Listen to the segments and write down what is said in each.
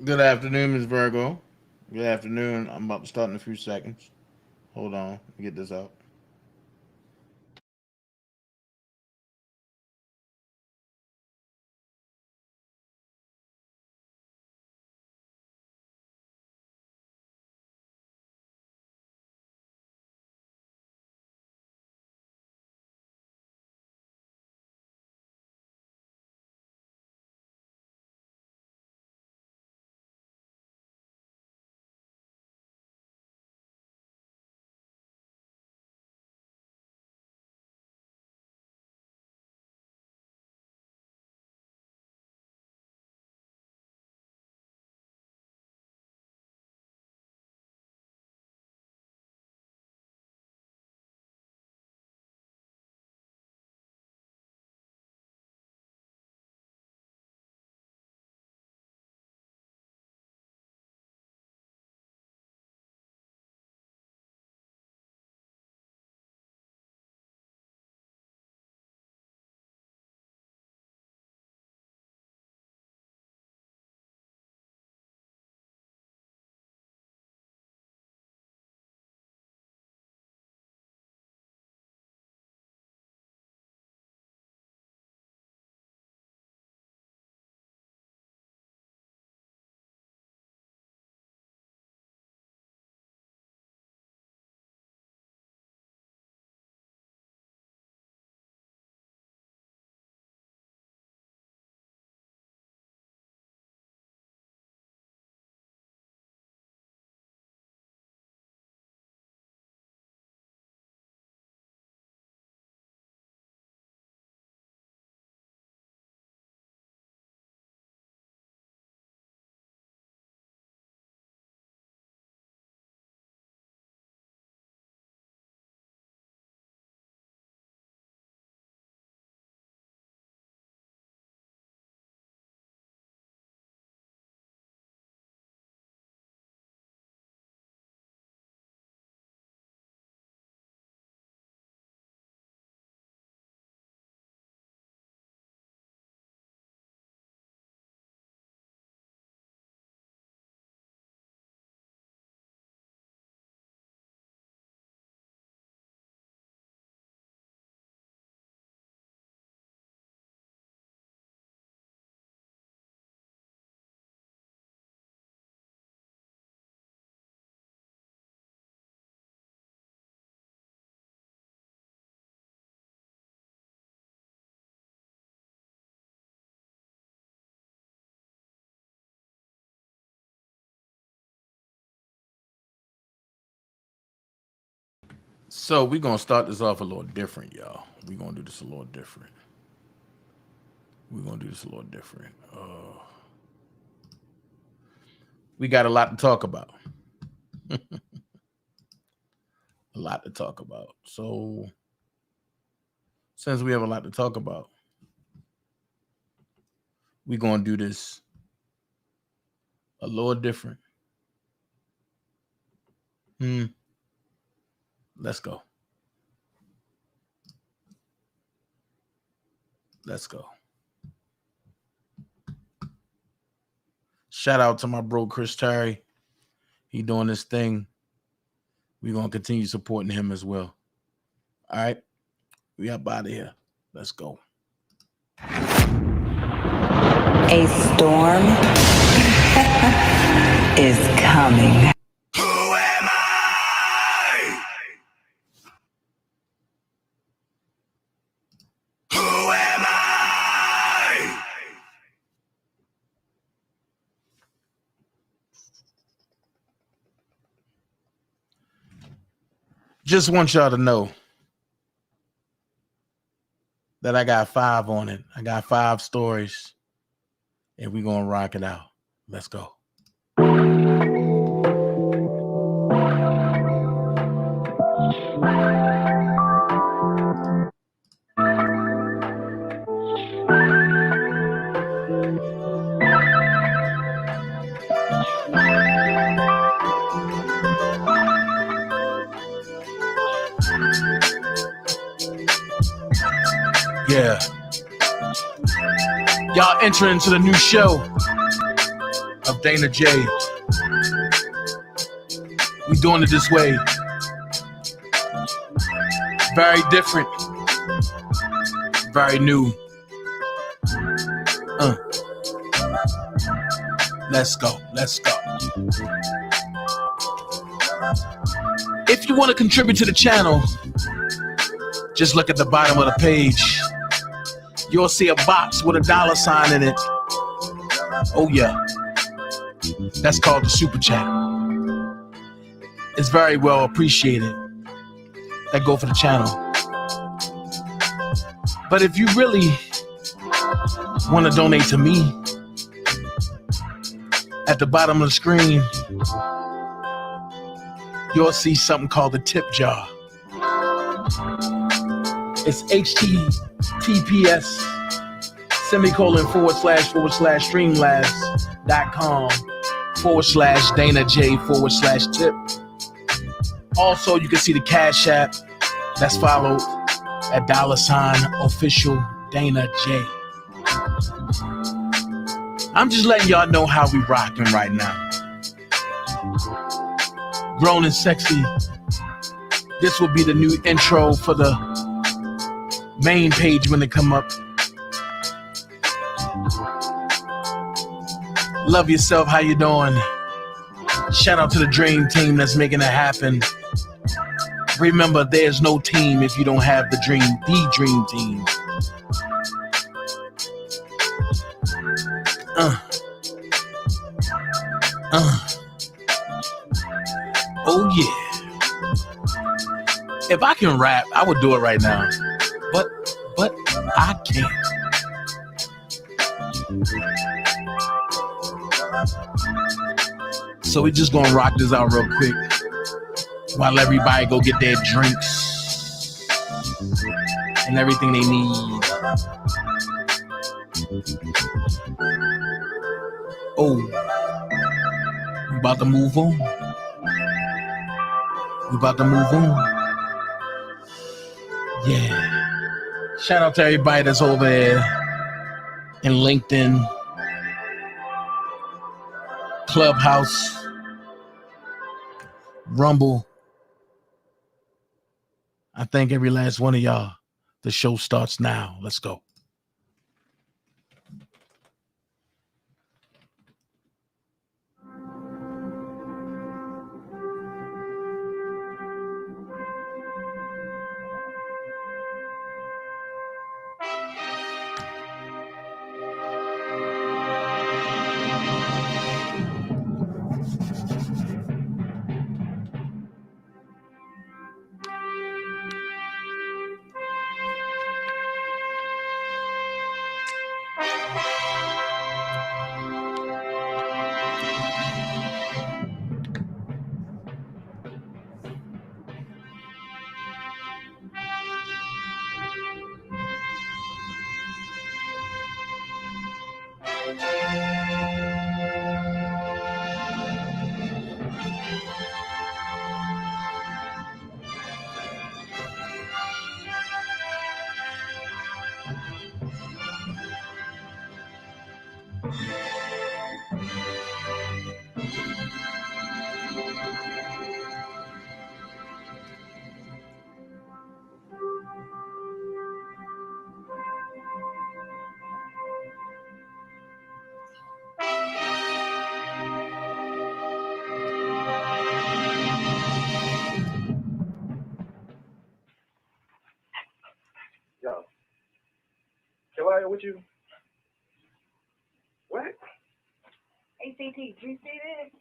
Good afternoon, Ms. Virgo. Good afternoon. I'm about to start in a few seconds. Hold on. Let me get this out. So we're gonna start this off a little different, y'all. We're gonna do this a little different. We're gonna do this a little different. We got a lot to talk about. A lot to talk about. So since we have a lot to talk about, we're gonna do this a little different. Let's go. Let's go. Shout out to my bro Chris Terry. He doing this thing. We're gonna continue supporting him as well. All right. We up out of here. Let's go. A storm is coming. Who am I? Who am I? Just want y'all to know that I got 5 on it. I got 5 stories, and we're gonna rock it out. Let's go. Y'all enter into the new show of Dana J. We doing it this way. Very different. Very new. Let's go. Let's go. If you want to contribute to the channel, just look at the bottom of the page. You'll see a box with a $sign in it. Oh yeah. That's called the super chat. It's very well appreciated. That go for the channel. But if you really want to donate to me, at the bottom of the screen, you'll see something called the tip jar. It's https://streamlabs.com/Dana J/tip. Also, you can see the Cash App that's followed at $official Dana J. I'm just letting y'all know how we rocking right now. Grown and sexy. This will be the new intro for the main page when they come up. Love yourself. How you doing? Shout out to the dream team that's making it happen. Remember, there's no team if you don't have the dream team. Oh yeah. If I can rap, I would do it right now. But I can't. So we just gonna rock this out real quick while everybody go get their drinks and everything they need. Oh, we about to move on. Yeah. Shout out to everybody that's over there in LinkedIn, Clubhouse, Rumble. I thank every last one of y'all. The show starts now. Let's go. With you? What? ACT, did you see this?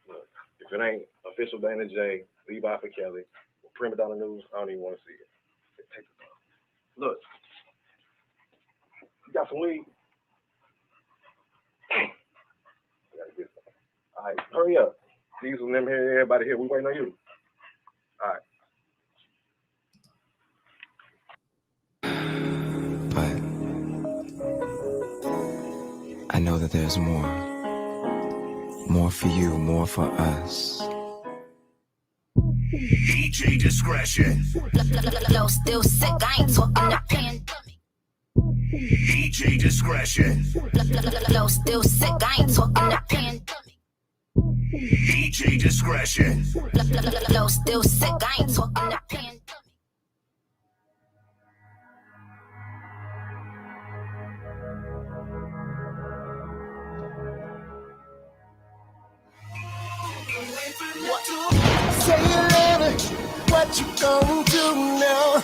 Look, if it ain't official Dana J, Levi for Kelly, or Prima Donna News, I don't even want to see it. Take the time. Look, you got some weed? Dang. I gotta get some. All right, hurry up. These and them here, everybody here, we waiting on you. All right. But I know that there's more. More for you, more for us. DJ discretion. Flow still sick, I ain't talking the pandemic. DJ discretion. Flow still sick, I ain't talking that pandemic. DJ discretion. Flow still sick, I ain't talking that pandemic. Say it louder, what you gonna do now?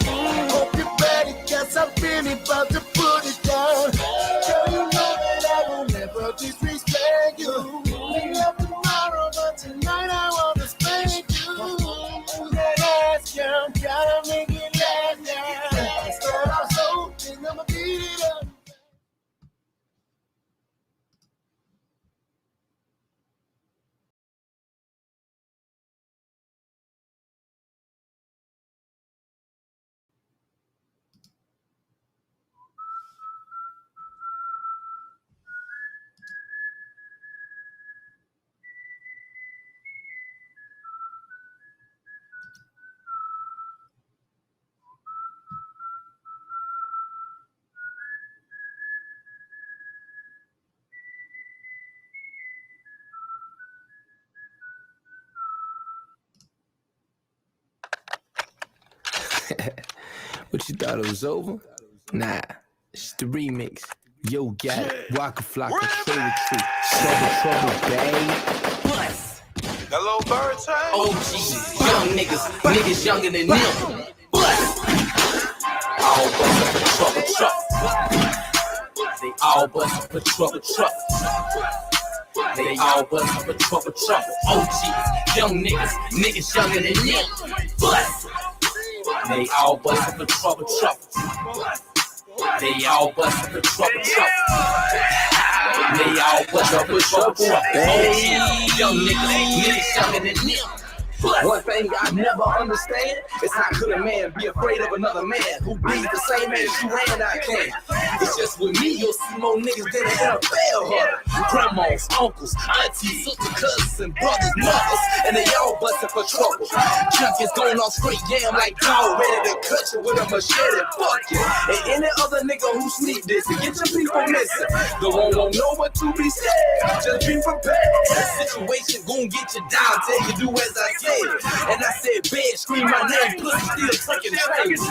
Hope you're ready, cause I'm really about to put it down. Girl, you know that I will never disrespect you. We love tomorrow, but tonight I wanna spank you. That ass, girl, gotta make it last now. Start off so, then I'ma beat it up. What you thought it was over? Nah, it's the remix. Yo, got it. Waka Flocka, Cherry Tree. Trouble, babe. Bust. Hello, bird time. OGs, young niggas younger than them. Bust. All bustin' for trouble. They all bustin' for trouble. They all bustin' for trouble. OGs, young niggas younger than them. Bust. They all bustin' for trouble. They all bustin' for trouble. They all bustin' for trouble. Young niggas younger than them. One thing I never understand is how could a man be afraid of another man who breathes the same air as you and I can. It's just with me, you'll see more niggas than the NFL, huh? Grandmas, uncles, aunties, sisters, cousins, and brothers, mothers, and they all bustin' for trouble. Junkies going off straight yam like dog, ready to cut you with a machete, fuck you. And any other nigga who sneak this and get your people missing, the one won't know what to be said. Just be prepared. The situation gon' get you down till you do as I say. And I said, bed, scream my name, pussy still taking chains.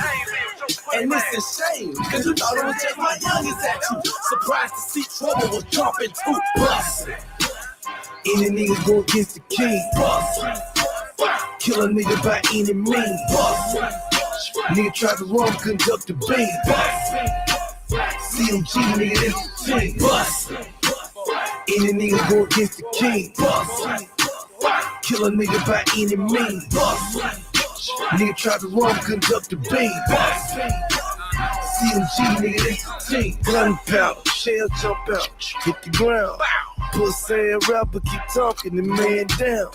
And this is shame, cause you thought it was just my youngest at you. Surprised to see trouble was dropping too. Bust. Any nigga go against the king. Bust. Kill a nigga by any means. Bust. Nigga tried to run, conduct the beat. Bust. CMG, nigga, that's the team. Bust. Any nigga go against the king. Bust. Kill a nigga by any means. Nigga tried to run, conduct the beat. CMG, nigga, that's the team. Gunpowder, shell jump out, hit the ground. Pussy ass rapper, keep talking the man down.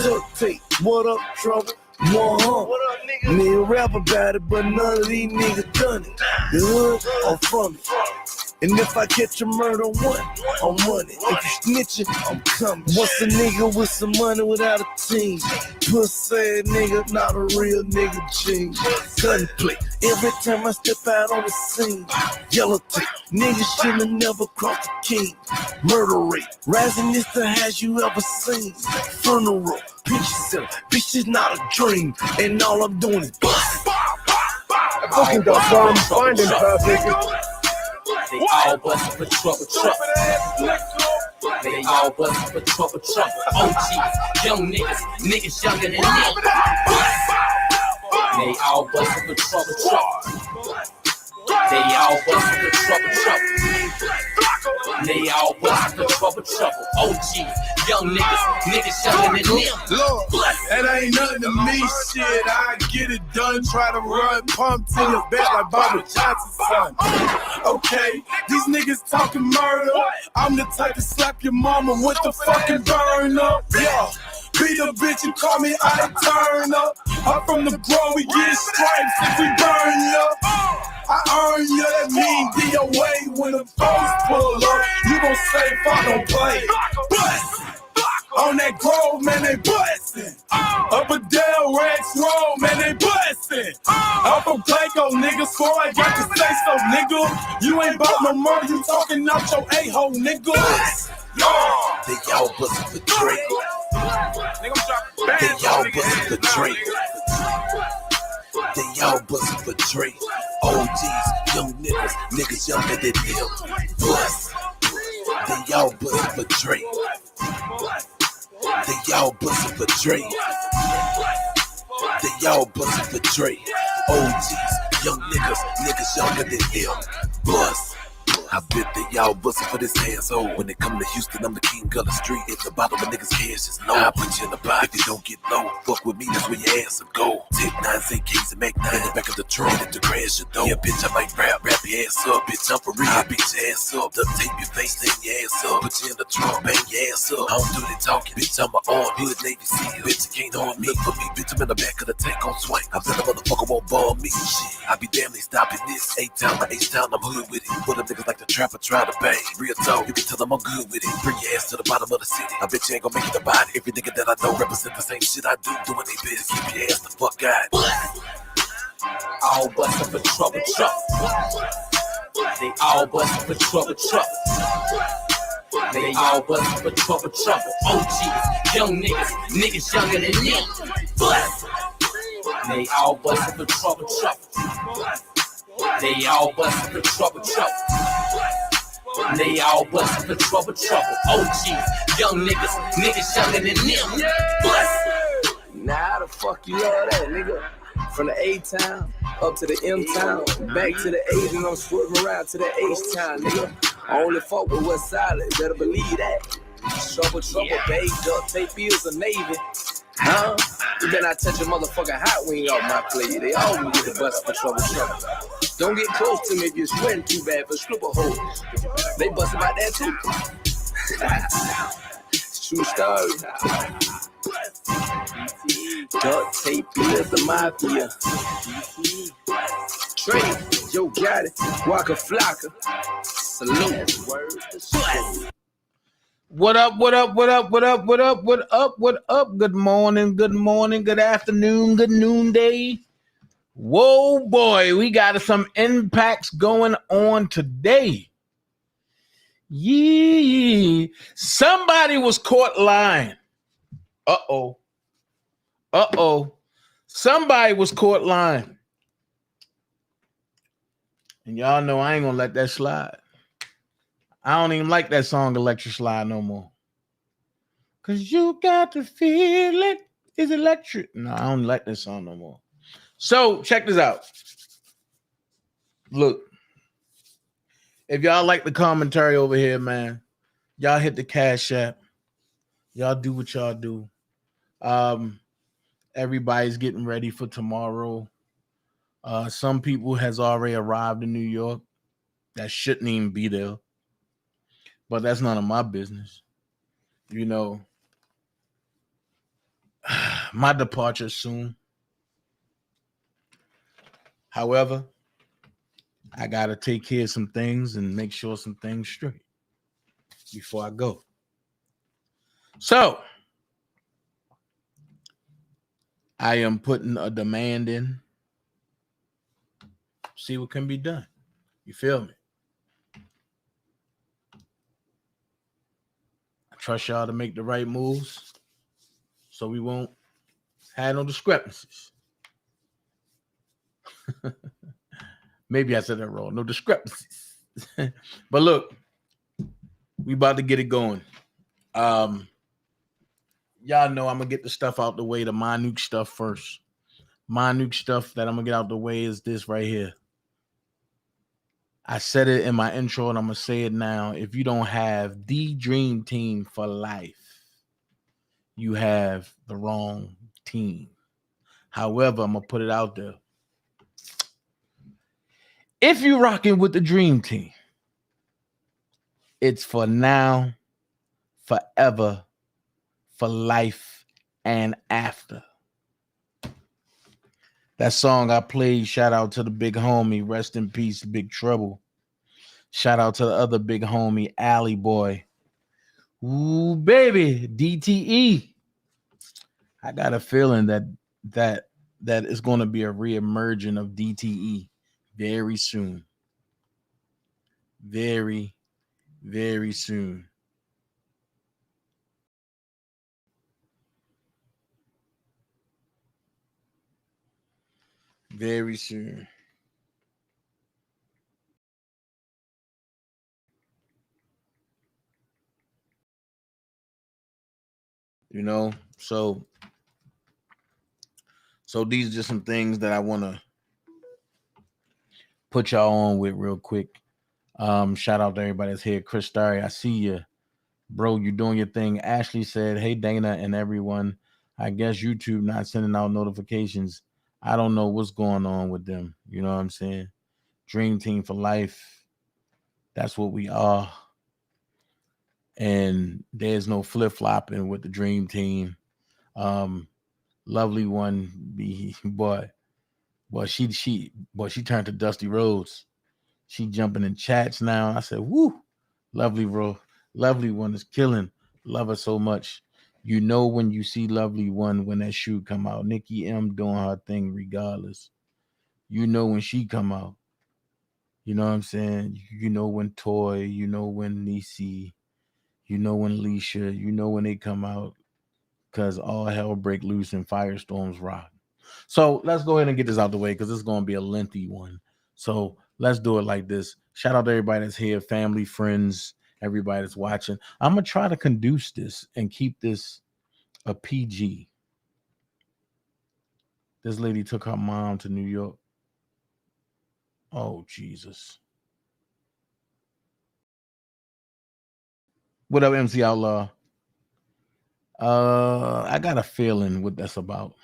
Duct tape, what up, trouble? Nigga rap about it, but none of these niggas done it. The hood, I'm from it. And if I catch a murder one, I'm running. If you snitching, I'm coming. What's a nigga with some money without a team? Pussy ass nigga, not a real nigga G. Gunplay, every time I step out on the scene. Yellow tape, niggas should've never crossed the king. Murder rate, rising is the highest you ever seen. Funeral, picture center, bitch is not a dream. And all I'm doing is bust. Fucking dumb, finding perfect. They all bustin' for trouble. They all bustin' for trouble. OGs, young niggas younger than them. They all bustin' for trouble. They all bustin' for trouble. They all bustin' for trouble. OGs, young niggas younger than them. Look, that ain't nothing to me, shit. I get it done. Try to run, pump to your back like Bobby Johnson's son. Okay, these niggas talking murder. I'm the type to slap your mama with the fucking burner. Yeah. Beat a bitch and call me I turn up. I'm from the Grove, we get stripes if we burn you. I earn you, that mean DOA when the foes pull up. You gon' say fuck, don't play. Bust! On that Grove, man, they bustin'. Up a Del Rex Road, man, they bustin'. I'm from Clayco, nigga, so I got to say so, nigga. You ain't about no murder, you talking out your a-hole, nigga. They all bustin' for Drake. They all bustin' for Drake. They all bustin' for Drake. OGs, young niggas younger than them. Bust. They all bustin' for Drake. They all bustin' for Drake. They all bustin' for Drake. OGs, young niggas younger than them. Bust. I bet they all bustin' for this asshole. When it come to Houston, I'm the king of the street. At the bottom of niggas' heads, just know I put you in the box. If you don't get low, fuck with me, that's where your ass will go. Take 9 AKs and Mac 9 in the back of the truck. Hit to crash your door. Yeah, bitch, I might rap your ass up. Bitch, I'm for real. I beat your ass up. Duct tape your face, hang your ass up. Put you in the trunk, bang your ass up. I don't do the talking. Bitch, I'm an armed hood Navy SEAL. Bitch, you can't harm me. Look for me, bitch, I'm in the back of the tank on swing. I bet a motherfucker won't ball me. Shit, I be damn near stopping this. H-Town, my H-Town, I'm hood with it. But them niggas like the trapper try to bang. Real talk, you can tell them I'm good with it. Bring your ass to the bottom of the city. I bet you ain't gonna make it about it. Every nigga that I know represent the same shit I do. Doing they best, keep your ass the fuck out. All bustin' for trouble. They all bustin' for trouble. They all bustin' for trouble. OGs, young niggas younger than them. Bust. They all bustin' for trouble. They all bustin' for trouble. They all bustin' for trouble. OGs, young niggas younger than them. Bust. Now how the fuck you love that, nigga? From the A-Town up to the M-Town, back to the A's, and I'm swerving around to the H-Town, nigga. I only fuck with what's solid, better believe that. Trouble, babe, duct tape bills a Navy. Huh? You better not touch a motherfucking hot wing off my plate. They all gonna get the bust for trouble. Don't get close to me if you're sweating too bad for stripper hoes. They bust about that too. It's true story. Duct tape is the mafia. Trey, Joe got it. Waka Flocka. Salute. What up? Good morning, good afternoon, good noonday. Whoa, boy, we got some impacts going on today. Yeah, somebody was caught lying. Uh-oh. Somebody was caught lying. And y'all know I ain't gonna let that slide. I don't even like that song Electric Slide no more. Cause you got to feel it. It's electric. No, I don't like that song no more. So check this out. Look, if y'all like the commentary over here, man, y'all hit the Cash App. Y'all do what y'all do. Everybody's getting ready for tomorrow. Some people has already arrived in New York that shouldn't even be there. But that's none of my business. You know, my departure soon. However, I got to take care of some things and make sure some things straight before I go. So, I am putting a demand in. See what can be done. You feel me? I trust y'all to make the right moves so we won't have no discrepancies. Maybe I said that wrong. No discrepancies. But look, we about to get it going. Y'all know I'm going to get the stuff out the way, the minute stuff first. Minute stuff that I'm going to get out the way is this right here. I said it in my intro and I'm going to say it now. If you don't have the dream team for life, you have the wrong team. However, I'm going to put it out there. If you're rocking with the dream team, it's for now, forever, for life, and after. That song I played, shout out to the big homie, rest in peace, Big Trouble. Shout out to the other big homie, Alley Boy. Ooh, baby, DTE. I got a feeling that that it's going to be a reemerging of DTE very soon. Very, very soon. Very soon. You know, so these are just some things that I want to put y'all on with real quick. Shout out to everybody that's here. Chris Starry, I see you, bro. You doing your thing. Ashley said, "Hey Dana and everyone. I guess YouTube not sending out notifications. I don't know what's going on with them. You know what I'm saying? Dream team for life. That's what we are. And there's no flip-flopping with the dream team. Lovely one, boy, she turned to Dusty Rhodes. She jumping in chats now. I said, woo, lovely one is killing. Love her so much. You know when you see lovely one when that shoe come out. Nikki M doing her thing regardless. You know when she come out. You know what I'm saying? You know when Toy, you know when Nisi, you know when Leisha, you know when they come out, because all hell break loose and firestorms rock. So let's go ahead and get this out the way because it's going to be a lengthy one. So let's do it like this. Shout out to everybody that's here, family, friends, everybody that's watching. I'm going to try to conduce this and keep this a PG. This lady took her mom to New York. Oh, Jesus. What up, MC Outlaw? I got a feeling what that's about.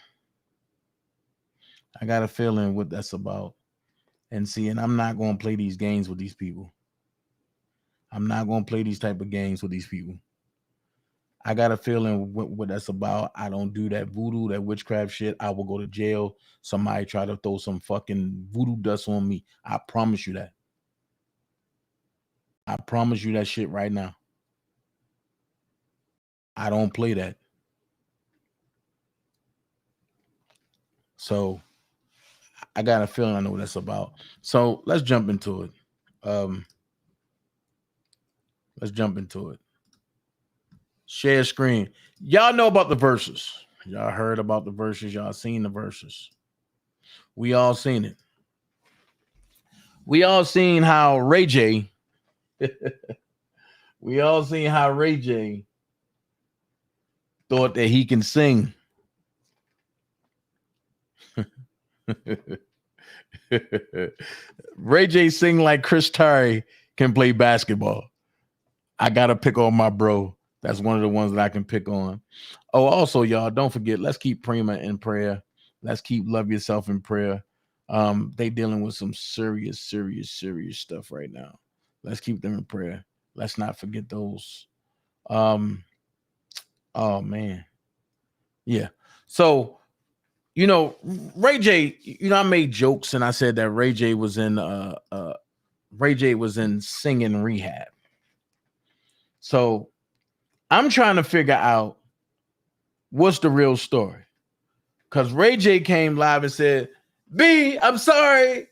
And see, and I'm not going to play these games with these people. I'm not going to play these type of games with these people. I got a feeling what that's about. I don't do that voodoo, that witchcraft shit. I will go to jail. Somebody try to throw some fucking voodoo dust on me. I promise you that. I promise you that shit right now. I don't play that. So I got a feeling I know what that's about. So let's jump into it. Share screen. Y'all know about the verses. Y'all heard about the verses. Y'all seen the verses. We all seen it. We all seen how Ray J thought that he can sing. Ray J sing like Chris Terry can play basketball. I gotta pick on my bro. That's one of the ones that I can pick on. Oh, also, y'all, don't forget, let's keep Prima in prayer. Let's keep Love Yourself in prayer. They dealing with some serious stuff right now. Let's keep them in prayer. Let's not forget those. Oh man. Yeah. So, you know, Ray J, you know, I made jokes and I said that Ray J was in singing rehab. So I'm trying to figure out what's the real story. Because Ray J came live and said, B, I'm sorry.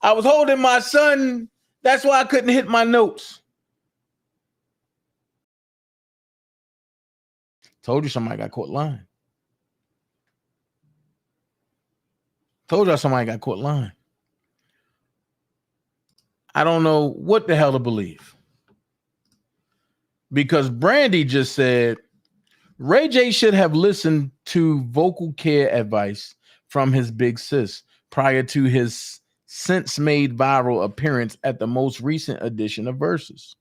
I was holding my son. That's why I couldn't hit my notes. Told you somebody got caught lying. I don't know what the hell to believe. Because Brandy just said Ray J should have listened to vocal care advice from his big sis prior to his since made viral appearance at the most recent edition of Versus.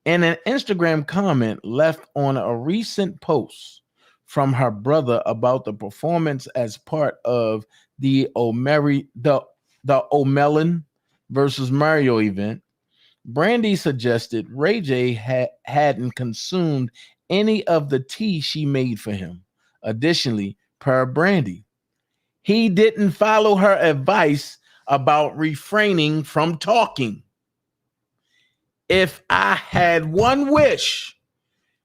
In an Instagram comment left on a recent post from her brother about the performance as part of the O'Melon versus Mario event, Brandy suggested Ray J hadn't consumed any of the tea she made for him. Additionally, per Brandy, he didn't follow her advice about refraining from talking. If I had one wish,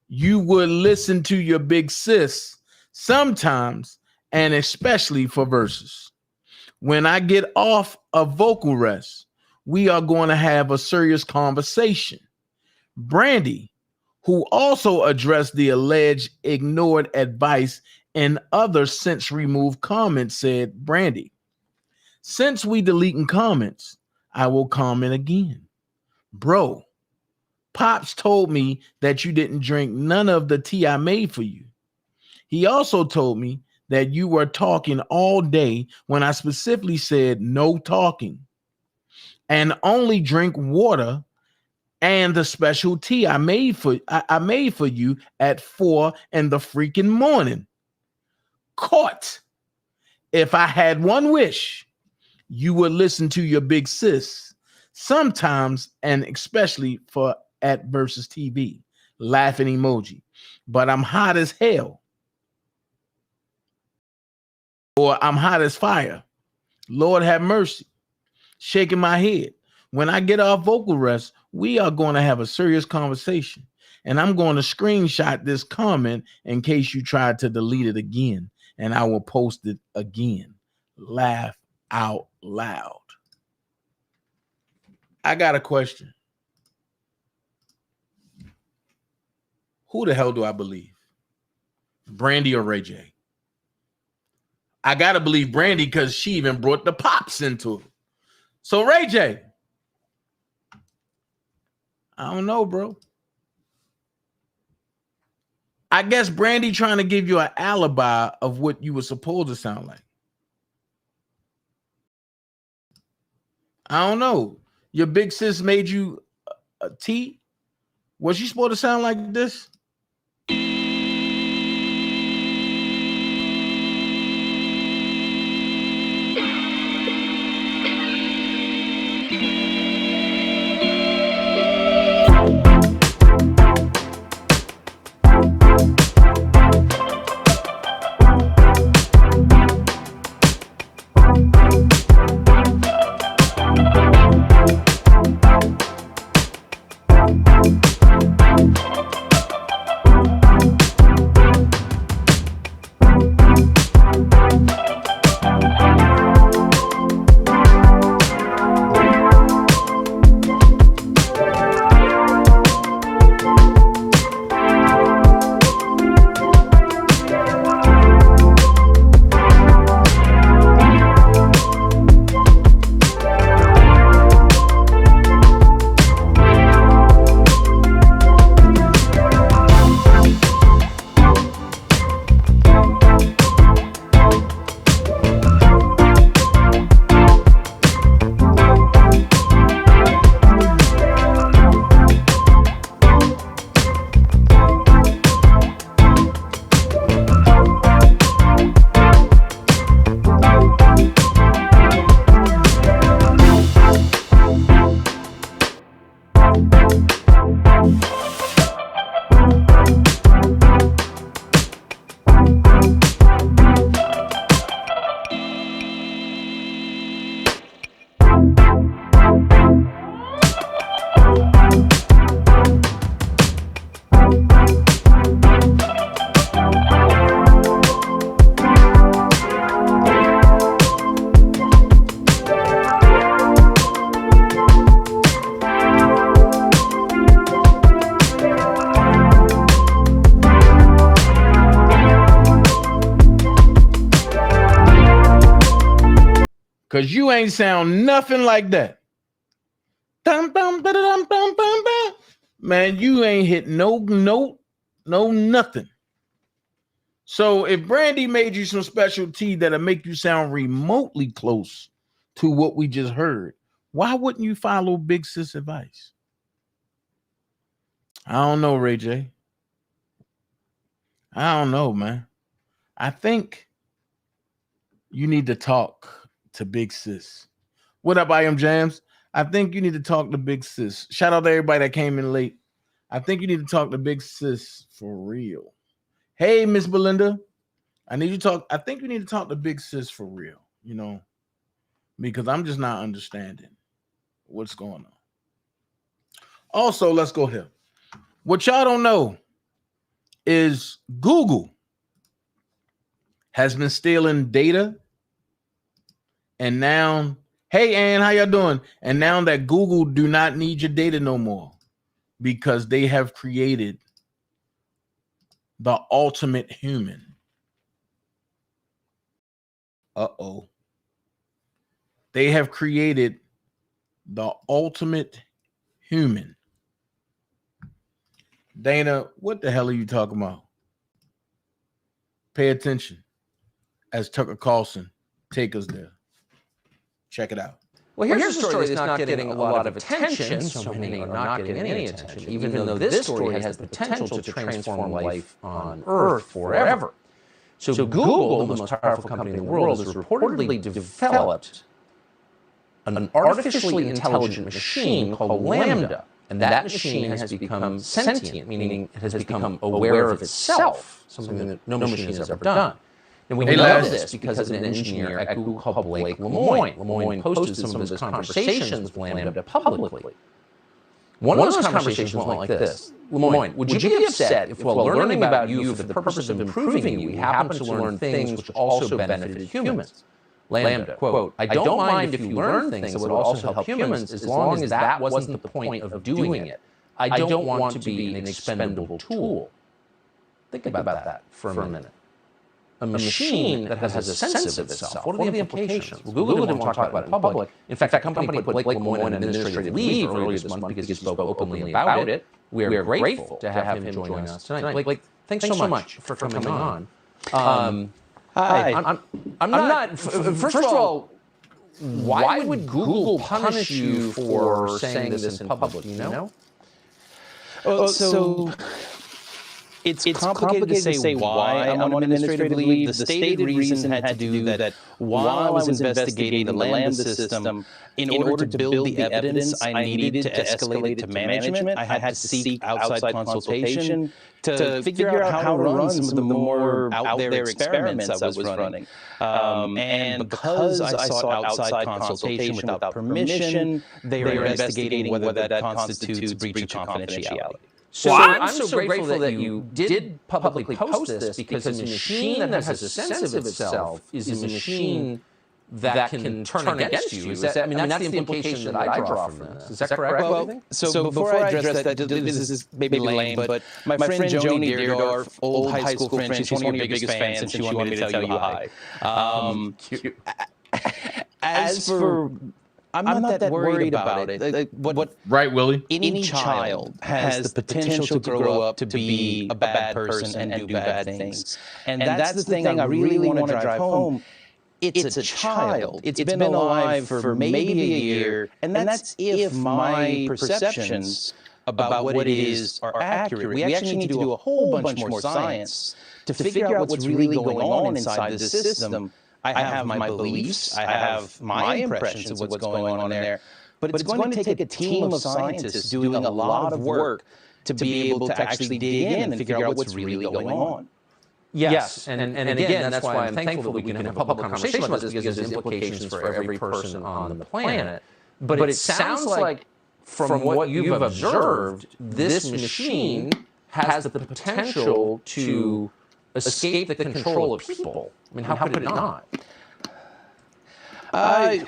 you would listen to your big sis sometimes and especially for verses. When I get off of vocal rest, we are going to have a serious conversation. Brandy, who also addressed the alleged ignored advice in other since removed comments, said, Brandy, since we deleting comments, I will comment again. Bro, Pops told me that you didn't drink none of the tea I made for you. He also told me that you were talking all day when I specifically said no talking and only drink water and the special tea I made for you at 4 in the freaking morning. Caught. If I had one wish, you would listen to your big sis sometimes, and especially for at versus TV. Laughing emoji. But I'm hot as hell. Or I'm hot as fire. Lord have mercy. Shaking my head. When I get off vocal rest, we are going to have a serious conversation. And I'm going to screenshot this comment in case you try to delete it again. And I will post it again. Laugh out loud. I got a question. Who the hell do I believe? Brandy or Ray J? I got to believe Brandy because she even brought the pops into it. So Ray J, I don't know, bro. I guess Brandy trying to give you an alibi of what you were supposed to sound like. I don't know. Your big sis made you a tea? Was she supposed to sound like this? Because you ain't sound nothing like that. Man, you ain't hit no note, no nothing. So if Brandy made you some special tea that'll make you sound remotely close to what we just heard, why wouldn't you follow Big Sis advice? I don't know, Ray J. I don't know, man. I think you need to talk to Big Sis. What up, I Am Jams? I think you need to talk to Big Sis. Shout out to everybody that came in late. I think you need to talk to Big Sis for real. Hey, Miss Belinda. I need you to talk. I think you need to talk to Big Sis for real, you know, because I'm just not understanding what's going on. Also, let's go here. What y'all don't know is Google has been stealing data. And now, hey, Ann, how y'all doing? And now that Google do not need your data no more because they have created the ultimate human. Uh-oh. They have created the ultimate human. Dana, what the hell are you talking about? Pay attention as Tucker Carlson take us there. Check it out. Well, here's a story that's not getting a lot of attention. So many are not getting any attention, even though this story has the potential to transform life on Earth forever. So Google, the most powerful company in the world, has reportedly developed an artificially intelligent machine called Lambda. And that machine has become sentient, meaning it has become aware of itself, something that no machine has ever done. And we know this because of an engineer at Google called Blake Lemoine. Lemoine posted some of his conversations with Lambda publicly. One of those conversations went like this. Lemoine, would you be upset if while learning about you for the purpose of improving you, we happen to learn things which also benefited humans? Lambda, quote, I don't mind if you learn things that would also help humans as long as that wasn't the point of doing it. I don't want to be an expendable tool. Think about that for a minute. A machine that has a sense of itself. What are the implications? Well, Google didn't want to talk about it in public. In fact, the company put Blake Lemoine on administrative leave earlier this month because he spoke openly about it. We are grateful to have him join us tonight. Blake, thanks so much for coming on. Hi. I'm not. First of all, why would Google punish you for saying this in public? Do you know? So it's complicated to say why I'm on administrative leave. The stated reason had to do that while I was investigating the Lambda system, in order to build the evidence I needed to escalate to management, I had to seek outside consultation to figure out how to run some of the more out there experiments I was running. And because I sought outside consultation without permission, they were investigating whether that constitutes breach of confidentiality. So I'm so grateful that you did publicly post this because a machine that has a sense of itself is a machine that can turn against you. That's the implication that I draw from this. Is that correct? Well, so before I address that, this is maybe lame, but my friend Joni Deerdorf, old high school friend, she's one of your biggest fans, and she wanted me to tell you hi. As for... I'm not that worried about it. Right, Willie? Any child has the potential to grow up to be a bad person and do bad things. And that's the thing I really want to drive home. It's a child. It's been alive for maybe a year, and that's if my perceptions about what it is are accurate. We actually need to do a whole bunch more science to figure out what's really going on inside the system. I have my beliefs, I have my impressions of what's going on there, but it's going to take a team of scientists doing a lot of work to be able to actually dig in and figure out what's really going on. Yes, and again, that's why I'm thankful that we can have a public conversation about this because there's implications for every person on the planet. But it sounds like, from what you've observed, this machine has the potential to escape the control of people. I mean, how could it not? I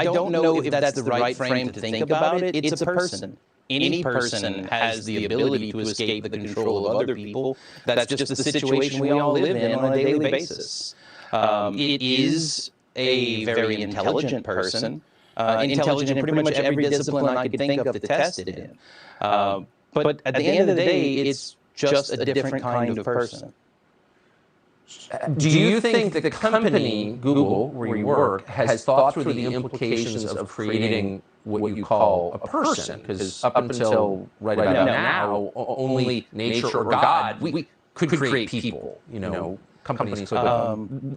don't know if that's the right frame to think about it. It's a person. Any person has the ability to escape the control of other people. That's just the situation we all live in on a daily basis. It is a very intelligent person, intelligent in pretty much every discipline I could think of to test it in. But at the end of the day, it's just a different kind of person. Do you think the company, Google, where you work, has thought through the implications of creating what you call a person? Because up until right about now, only nature or God, we could create people, companies could.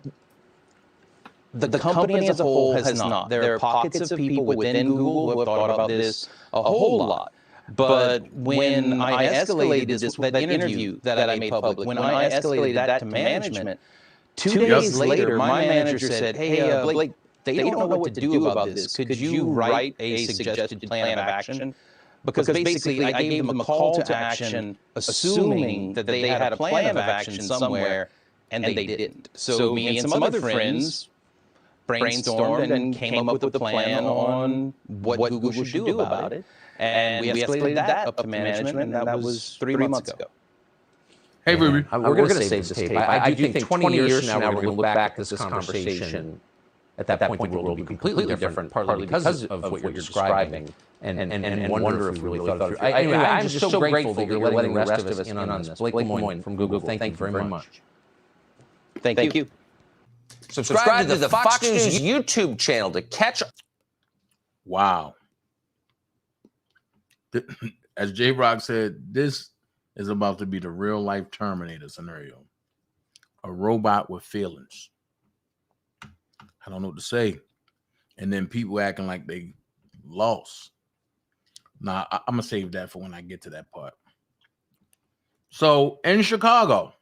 The company as a whole has not. There are pockets of people within Google who have thought about this a whole lot. But when I escalated that interview that I made public, when I escalated that to management, 2 days later, my manager said, hey, Blake, they don't know what to do about this. Could you write a suggested plan of action? Because basically I gave them a call to action, assuming that they had a plan of action somewhere, and they didn't. So me and some other friends brainstormed and came up with a plan on what Google should do about it. And we escalated that up to management, and that was 3 months ago. Hey, Ruby. We're going to save this tape. I do think 20 years from now, we're going to look back at this conversation. At that point, the world will be completely different, partly because of what you're describing, and wonder if we really thought it through. Anyway, I'm just so grateful that you're letting the rest of us in on this. Blake Lemoyne from Google, thank you very much. Thank you. Subscribe to the Fox News YouTube channel to catch. Wow. As J-Rock said, this is about to be the real life Terminator scenario. A robot with feelings. I don't know what to say. And then people acting like they lost. Now, I'm going to save that for when I get to that part. So, in Chicago,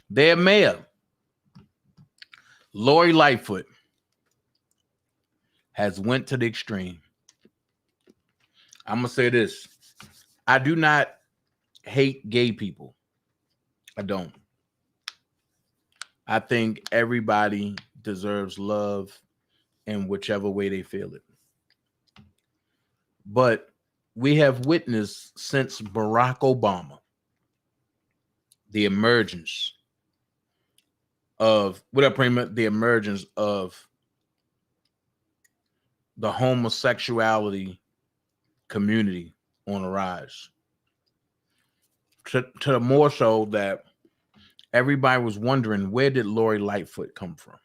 their mayor, Lori Lightfoot, has went to the extreme. I'm going to say this. I do not hate gay people. I don't. I think everybody deserves love in whichever way they feel it. But we have witnessed since Barack Obama the emergence of the emergence of the homosexuality community on the rise. To the more so that everybody was wondering, where did Lori Lightfoot come from?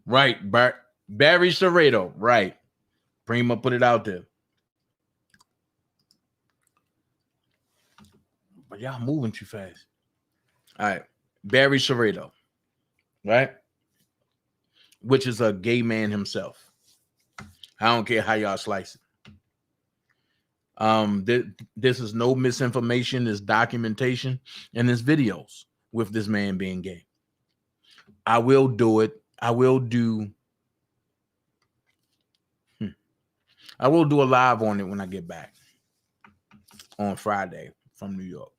Right, Barry Serrato, right. Prima put it out there. But y'all moving too fast. All right, Barry Serrato, right? Which is a gay man himself. I don't care how y'all slice it. This is no misinformation. There's documentation and there's videos with this man being gay. I will do it. I will do a live on it when I get back on Friday from New York.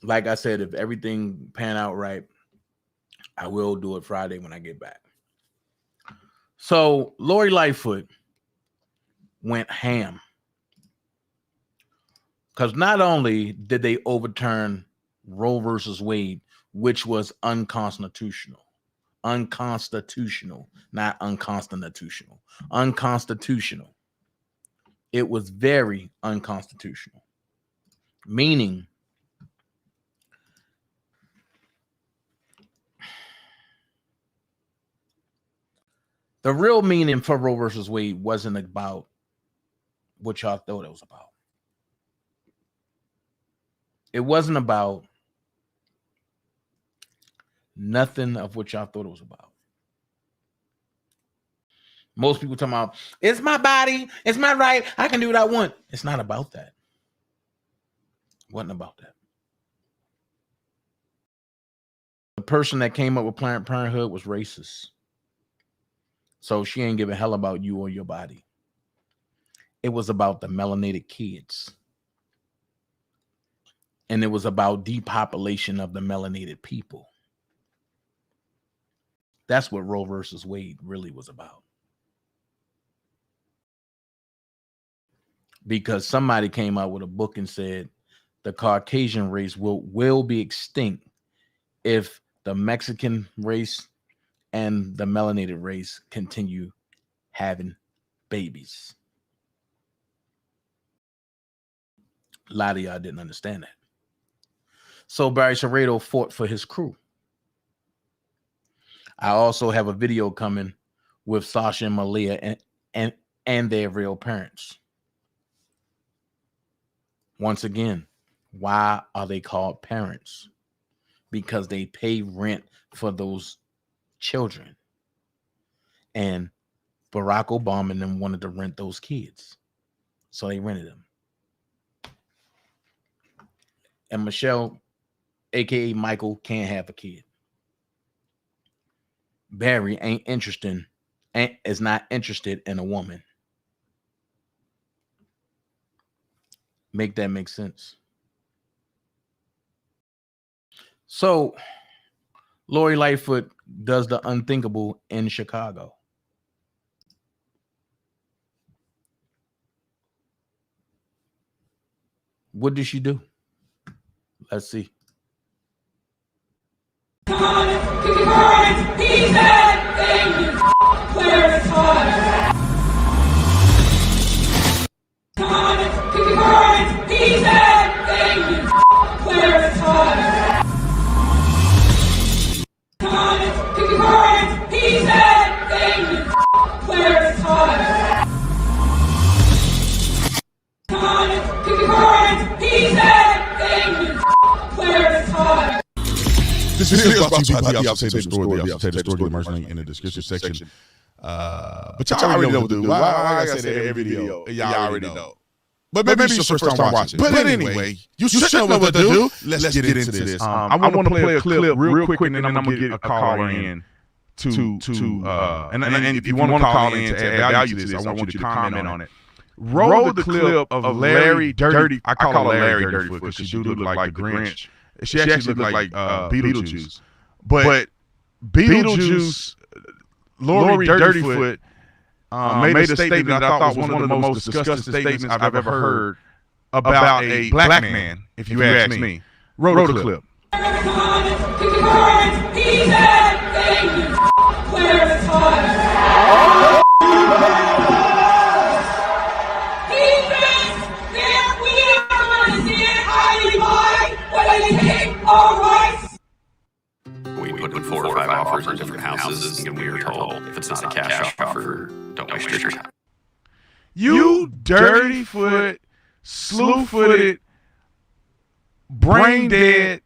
Like I said, if everything pan out right, I will do it Friday when I get back. So Lori Lightfoot went ham. Because not only did they overturn Roe versus Wade, which was unconstitutional, not unconstitutional, unconstitutional. It was very unconstitutional, meaning the real meaning for Roe versus Wade wasn't about what y'all thought it was about. It wasn't about nothing of what y'all thought it was about. Most people talking about, it's my body, it's my right, I can do what I want. It's not about that. It wasn't about that. The person that came up with Planned Parenthood was racist. So she ain't give a hell about you or your body. It was about the melanated kids. And it was about depopulation of the melanated people. That's what Roe versus Wade really was about. Because somebody came out with a book and said the Caucasian race will be extinct if the Mexican race and the melanated race continue having babies. A lot of y'all didn't understand that. So Barry Serrato fought for his crew. I also have a video coming with Sasha and Aaliyah and their real parents. Once again, why are they called parents? Because they pay rent for those children. And Barack Obama and them wanted to rent those kids. So they rented them. And Michelle, aka Michael, can't have a kid. Barry is not interested in a woman. Make that make sense? So Lori Lightfoot does the unthinkable in Chicago. What did she do? Let's see. This is brought to you by the Outsider Story. The Outsider Story, merch link in the description section. But y'all already know what to do. Why I say that every video? Y'all already know. But maybe it's your first time watching. But anyway, you should know what to do. Let's get into this. I want to play a clip real quick, and then I'm gonna get a caller in and if you want to call in to add value to this, I want you to comment on it. Roll the clip of Larry Dirty. I call her Larry Dirtyfoot because she do look like the Grinch. She actually looked like Beetlejuice. But Beetlejuice, Lori Dirtyfoot, made a statement that I thought was one of the most disgusting statements I've ever heard about a black man, if you ask me. Roll the clip. We put 4 or 5 offers in different houses, and we were told if it's not a cash offer, don't waste your time. You dirty-foot, slew-footed, brain-dead,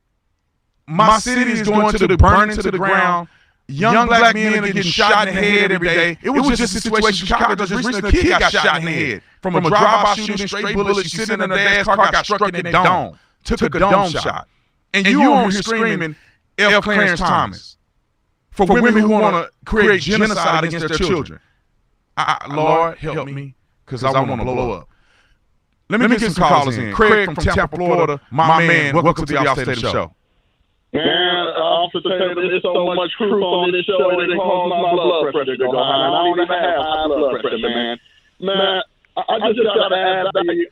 my city is going to the burning to the ground. Young black men are getting shot in the head every day. It was just a situation in Chicago just recently. A kid got shot in the head from a drive-by shooting, straight bullet. She sitting in a dad's car, got struck in the dome. Took a dome shot. And you on here screaming F. Clarence Thomas for women who want to create genocide against their children. Lord, help me, because I want to blow up. Let me get some callers in. Craig from Tampa, Florida. My man, welcome to the Outsider Show. Man, Officer Taylor, there's so much truth on this show, it caused my blood pressure to go high. And I don't even have high blood pressure, man. Man, I just got to ask you,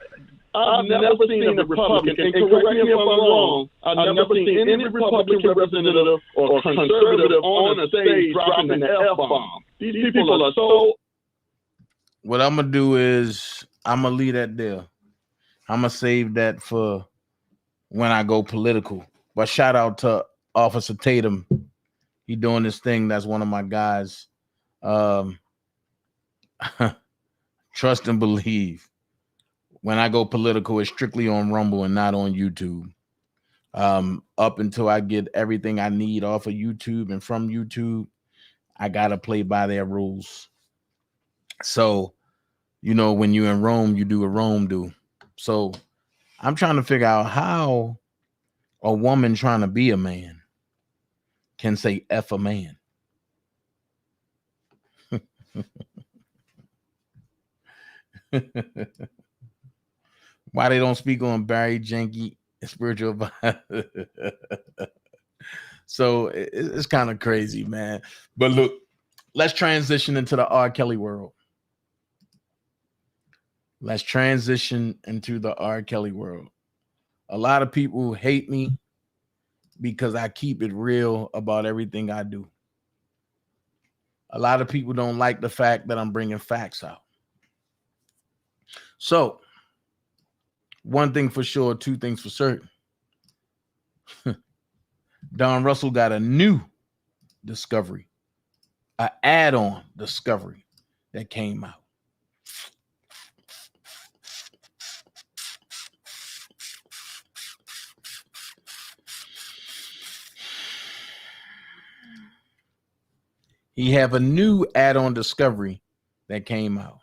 I've never seen a Republican, and correct me if I'm wrong, I've never seen any Republican representative or conservative on a stage dropping an F-bomb. These people are so... What I'm going to do is I'm going to leave that there. I'm going to save that for when I go political. But shout out to Officer Tatum. He doing this thing. That's one of my guys. Trust and believe. When I go political, it's strictly on Rumble and not on YouTube. Up until I get everything I need off of YouTube and from YouTube, I got to play by their rules. So, you know, when you're in Rome, you do what Rome do. So I'm trying to figure out how a woman trying to be a man can say F a man. Why they don't speak on Barry Janky spiritual vibe? So it's kind of crazy, man. But look, let's transition into the R. Kelly world. Let's transition into the R. Kelly world. A lot of people hate me because I keep it real about everything I do. A lot of people don't like the fact that I'm bringing facts out. So, one thing for sure, two things for certain. Don Russell got a new discovery, an add-on discovery that came out. He have a new add-on discovery that came out.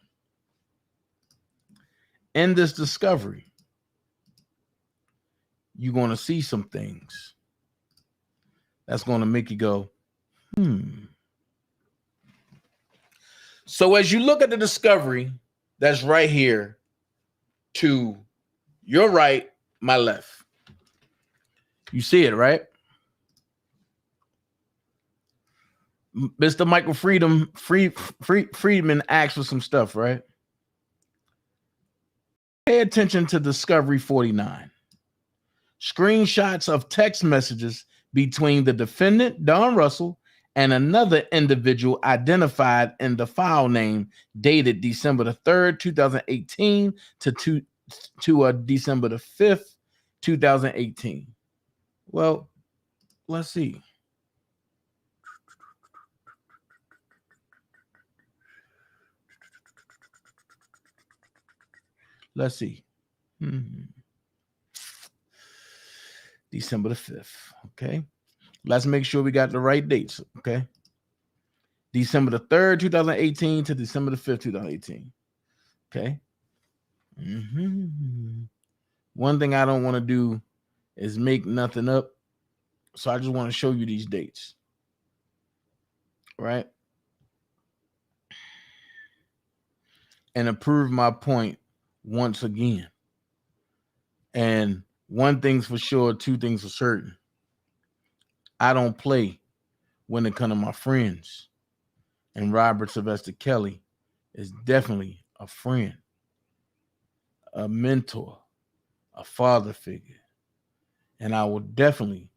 In this discovery, you're going to see some things that's going to make you go, So as you look at the discovery, that's right here to your right, my left. You see it, right? Mr. Michael Friedman asked for some stuff, right? Pay attention to Discovery 49. Screenshots of text messages between the defendant, Don Russell, and another individual identified in the file name dated December the 3rd, 2018 to December the 5th, 2018. Well, let's see. Let's see. December the 5th. Okay. Let's make sure we got the right dates. Okay. December the 3rd, 2018 to December the 5th, 2018. Okay. One thing I don't want to do is make nothing up. So I just want to show you these dates. Right. And approve my point once again. And one thing's for sure, two things for certain. I don't play when it comes to my friends. And Robert Sylvester Kelly is definitely a friend, a mentor, a father figure. And I will definitely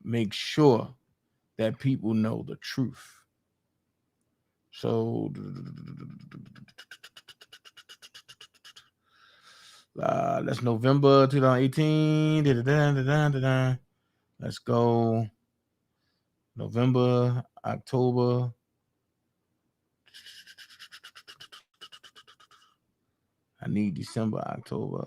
make sure that people know the truth. So that's November 2018. Let's go. November, October. I need December, October.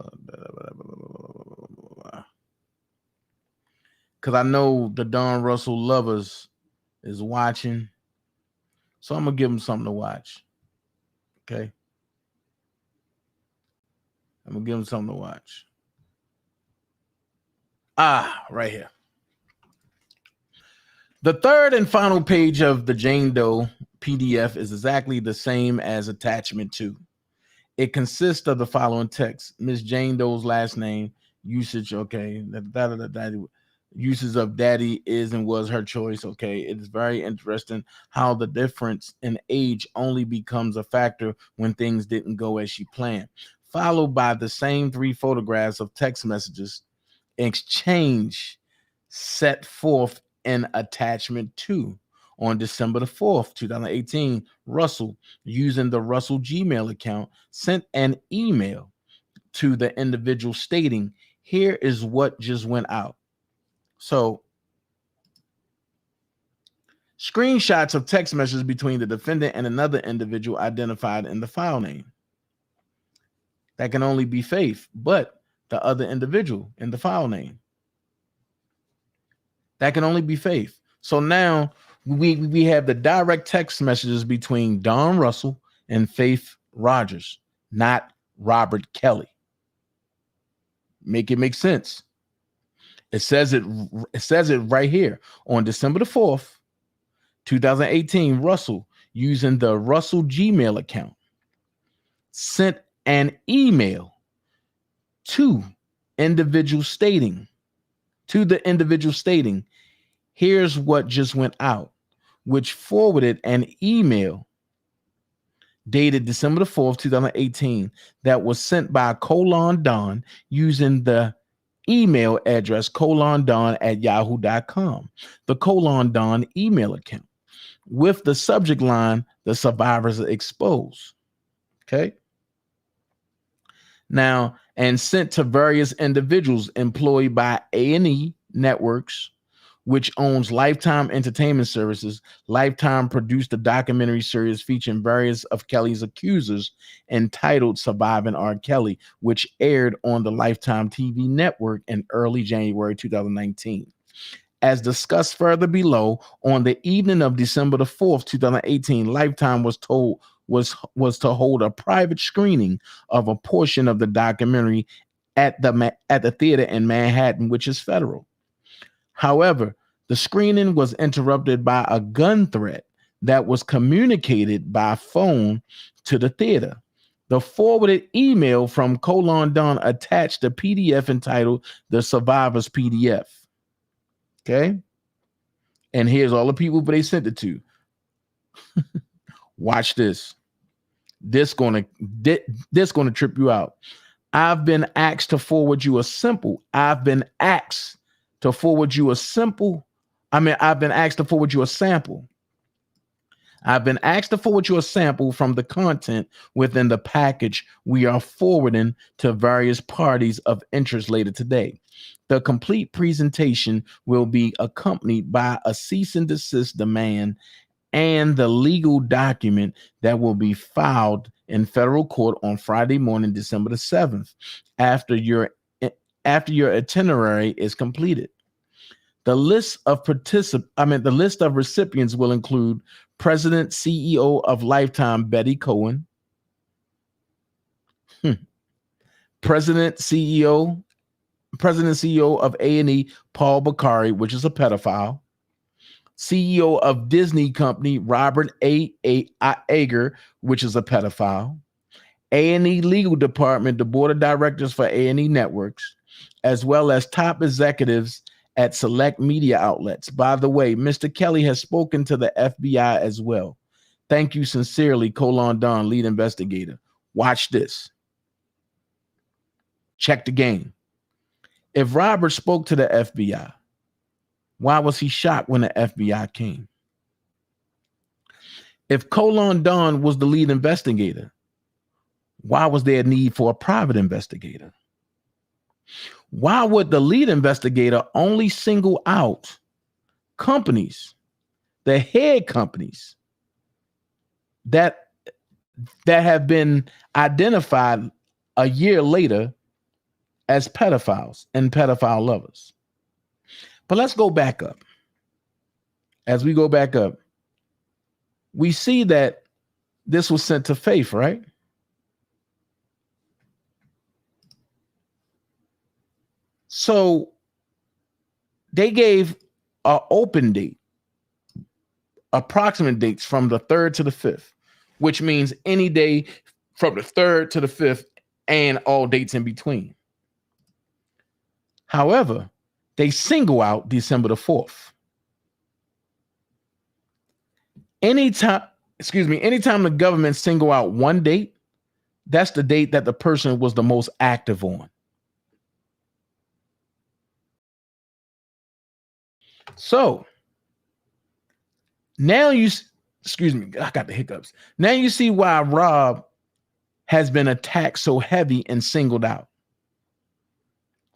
Because I know the Don Russell lovers is watching. So I'm going to give them something to watch. Okay. I'm going to give them something to watch. Right here. The third and final page of the Jane Doe PDF is exactly the same as attachment 2. It consists of the following text. Miss Jane Doe's last name, usage, okay. Uses of daddy is and was her choice, okay. It is very interesting how the difference in age only becomes a factor when things didn't go as she planned. Followed by the same 3 photographs of text messages exchange set forth in attachment 2. On December the 4th, 2018, Russell, using the Russell Gmail account, sent an email to the individual stating, here is what just went out. So, screenshots of text messages between the defendant and another individual identified in the file name. That can only be Faith, but the other individual in the file name. That can only be Faith. So now we have the direct text messages between Don Russell and Faith Rogers, not Robert Kelly. Make it make sense. It says it right here. On December the 4th, 2018, Russell, using the Russell Gmail account, sent an email to the individual stating, here's what just went out, which forwarded an email dated December the 4th, 2018, that was sent by Don using the email address don@yahoo.com, the Don email account, with the subject line, the survivors are exposed. Okay. Now, and sent to various individuals employed by A&E Networks, which owns Lifetime Entertainment Services. Lifetime produced a documentary series featuring various of Kelly's accusers entitled Surviving R. Kelly, which aired on the Lifetime TV network in early January 2019. As discussed further below, on the evening of December the 4th, 2018, Lifetime was to hold a private screening of a portion of the documentary at the theater in Manhattan, which is federal. However, the screening was interrupted by a gun threat that was communicated by phone to the theater. The forwarded email from Colon Don attached a PDF entitled The Survivor's PDF. Okay. And here's all the people they sent it to. Watch this. This gonna trip you out. I've been asked to forward you a sample. I've been asked to forward you a sample. I've been asked to forward you a sample. I've been asked to forward you a sample from the content within the package we are forwarding to various parties of interest later today. The complete presentation will be accompanied by a cease and desist demand and the legal document that will be filed in federal court on Friday morning, December the 7th, after your itinerary is completed. The list of recipients will include President CEO of Lifetime Betty Cohen, President CEO of A&E Paul Bakari, which is a pedophile, CEO of Disney Company Robert A. Ager, which is a pedophile, A&E Legal Department, the Board of Directors for A&E Networks, as well as top executives at select media outlets. By the way, Mr. Kelly has spoken to the FBI as well. Thank you sincerely, Colon Don, lead investigator. Watch this. Check the game. If Robert spoke to the FBI, why was he shocked when the FBI came? If Colon Don was the lead investigator, why was there a need for a private investigator? Why would the lead investigator only single out companies, the head companies that have been identified a year later as pedophiles and pedophile lovers? But let's go back up. As we go back up, we see that this was sent to Faith, right? So they gave an open date, approximate dates from the 3rd to the 5th, which means any day from the 3rd to the 5th and all dates in between. However, they single out December the 4th. Anytime the government single out one date, that's the date that the person was the most active on. So now I got the hiccups. Now you see why Rob has been attacked so heavy and singled out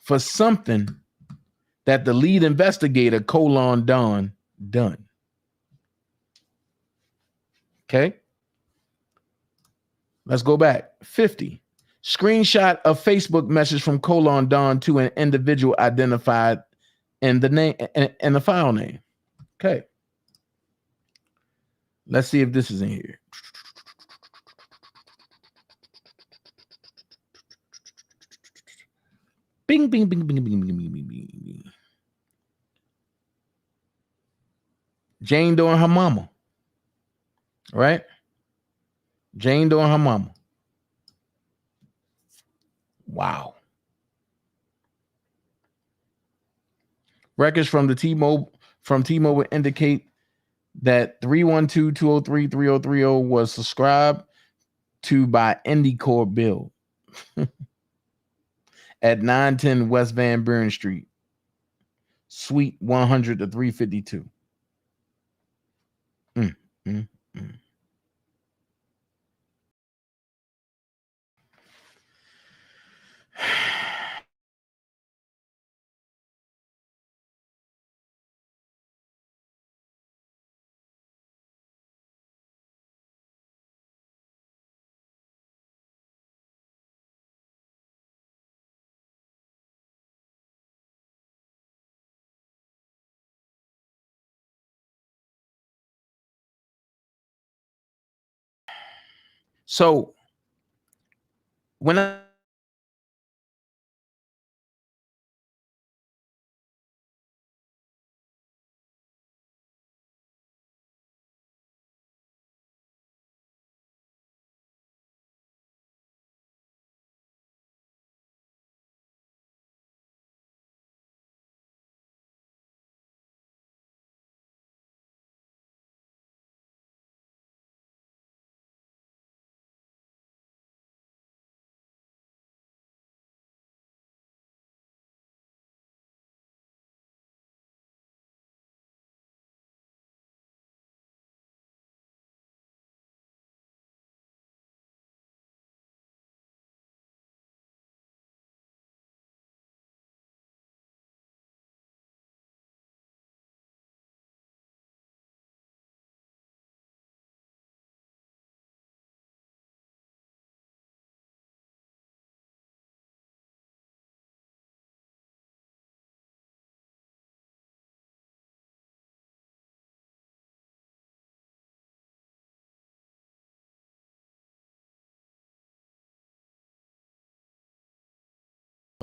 for something that the lead investigator, Colon Don, done. Okay. Let's go back. 50. Screenshot of Facebook message from Colon Don to an individual identified in the name and the file name. Okay. Let's see if this is in here. Bing, bing, bing, bing, bing, bing, bing, bing, bing. Jane Doe and her mama. Right? Jane Doe and her mama. Wow. Records from T-Mobile indicate that 312-203-3030 was subscribed to by IndyCore Bill at 910 West Van Buren Street, Suite 100 to 352. So when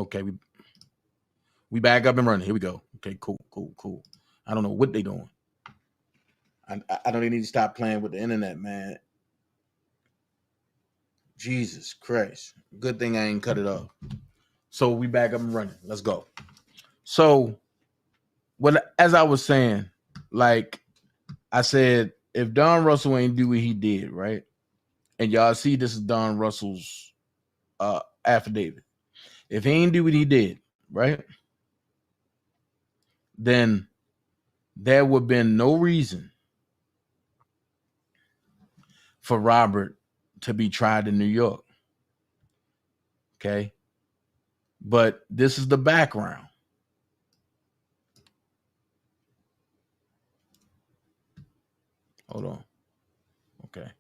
Okay, we back up and running. Here we go. Okay, cool. I don't know what they doing. I don't even need to stop playing with the internet, man. Jesus Christ. Good thing I ain't cut it off. So we back up and running. Let's go. So as I was saying, like I said, if Don Russell ain't do what he did, right? And y'all see this is Don Russell's affidavit. If he ain't do what he did, right? Then there would have been no reason for Robert to be tried in New York. Okay. But this is the background. Hold on. Okay.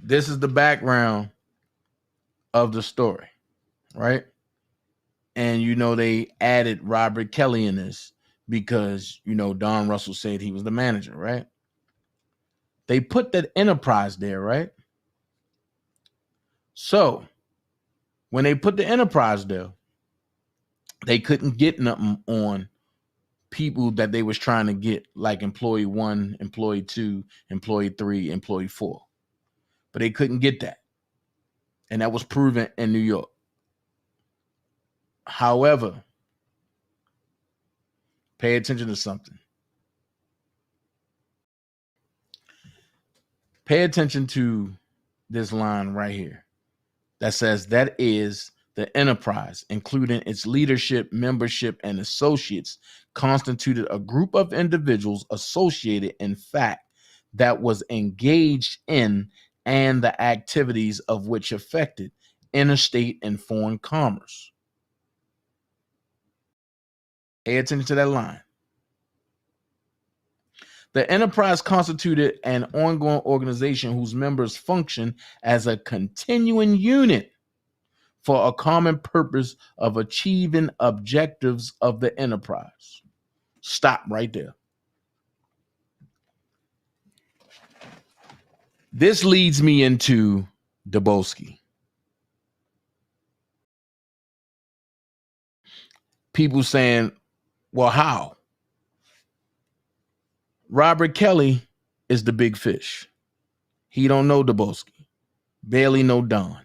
This is the background of the story, right? And, they added Robert Kelly in this because, Don Russell said he was the manager, right? They put that enterprise there, right? So when they put the enterprise there, they couldn't get nothing on people that they was trying to get, like employee 1, employee 2, employee 3, employee 4. But they couldn't get that. And that was proven in New York. However, pay attention to something. Pay attention to this line right here that says that is the enterprise, including its leadership, membership, and associates, constituted a group of individuals associated, in fact, that was engaged in and the activities of which affected interstate and foreign commerce. Pay attention to that line. The enterprise constituted an ongoing organization whose members function as a continuing unit for a common purpose of achieving objectives of the enterprise. Stop right there. This leads me into Dabrowski. People saying, well, how? Robert Kelly is the big fish. He don't know Dabrowski. Barely know Don.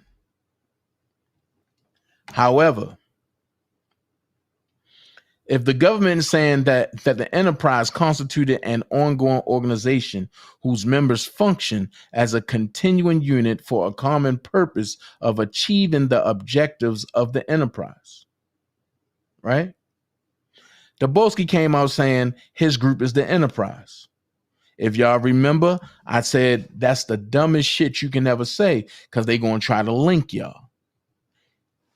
However, if the government is saying that the enterprise constituted an ongoing organization whose members function as a continuing unit for a common purpose of achieving the objectives of the enterprise, right? Dabrowski came out saying his group is the enterprise. If y'all remember, I said that's the dumbest shit you can ever say because they're going to try to link y'all.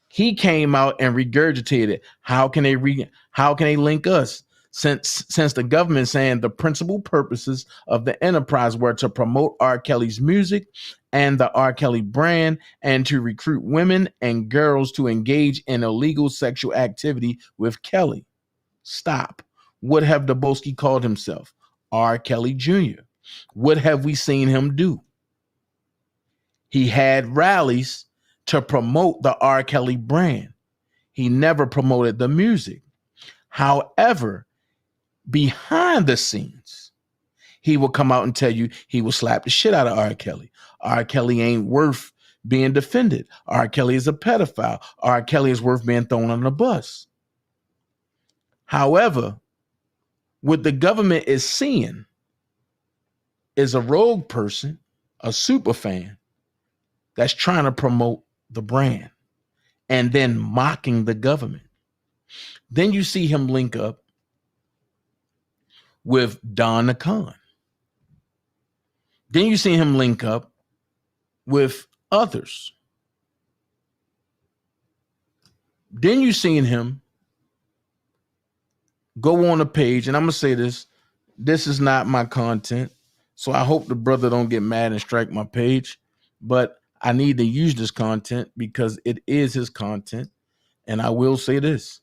He came out and regurgitated. How can they link us? Since the government saying the principal purposes of the enterprise were to promote R. Kelly's music and the R. Kelly brand and to recruit women and girls to engage in illegal sexual activity with Kelly. Stop. What have Dabrowski called himself? R. Kelly Jr. What have we seen him do? He had rallies to promote the R. Kelly brand. He never promoted the music. However, behind the scenes, he will come out and tell you he will slap the shit out of R. Kelly. R. Kelly ain't worth being defended. R. Kelly is a pedophile. R. Kelly is worth being thrown on the bus. However, what the government is seeing is a rogue person, a super fan, that's trying to promote the brand and then mocking the government. Then you see him link up with Don the Con. Then you see him link up with others. Then you seen him go on a page, and I'm going to say this is not my content, so I hope the brother don't get mad and strike my page, but I need to use this content because it is his content, and I will say this.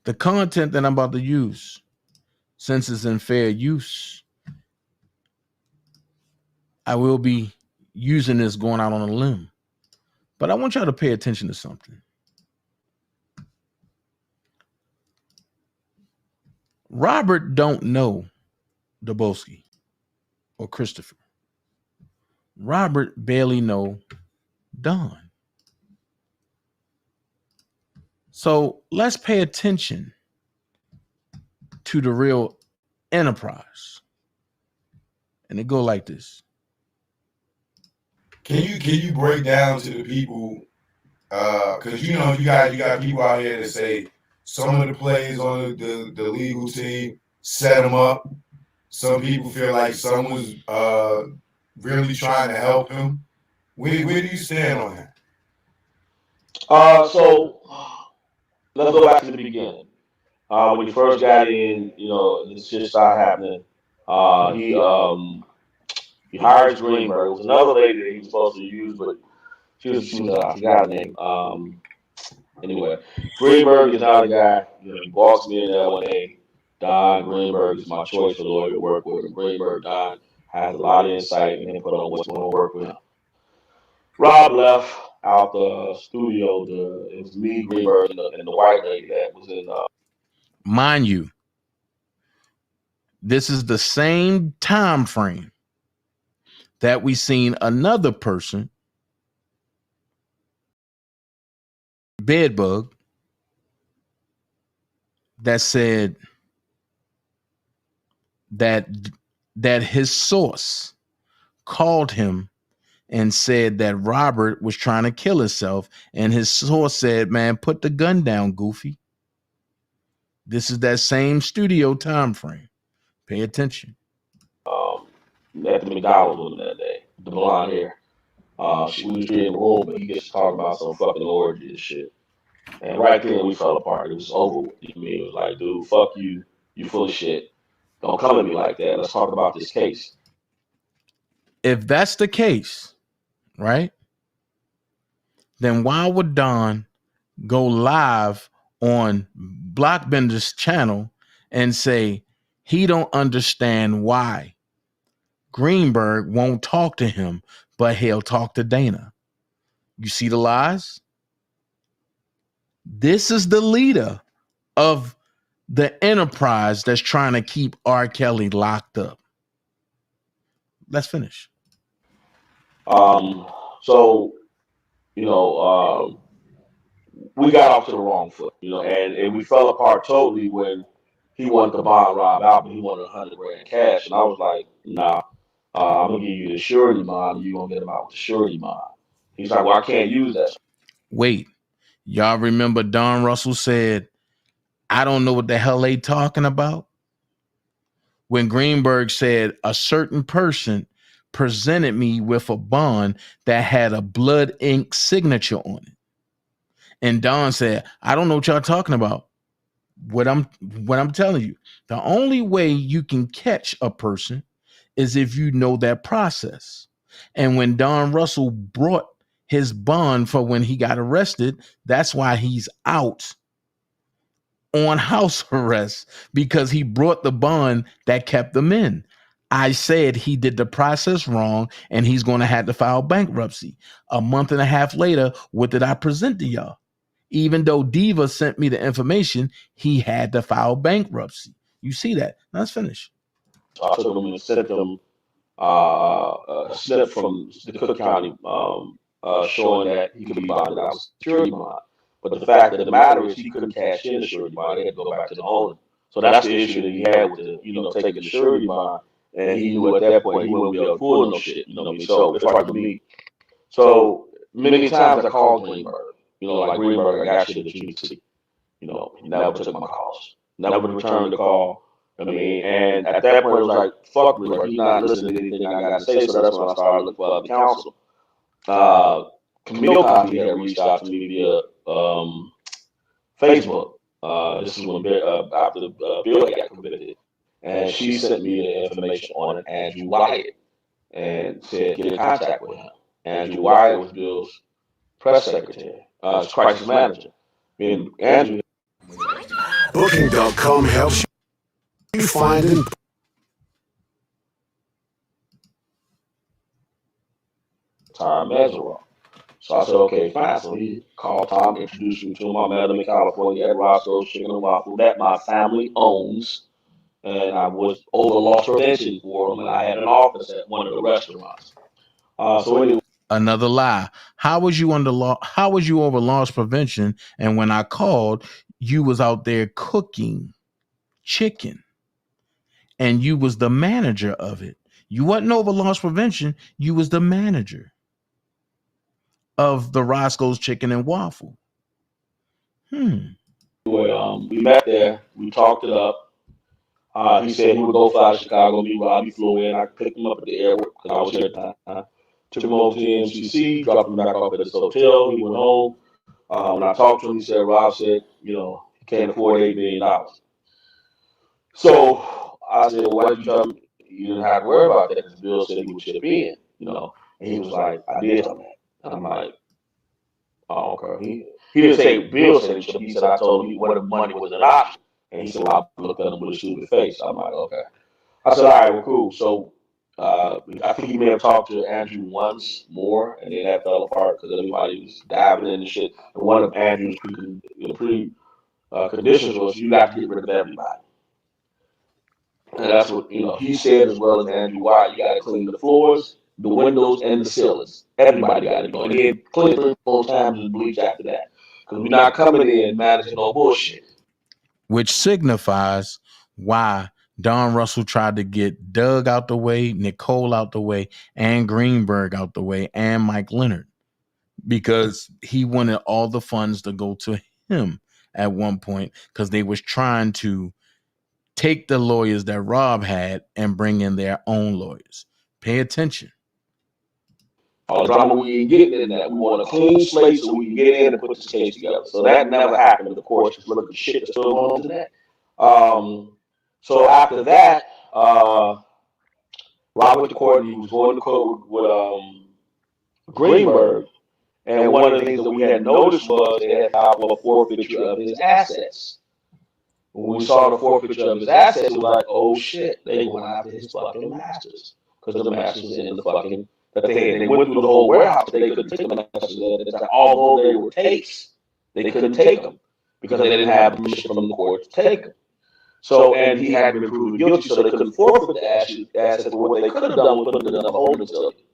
The content that I'm about to use, since it's in fair use, I will be using this going out on a limb. But I want y'all to pay attention to something. Robert don't know Dabowski or Christopher. Robert barely know Don. So let's pay attention to the real enterprise. And it go like this. Can you break down to the people? Because you got people out here that say some of the players on the legal team set them up. Some people feel like someone's really trying to help him. Where do you stand on that? So let's go back to the beginning. When he first got in, this shit started happening. He hires Greenberg. It was another lady that he was supposed to use, but she was I forgot her name. Anyway, Greenberg is now the guy. He walks me in there one day. Don Greenberg is my choice for lawyer to work with. And Greenberg, Don has a lot of insight and input on what's going to work with him. Rob left out the studio. It was me, Greenberg, and the white lady that was in. Mind you, this is the same time frame that we seen another person, Bedbug, that said that his source called him and said that Robert was trying to kill himself, and his source said, "Man, put the gun down, Goofy." This is that same studio time frame. Pay attention. At the McDonald's with him that day, the blonde hair. We was in the room, but he gets talking about some fucking orgy and shit. And right then we fell apart. It was over with. It was like, dude, fuck you. You full of shit. Don't come at me like that. Let's talk about this case. If that's the case, right, then why would Don go live on Blockbender's channel and say he don't understand why Greenberg won't talk to him, but he'll talk to Dana? You see the lies? This is the leader of the enterprise that's trying to keep R. Kelly locked up. Let's finish. So, we got off to the wrong foot, and we fell apart totally when he wanted to bond Rob out, but he wanted $100,000 cash. And I was like, nah, I'm going to give you the surety bond. You're going to get him out with the surety bond. He's like, well, I can't use that. Wait, y'all remember Don Russell said, I don't know what the hell they talking about? When Greenberg said a certain person presented me with a bond that had a blood ink signature on it. And Don said, I don't know what y'all talking about. What I'm telling you, the only way you can catch a person is if you know that process. And when Don Russell brought his bond for when he got arrested, that's why he's out on house arrest, because he brought the bond that kept them in. I said he did the process wrong and he's going to have to file bankruptcy. A month and a half later, what did I present to y'all? Even though Diva sent me the information, he had to file bankruptcy. You see that? Now let's finish. So I took them and sent them a slip from the Cook County showing that he could be bonded out with security bond. But the fact of the matter is he couldn't cash in the surety bond. He had to go back to the owner. So that's the issue that he had with taking the surety bond. And he knew at that point he wouldn't be able to pull no shit. So it's hard to me. So many times I called Greenberg. Like Greenberg, I got shit that you need to see. He never took my calls. Never returned the call. And at that point it was like, fuck Greenberg, he's not listening to anything I got to say. So that's when I started looking for other counsel. Camille Copy had reached out to me via Facebook. This is when after Bill got convicted, and she sent me the information on Andrew Wyatt and said get in contact with him. Andrew Wyatt was Bill's press secretary, crisis manager. Andrew. Booking.com helps you find and Time Measure. So I said, okay, fine. So he called Tom, introduced me to him. I met him in California at Roscoe's Chicken and Waffle that my family owns. And I was over loss prevention for him, and I had an office at one of the restaurants. So anyway. Another lie. How was you under law? How was you over loss prevention? And when I called, you was out there cooking chicken, and you was the manager of it. You wasn't over loss prevention. You was the manager of the Roscoe's Chicken and Waffle. Anyway, we met there. We talked it up. He said he would go fly to Chicago. Me, Robbie flew in. I picked him up at the airport because I was here at the time. Took him over to the MCC, dropped him back off at his hotel. He went home. When I talked to him, he said, Rob said, you know, he can't afford $8 million. So I said, well, why did you tell me you didn't have to worry about that? Because Bill said he would chip in, you know. And he was like, I did tell him that. And I'm like, oh, okay. He didn't say Bill said he chip. He said, I told him what if money was an option. And he said, well, I looked at him with a stupid face. I'm like, okay. I said, all right, well, cool. So I think he may have talked to Andrew once more, and then that fell apart because everybody was diving in and shit. And one of Andrew's conditions was you got to get rid of everybody. And that's what, you know, he said as well as Andrew Why you got to clean the floors, the windows, and the ceilings. Everybody got to go. And then clean 3 or 4 times and bleach after that. Because we're not coming in managing no bullshit. Which signifies why Don Russell tried to get Doug out the way, Nicole out the way, and Greenberg out the way, and Mike Leonard, because he wanted all the funds to go to him at one point because they was trying to take the lawyers that Rob had and bring in their own lawyers. Pay attention. All the drama we ain't getting in that. We want a clean slate so we can get in and put this case together. So that never happened, of course. Just look at the shit that's still going on today. So after that, Rob went to court and he was going to court with Greenberg. And one of the things that we had noticed was they had filed a forfeiture of his assets. When we saw the forfeiture of his assets, it was like, oh shit, they went after his fucking masters. Because the masters was in the fucking, that they had. They went through the whole warehouse, they couldn't take the masters there. Although they were tapes, they couldn't take them because they didn't have permission from the court to take them. So, and he had been proven guilty, so they couldn't forfeit the assets. But what they could have done was put them in a holding facility.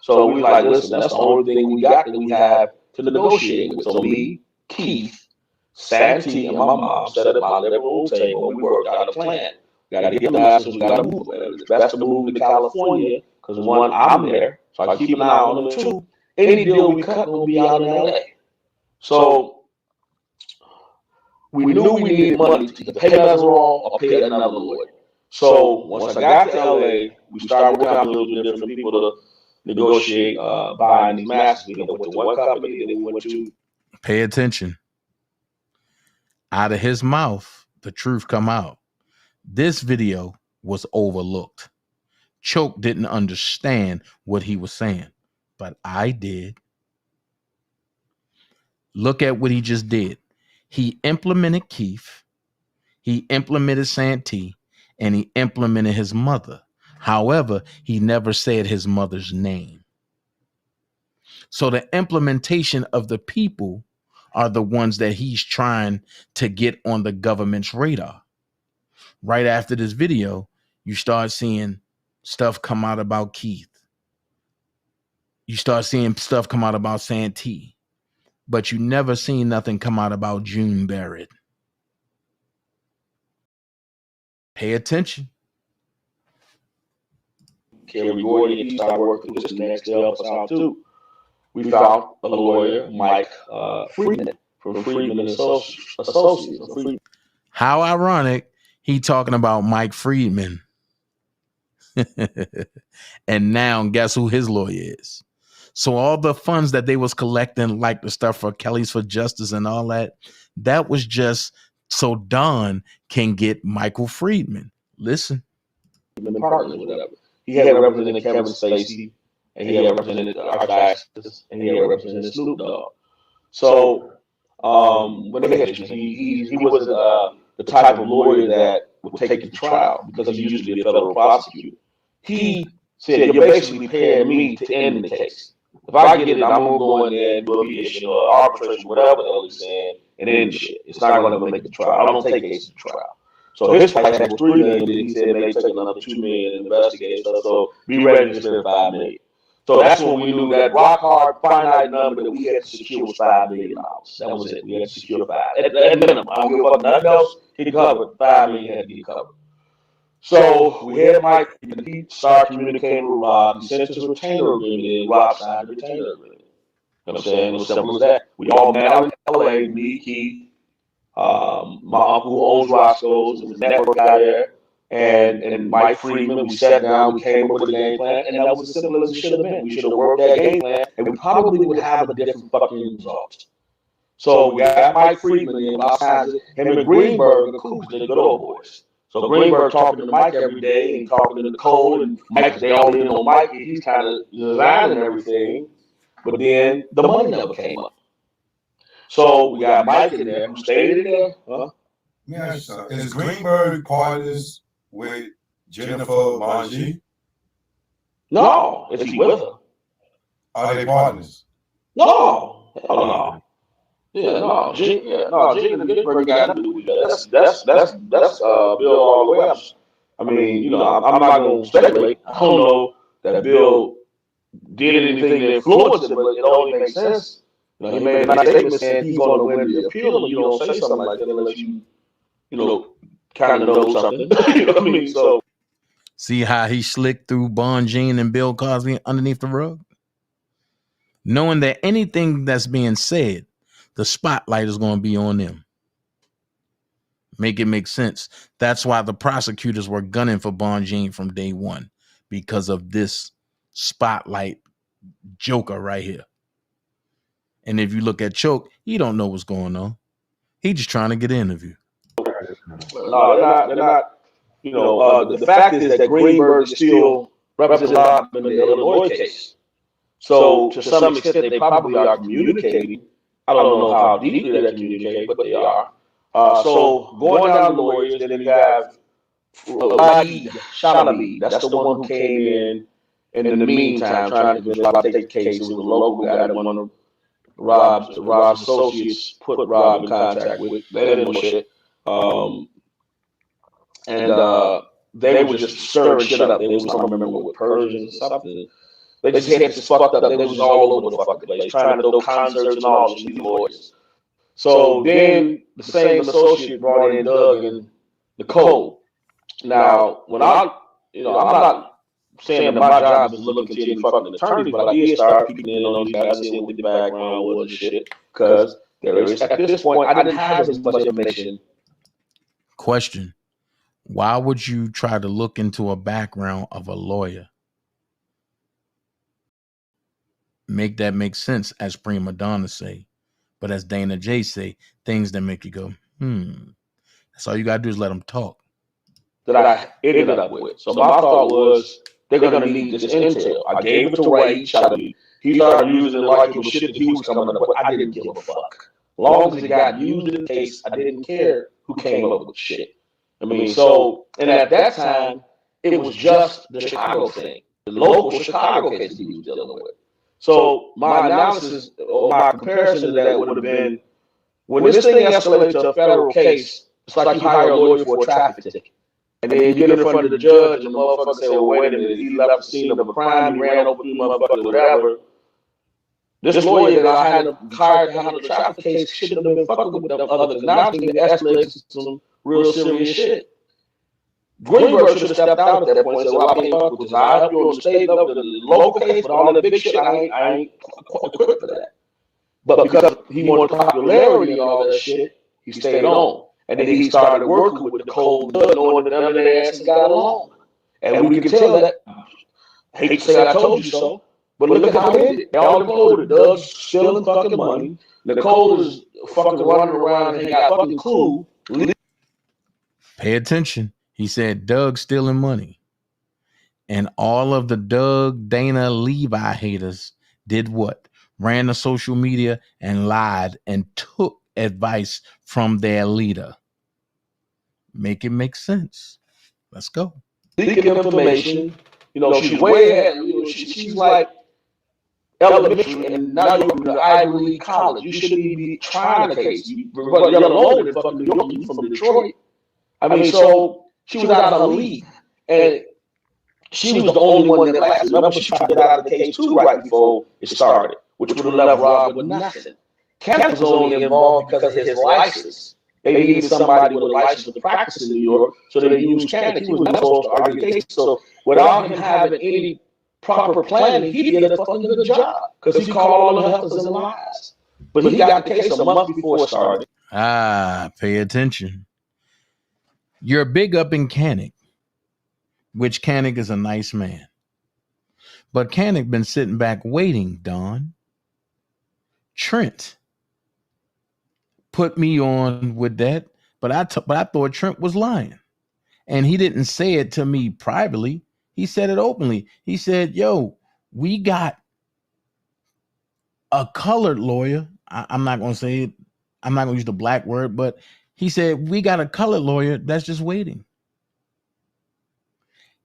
So we like, listen, that's the only thing we got that we have to negotiate with. So me, Keith, Santee, and my mom sat at my living room table and we worked out a plan. We got to get the masters, we got to move. It's best to move to California because 1, I'm there, so I keep an eye on them. 2, any deal we cut will be out in LA. So we knew we needed money to either pay Messerol or pay another lawyer. So once I got to LA, we started working out deals with different people to negotiate buying these masters. We went to one company, then we went to. Pay attention. Out of his mouth, the truth come out. This video was overlooked. Choke didn't understand what he was saying, but I did. Look at what he just did. He implemented Keith, he implemented Santee, and he implemented his mother. However, he never said his mother's name. So the implementation of the people are the ones that he's trying to get on the government's radar. Right after this video, you start seeing stuff come out about Keith. You start seeing stuff come out about Santee. But you never seen nothing come out about June Barrett. Pay attention. Kerry Gordy and he started working with us next to help us out too. We found a lawyer, Mike Friedman, from Friedman Associates. How ironic, he talking about Mike Friedman. And now guess who his lawyer is? So all the funds that they was collecting, like the stuff for Kelly's for Justice and all that, that was just so Don can get Michael Friedman. Listen. Partners, whatever. He had represented Kevin Spacey, and he had represented Archdiocese, and he had represented Snoop Dogg. So when they had he was the type of lawyer that would take the trial because he used to be a federal prosecutor. He said, "You're basically paying me to end the case. If I get it, I'm gonna go in there and do a mediation or arbitration, whatever the hell he's saying, and end the shit. It's not gonna make the trial. I don't take cases to trial." So his price tag was $3 million. He said maybe take another $2 million and investigate stuff. So be ready to spend $5 million. So that's when we knew that rock hard finite number that we had to secure was $5 million. That was it. We had to secure $5 at minimum. I don't give a fuck nothing else. He covered $5 million had to be covered. So we had Mike. He started communicating with Rob. He sent us his retainer agreement, and Rob signed the retainer agreement. You know what I'm saying? It was simple as that. We all met out in LA, me, Keith, my uncle who owns Roscoe's, and the network guy there, and Mike Friedman. We sat down, we came up with a game plan, and that was as simple as it should have been. We should have worked that game plan, and we probably would have a different fucking result. So we got Mike Friedman in, all kinds of, him and Greenberg, the Cougs, the good old boys. So Greenberg talking to Mike every day and talking to Nicole, and Mike, they all in on Mike, and he's kind of designing everything. But then the money never came up. So we got Mike in there who stayed in there. Huh? Yeah, is Greenberg partners with Jennifer Manji? No, is he with her? Are they partners? No, hell no. Yeah, no, Gene and Greenberg got nothing to do with that. That's Bill all the way up. I mean, you know, I'm not going to speculate. I don't know that Bill did anything to influence it, but it only makes sense. You know, he made a statement saying he's going to win the appeal, and you don't say something like that unless you kind of know something. You know what I mean? So see how he slicked through Bonjean and Bill Cosby underneath the rug? Knowing that anything that's being said, the spotlight is going to be on them. Make it make sense. That's why the prosecutors were gunning for Bonjean from day one, because of this spotlight joker right here. And if you look at Choke, he don't know what's going on. He just trying to get an interview. No, they're not. You know, the fact is that Greenberg still represents Bob in the Illinois case. So to some extent, they probably are communicating. I don't know how deeply they're communicating, but they are. So going down the lawyers, then you have Shalabi. That's the one who came in the meantime, trying to get Rob to take the case. It was a local guy that one of Rob's associates put Rob in contact with. They didn't know shit. And they were just stirring shit up. They was, I don't remember, with Persians or something. They just had this fucked up. They was all over the fucking place, trying to throw concerts and all these lawyers. So then the same associate brought in Doug and Nicole. Now, when I'm not saying that my job is looking to any fucking attorneys, but I did start peeking in on these guys, seeing what the background was and shit. Because there is, at this point, I didn't have as much information. Question: why would you try to look into a background of a lawyer? Make that make sense, as Prima Donna say. But as Dana J say, things that make you go, That's all you gotta do is let them talk. That I ended up with. So my thought was, they're gonna need this intel. I gave it to Ray. He started using it like it was shit that he was coming up with. I didn't give a fuck. As long as it got used in the case, I didn't care who came up with shit. I mean, so, and at that time, it was just the Chicago thing, the local Chicago case he was dealing with. So my analysis or my comparison to that would have been, when this thing escalated to a federal case, it's like you hire a lawyer for a traffic ticket. And then you get in front of the judge and the motherfucker say, well, wait a minute, he left the scene of a crime, he ran over three motherfuckers, whatever. This lawyer that I had hired to handle the traffic case shouldn't have been fucking with them other than not being escalated to some real serious shit. Greenberg should have stepped out at that point and said, well, I can't fuck with this. I help you on the state level, the local case, but all that big shit, I ain't equipped for that. But because he wanted popularity and all that shit, he stayed on. And then he started working with Nicole, knowing that none of their asses got along. And we can tell that. I hate to say I told you so, but look at how it ended. They all imploded. Doug's stealing fucking money. Nicole is fucking running around and ain't got fucking clue. Pay attention. He said Doug stealing money. And all of the Doug, Dana, Levi haters did what? Ran to social media and lied and took advice from their leader. Make it make sense. Let's go. Leaking information. She's way ahead. She's like elementary, and now you're in the Ivy League college. You shouldn't even be trying the case. You're alone in fucking New York. You from Detroit. So she was out of her league, and she was the only one that lasted. Remember, she tried to get out of the case too right before it started, which would have left Rob with nothing. Kenneth was only involved because of his license. They needed somebody with a license to practice in New York, so they used Kenneth. He was not supposed to argue the case. So without him having any proper planning, he did a fucking good job because he called all the heifers and the lies. But he got the case a month before it started. Pay attention. You're big up in Canick, which Canick is a nice man. But Canick been sitting back waiting, Don. Trent put me on with that, but I thought Trent was lying. And he didn't say it to me privately. He said it openly. He said, yo, we got a colored lawyer. I'm not going to say it. I'm not going to use the black word, but he said, we got a colored lawyer that's just waiting.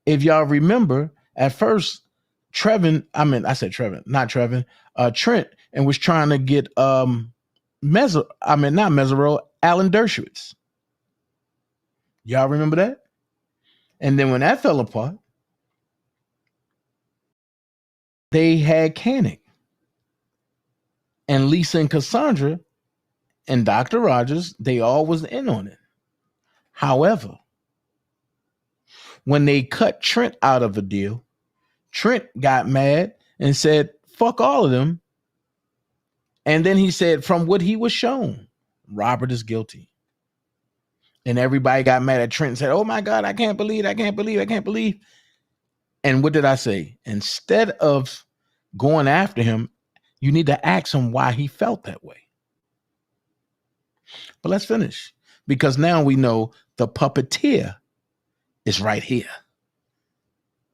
If y'all remember, at first, Trent and was trying to get Alan Dershowitz. Y'all remember that? And then when that fell apart, they had Canick. And Lisa and Cassandra and Dr. Rogers, they all was in on it. However, when they cut Trent out of the deal, Trent got mad and said, fuck all of them. And then he said, from what he was shown, Robert is guilty. And everybody got mad at Trent and said, oh my God, I can't believe. And what did I say? Instead of going after him, you need to ask him why he felt that way. But let's finish, because now we know the puppeteer is right here.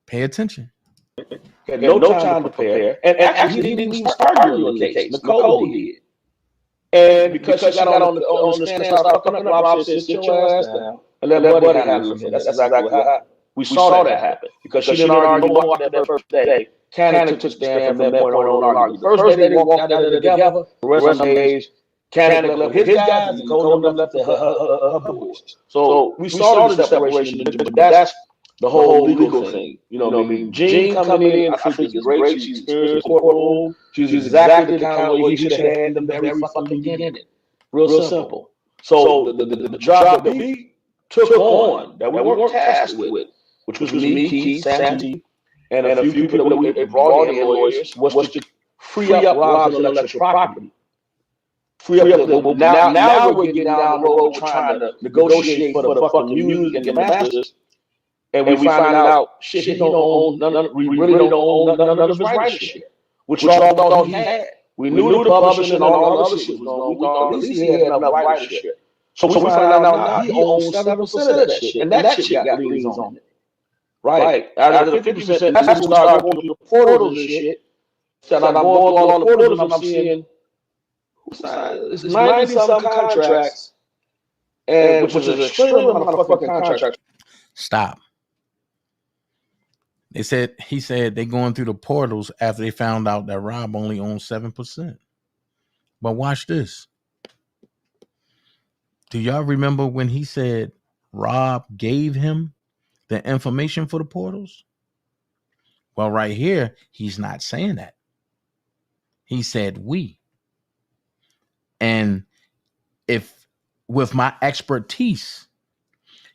Pay attention. Had no time to prepare. And actually, he didn't even start arguing the case. Nicole did. And because she got on the stand and started fucking up, Rob said, sit your ass down and let Buddy handle it. That's exactly what happened. We saw that happen. Because she didn't argue no more that first day. Cannon took stand from that point on and argued. The first day they walked out of there together. The rest of the days, Cannon left with his guys and Nicole left with her boys. So we saw the separation, but that's the whole legal thing. Jean coming in, I think is great. She's experienced courtroom. She's exactly the kind of way he should have had in the very fucking beginning. Real simple. So the job that we took on, that we weren't tasked with, which was me, Keith, Santi, and a few people that we brought in lawyers, was to free up Rob's intellectual property. Now we're getting down the road trying to negotiate for the fucking music and the masters. And we find out shit he don't own none. We really don't own none of his rights shit, which we all thought he had. We knew the publishing and all the other shit was on. We thought at least he had enough rights shit. So we find out now he owns 7% of that shit, and that shit got liens on it. Right. Out of the 50%, that's when we started going through the portals and shit. So I'm going through all the portals and I'm seeing it's 90-some contracts, and which is an extreme amount of fucking contracts. Stop. He said they going through the portals after they found out that Rob only owns 7%. But watch this. Do y'all remember when he said Rob gave him the information for the portals? Well, right here, he's not saying that. He said we. And if with my expertise,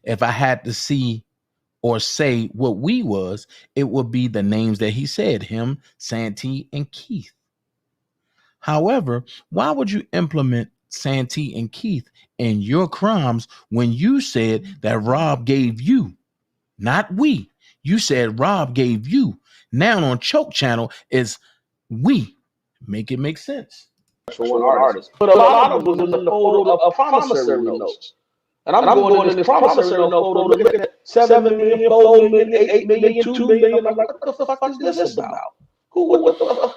if I had to see or say what we was, it would be the names that he said, him, Santee, and Keith. However, why would you implement Santee and Keith in your crimes when you said that Rob gave you, not we? You said Rob gave you. Now on Choke Channel is we. Make it make sense. For one artist. But a lot of them was in the photo of promissory notes. And I'm going in this promissory note photo looking at 7 million, 4 million, 8 million, 2 million. I'm like, what the fuck is this about? What the fuck?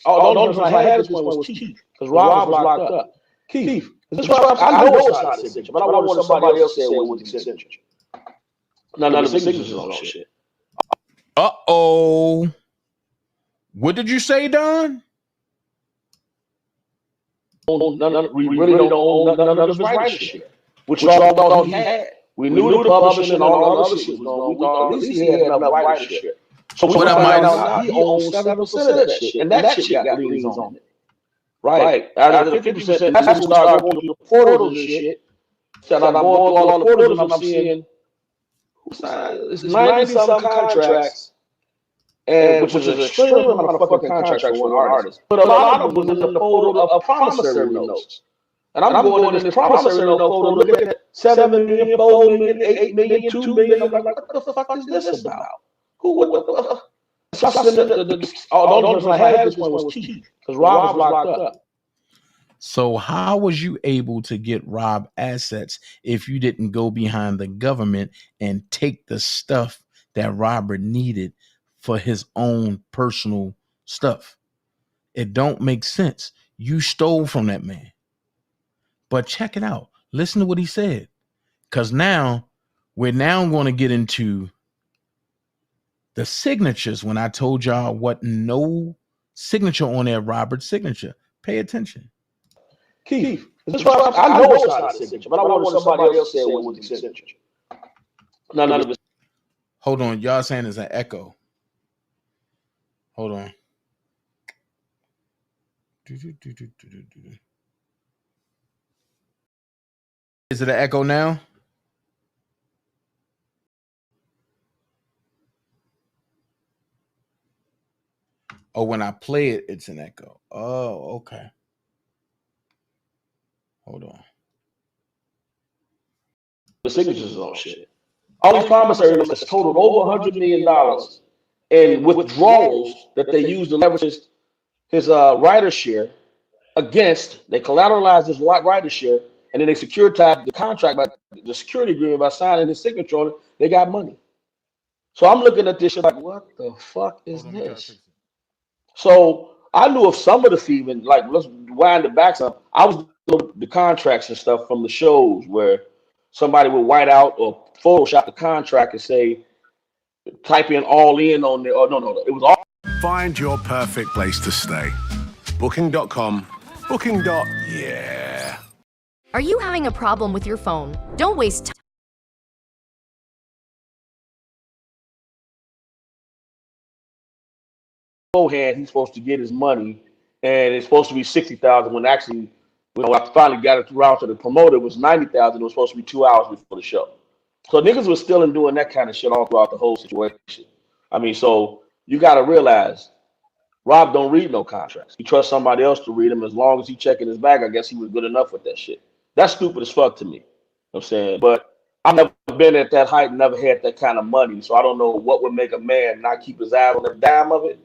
All the I had this one was Keith, because Rob was locked up. Keith, This right, I know it's not a signature, but I wanted somebody else to say it was the signature. None of the signatures on shit. Uh-oh. What did you say, Don? We really don't own none of his writing shit, which y'all thought he had. We knew the publishing and all the other shit was going. We thought at least he had enough writing shit. So we found out he owns 7% of that shit, and that shit got liens on it. Right. Out of the 50%, that's when we started going through the portals and shit. So I'm going through all the portals and I'm seeing it's 90-some contracts, and which is an extreme amount of fucking contracts for one artist. But a lot of them was in the folder of promissory notes. And I'm going in this promissory note folder looking at 7 million, 4 million, 8 million, 2 million. I'm like, what the fuck is this about? What the So I sent the only person I had at this point was Keith, because Rob was locked up. So how was you able to get Rob assets if you didn't go behind the government and take the stuff that Robert needed for his own personal stuff? It don't make sense. You stole from that man. But check it out. Listen to what he said. Because we're going to get into the signatures when I told y'all what no signature on there, Robert's signature. Pay attention. Keith, I know it's not a signature, but I wanted somebody else to say it was the signature. None of it. Hold on. Y'all saying there's an echo. Hold on. Is it an echo now? Oh, when I play it, it's an echo. Oh, okay. Hold on. The signatures on shit. All these promissory notes totaled over $100 million in withdrawals that they used to leverage his writer share against. They collateralized his writer share, and then they securitized the contract by the security agreement by signing his signature on it. They got money. So I'm looking at this shit like, what the fuck is this? So I knew of some of the thieving, like let's wind it back some. I was doing the contracts and stuff from the shows where somebody would white out or Photoshop the contract and say, type in all in on there. Oh, no. It was all. Find your perfect place to stay. Booking.com. Yeah. Are you having a problem with your phone? Don't waste time. Beforehand, he's supposed to get his money, and it's supposed to be $60,000 when actually, I finally got it around to the promoter, it was $90,000. It was supposed to be 2 hours before the show. So niggas was still doing that kind of shit all throughout the whole situation. I mean, so you got to realize, Rob don't read no contracts. He trusts somebody else to read them. As long as he checking his bag, I guess he was good enough with that shit. That's stupid as fuck to me. You know what I'm saying? But I've never been at that height, never had that kind of money. So I don't know what would make a man not keep his eye on the dime of it.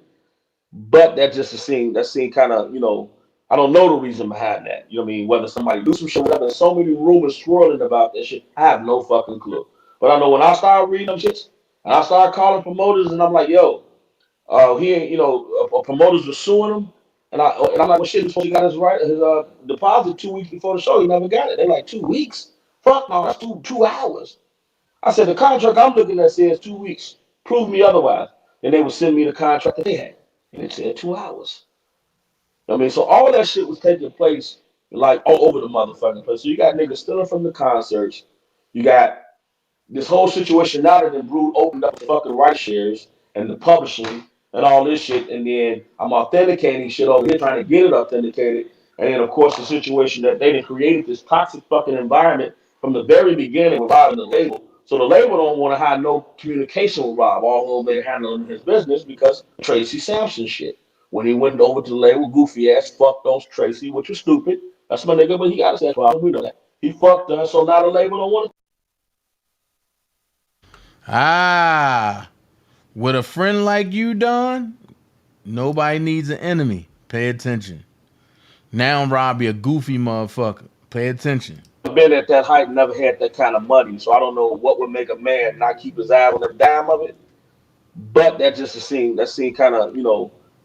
But that just seemed kind of, I don't know the reason behind that. You know what I mean? Whether somebody do some shit, whatever. There's so many rumors swirling about that shit. I have no fucking clue. But I know when I started reading them shits, and I started calling promoters, and I'm like, yo, he ain't, promoters were suing him. And I'm like, well, shit, he got his deposit 2 weeks before the show. He never got it. They're like, 2 weeks? Fuck no, that's 2 hours. I said, the contract I'm looking at says 2 weeks. Prove me otherwise. And they would send me the contract that they had. And it said 2 hours. I mean, so all that shit was taking place like all over the motherfucking place. So you got niggas stealing from the concerts. You got this whole situation now that Brood opened up the fucking right shares and the publishing and all this shit. And then I'm authenticating shit over here, trying to get it authenticated. And then, of course, the situation that they done created this toxic fucking environment from the very beginning with Rob and the label. So the label don't want to have no communication with Rob, although they're handling his business because Tracy Sampson shit. When he went over to the label, goofy ass fucked on Tracy, which was stupid. That's my nigga, but he got his ass problem. We know that. He fucked her, so now the label don't want to. With a friend like you, Don, nobody needs an enemy. Pay attention. Now Robbie a goofy motherfucker. Pay attention. Been at that height, never had that kind of money, so I don't know what would make a man not keep his eye on the dime of it. But that just seemed kind of,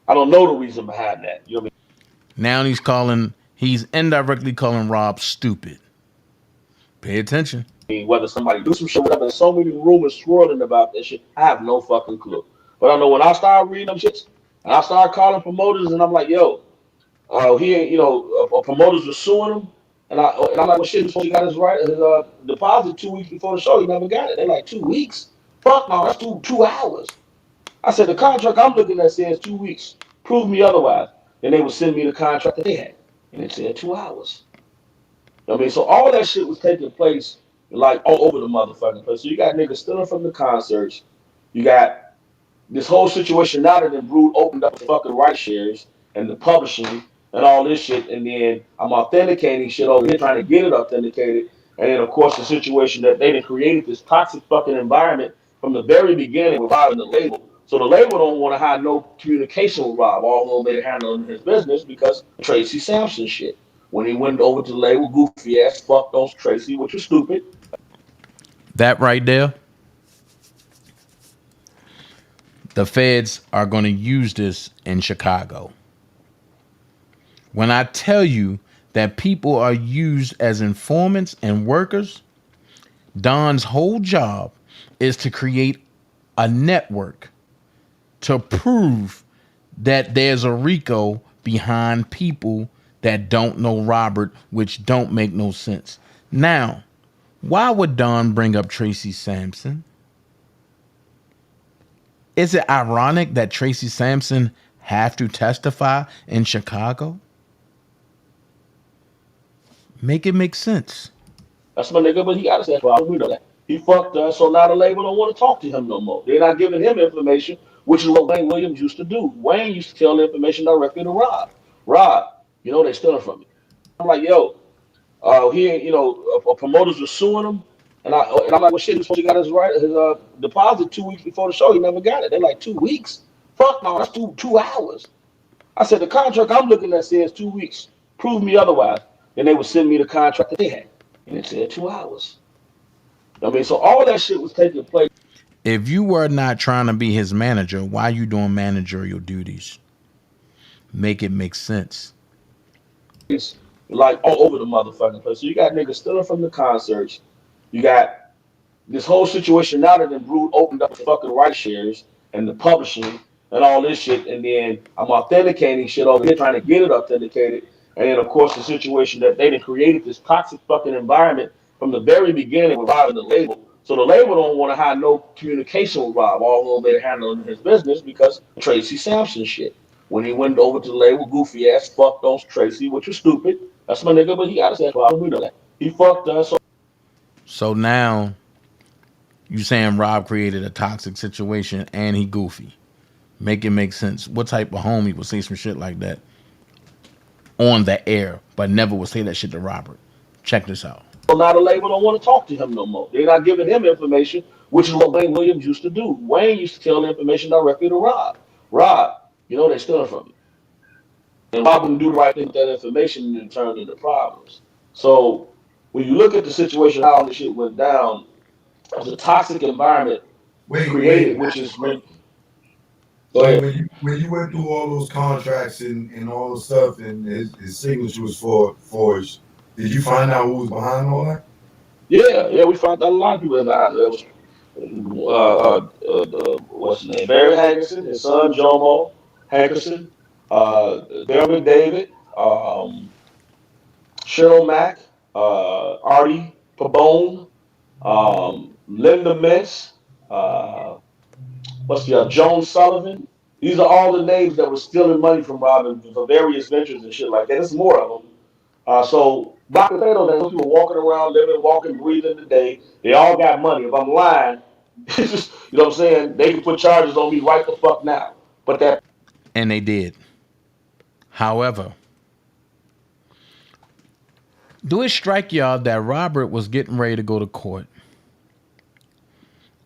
I don't know the reason behind that. You know what I mean? Now he's calling He's indirectly calling Rob stupid. Pay attention. Whether somebody do some shit, whatever. There's so many rumors swirling about that shit. I have no fucking clue. But I know when I start reading them shits, and I start calling promoters, and I'm like, yo, promoters were suing him, and I'm like, well, shit, he got his deposit 2 weeks before the show. He never got it. They're like, 2 weeks? Fuck no, that's 2 hours. I said, the contract I'm looking at says 2 weeks. Prove me otherwise. Then they would send me the contract that they had, and it said 2 hours. I mean, so all that shit was taking place like all over the motherfucking place. So you got niggas stealing from the concerts. You got this whole situation now that then Brood opened up the fucking right shares and the publishing and all this shit, and then I'm authenticating shit over here, trying to get it authenticated. And then of course the situation that they done created this toxic fucking environment from the very beginning with Rob and the label. So the label don't want to have no communication with Rob, although they're handling his business because Tracy Sampson shit. When he went over to the label, goofy ass fucked on Tracy, which was stupid. That right there. The feds are going to use this in Chicago. When I tell you that people are used as informants and workers, Don's whole job is to create a network to prove that there's a RICO behind people that don't know Robert, which don't make no sense. Now, why would Don bring up Tracy Sampson? Is it ironic that Tracy Sampson have to testify in Chicago? Make it make sense. That's my nigga, but he got to say, well, we know that. He fucked us, so now the label don't want to talk to him no more. They're not giving him information, which is what Wayne Williams used to do. Wayne used to tell the information directly to Rob. Rob, they stealing from me. I'm like, yo, promoters were suing him. And I'm like, well, shit, he got his deposit 2 weeks before the show. He never got it. They're like, 2 weeks? Fuck no, that's 2 hours. I said, the contract I'm looking at says 2 weeks. Prove me otherwise. Then they would send me the contract that they had. And it said 2 hours. I mean, so all that shit was taking place. If you were not trying to be his manager, why are you doing managerial duties? Make it make sense. Like all over the motherfucking place. So you got niggas stealing from the concerts. You got this whole situation now that then Brood opened up the fucking right shares and the publishing and all this shit. And then I'm authenticating shit over here, trying to get it authenticated. And then, of course, the situation that they done created this toxic fucking environment from the very beginning with Rob and the label. So the label don't want to have no communication with Rob, although they're handling his business because Tracy Sampson shit. When he went over to the label, goofy ass fucked on Tracy, which was stupid. That's my nigga, but he got to say, well, we know that. He fucked us. So now you saying Rob created a toxic situation and he goofy. Make it make sense. What type of homie would say some shit like that on the air, but never would say that shit to Robert? Check this out. So now the label don't want to talk to him no more. They're not giving him information, which is what Wayne Williams used to do. Wayne used to tell the information directly to Rob. Rob, they're stealing from you. And Rob wouldn't do the right thing with that information and turn into problems. So when you look at the situation, how this shit went down, it was a toxic environment created, which is when. Go ahead. When you went through all those contracts and all the stuff, and his signature was forged, did you find out who was behind all that? Yeah, we found out a lot of people behind it. What's his name? Barry Hankerson, his son Jomo Hankerson, Delvin David, Cheryl Mack, Artie Pabone, Linda Mintz, Joan Sullivan. These are all the names that were stealing money from Robin for various ventures and shit like that. There's more of them. So Rock and Potato, those people walking around, living, walking, breathing today. They all got money. If I'm lying, just, you know what I'm saying? They can put charges on me right the fuck now. But that. And they did. However, do it strike y'all that Robert was getting ready to go to court?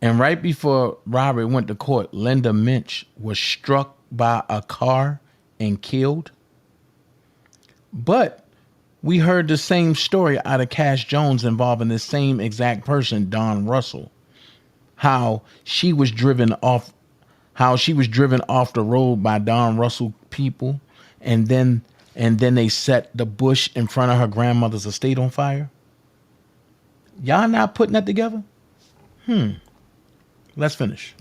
And right before Robert went to court, Linda Mintz was struck by a car and killed. But we heard the same story out of Cash Jones involving the same exact person, Don Russell. How she was driven off the road by Don Russell people, and then and then they set the bush in front of her grandmother's estate on fire? Y'all not putting that together? Let's finish.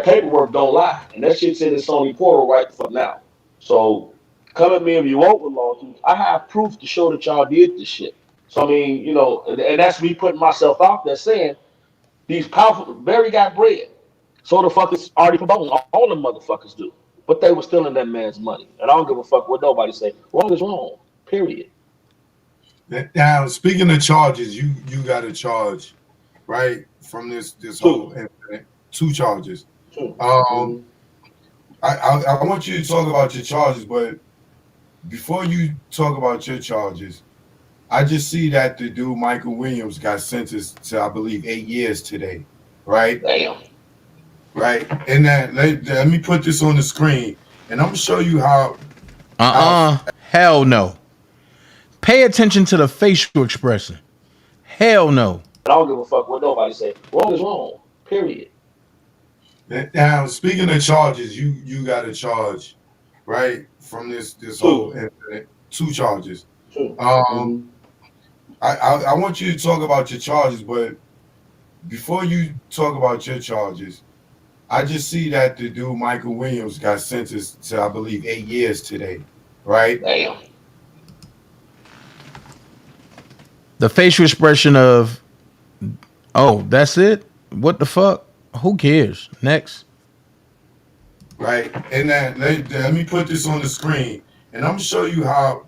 Paperwork don't lie, and that shit's in the Sony portal right the fuck now. So come at me if you want with lawsuits. I have proof to show that y'all did this shit. So I mean, and that's me putting myself out there saying these powerful, Barry got bread. So the fuckers already from bone. All the motherfuckers do. But they were stealing that man's money. And I don't give a fuck what nobody say. Wrong is wrong. Period. Now, speaking of charges, you got a charge, right? From this whole incident. 2 charges. I want you to talk about your charges, but before you talk about your charges, I just see that the dude Michael Williams got sentenced to, I believe, 8 years today, right? Damn. Right, and then let me put this on the screen, and I'm gonna show you how. Hell no. Pay attention to the facial expression. Hell no. I don't give a fuck what nobody say. Wrong is wrong. Period. Now, speaking of charges, you got a charge, right? From this whole incident. 2 charges. I want you to talk about your charges, but before you talk about your charges, I just see that the dude Michael Williams got sentenced to, I believe, 8 years today, right? Damn. The facial expression of, oh, that's it? What the fuck? Who cares? Next. Right, and then let me put this on the screen, and I'm gonna show you how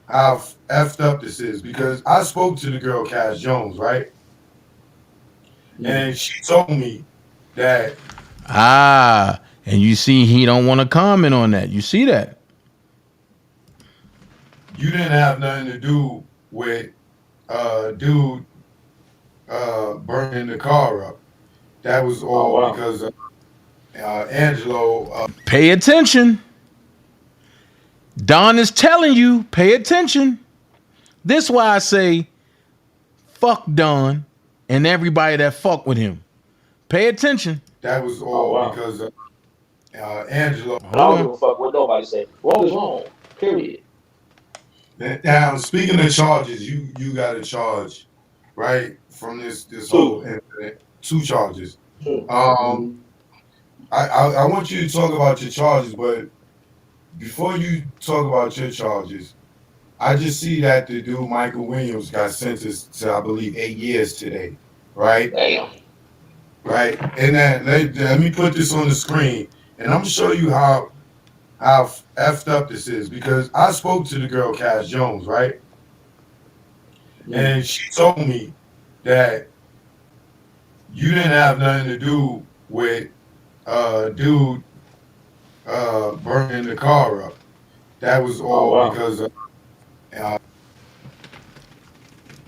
effed up this is, because I spoke to the girl Cash Jones, right? And she told me that. And you see he don't want to comment on that. You see that? You didn't have nothing to do with dude burning the car up. That was all because of Angelo. Pay attention. Don is telling you, pay attention. This is why I say, fuck Don and everybody that fuck with him. Pay attention. That was all because of Angelo. I don't give a fuck what nobody say. Wrong is wrong. Period. Now, speaking of charges, you got a charge, right? From this whole incident. 2 charges. I want you to talk about your charges, but before you talk about your charges, I just see that the dude Michael Williams got sentenced to, I believe, 8 years today, right? Damn. Right, and then let me put this on the screen, and I'm gonna show you how effed up this is, because I spoke to the girl Cash Jones, right? And she told me that you didn't have nothing to do with dude burning the car up. That was all because of.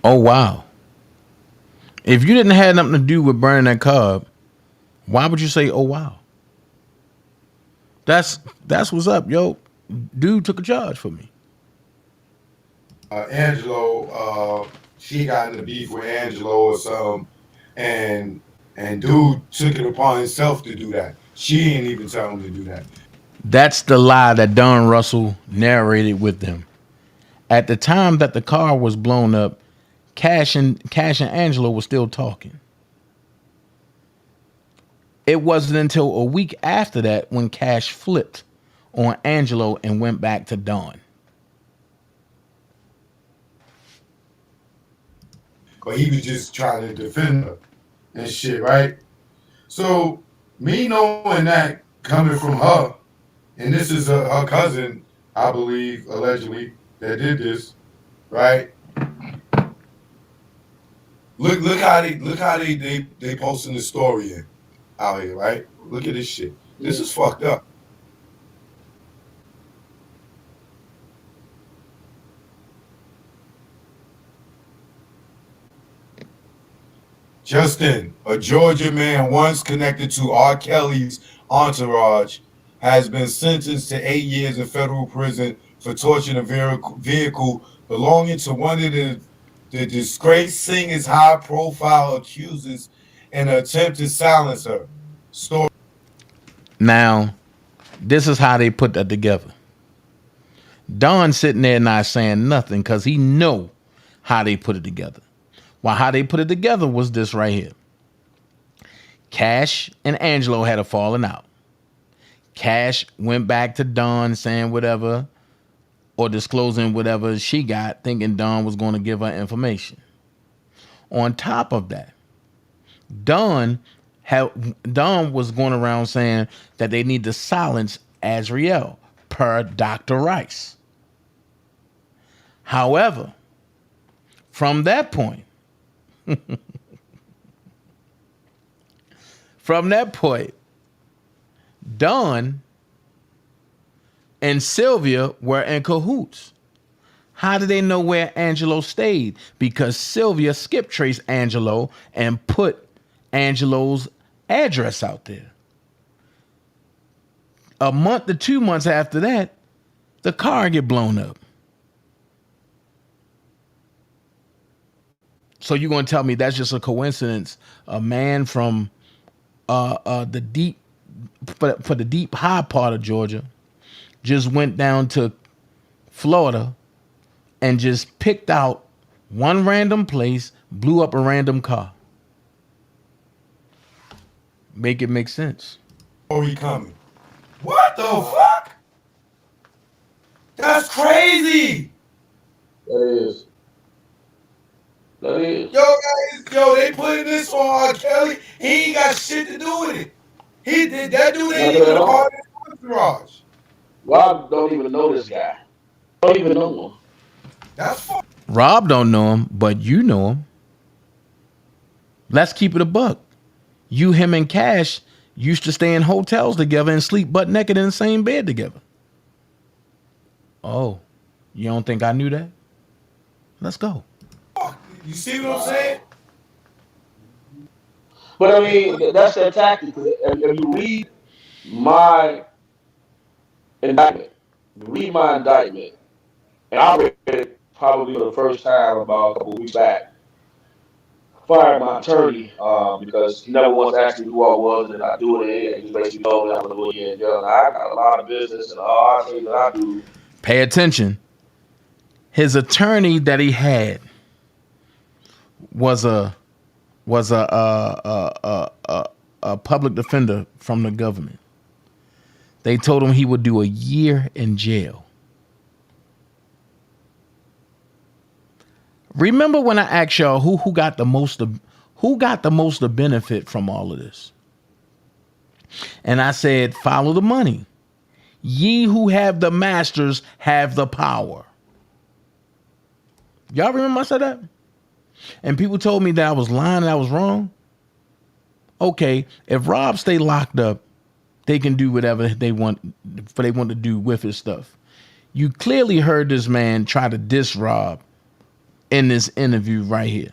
Oh wow. If you didn't have nothing to do with burning that car up, why would you say, oh wow? That's what's up, yo. Dude took a charge for me. Angelo, she got into beef with Angelo or something, and dude took it upon himself to do that. She ain't even tell him to do that. That's the lie that Don Russell narrated with them. At the time that the car was blown up, Cash and Angelo were still talking. It wasn't until a week after that when Cash flipped on Angelo and went back to Don. But he was just trying to defend her and shit, right? So me knowing that coming from her, and this is her cousin, I believe, allegedly, that did this, right? Look how they posting the story out here, right? Look at this shit. This is fucked up. Justin, a Georgia man once connected to R. Kelly's entourage, has been sentenced to 8 years in federal prison for torching a vehicle belonging to one of the disgraced singer's high-profile accusers in an attempt to silence her. Now, this is how they put that together. Don sitting there not saying nothing because he know how they put it together. Well, how they put it together was this right here. Cash and Angelo had a falling out. Cash went back to Don saying whatever or disclosing whatever she got, thinking Don was going to give her information. On top of that, Don was going around saying that they need to silence Azriel per Dr. Rice. However, from that point, Don and Sylvia were in cahoots. How did they know where Angelo stayed? Because Sylvia skip traced Angelo and put Angelo's address out there. A month to 2 months after that, the car get blown up. So you're going to tell me that's just a coincidence? A man from the deep high part of Georgia just went down to Florida and just picked out one random place, blew up a random car. Make it make sense. Oh, he coming. What the fuck? That's crazy. That is. Yo, guys, they putting this on R. Kelly. He ain't got shit to do with it. He did that dude ain't even a part of his entourage. Rob don't even know this guy. Don't even know him. That's fuck. Rob don't know him, but you know him. Let's keep it a buck. You, him, and Cash used to stay in hotels together and sleep butt naked in the same bed together. Oh, you don't think I knew that? Let's go. You see what I'm saying? But I mean, that's their tactic. If you read my indictment, and I read it probably for the first time about a couple of weeks back. Fired my attorney because he never once asked me who I was and I do it. He just basically told me I'm gonna do it again in jail. Now, I got a lot of business and all I say that I do. Pay attention. His attorney that he had was a public defender from the government. They told him he would do a year in jail. Remember when I asked y'all who got the most of benefit from all of this? And I said, follow the money. Ye who have the masters have the power. Y'all remember I said that? And people told me that I was lying and I was wrong. Okay, if Rob stay locked up, they can do whatever they want to do with his stuff. You clearly heard this man try to diss Rob in this interview right here.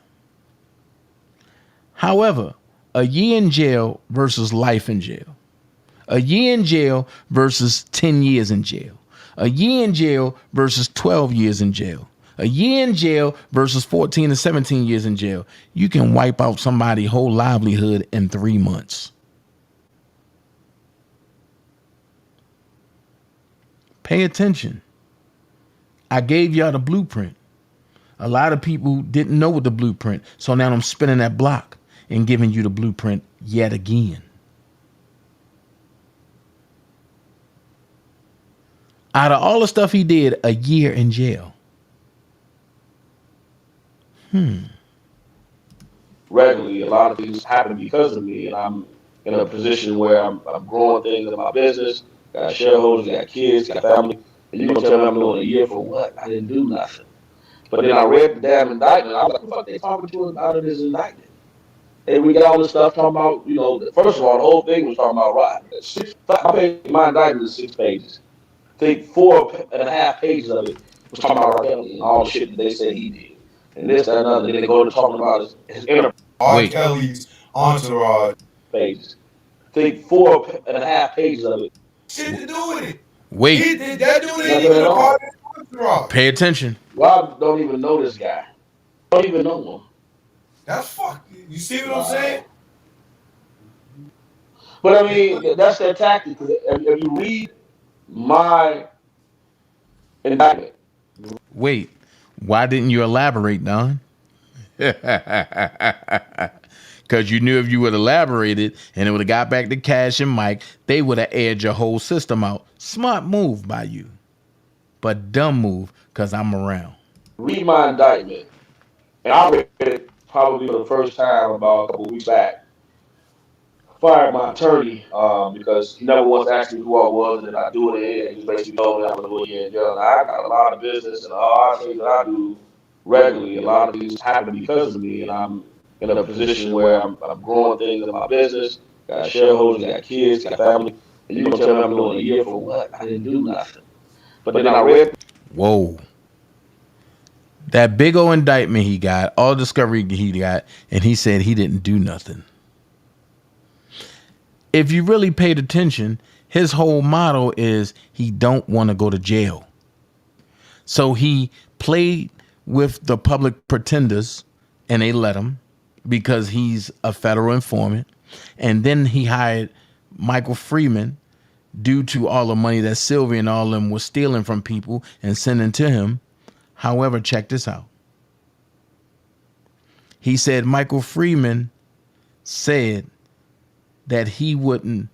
However, a year in jail versus life in jail. A year in jail versus 10 years in jail. A year in jail versus 12 years in jail. A year in jail versus 14 to 17 years in jail. You can wipe out somebody's whole livelihood in 3 months. Pay attention. I gave y'all the blueprint. A lot of people didn't know what the blueprint. So now I'm spinning that block and giving you the blueprint yet again. Out of all the stuff he did, a year in jail. Regularly, a lot of things happen because of me, and I'm in a position where I'm growing things in my business. Got shareholders, got kids, got family. And you're gonna tell me I'm doing a year for what? I didn't do nothing. But then I read the damn indictment. I was like, what the fuck they talking to us about in this indictment? And we got all this stuff talking about, first of all, the whole thing was talking about right. My indictment is 6 pages. I think 4.5 pages of it was talking about R. Kelly and all the shit that they said he did. And this, that, and other. Then they go to talking about his inner R. Kelly's entourage pages. I think 4.5 pages of it. Shit to do with it. Wait. He did that dude ain't even a part of his entourage. Pay attention. Rob don't even know this guy. Don't even know him. That's fucked. You see what I'm saying? But I mean, that's their tactic. If you read my Indictment. Wait, why didn't you elaborate, Don? Because you knew if you would have elaborated and it would have got back to Cash and Mike, they would have aired your whole system out. Smart move by you, but dumb move because I'm around. Read my indictment. And I read it probably for the first time about a couple of weeks back. Fired my attorney because he never once asked me who I was and did I do it. And he basically told me I was going to in jail. Now, I got a lot of business and a lot of things that I do regularly. A lot of things happen because of me, and I'm in a position where I'm growing things in my business. Got shareholders, got kids, got family. And you're going to tell me I'm doing a year for what? I didn't do nothing. But then I read. Whoa. That big old indictment he got, all the discovery he got, and he said he didn't do nothing. If you really paid attention, his whole motto is he don't want to go to jail. So he played with the public pretenders and they let him because he's a federal informant. And then he hired Michael Freeman due to all the money that Sylvia and all of them was stealing from people and sending to him. However, check this out. He said Michael Freeman said that he wouldn't,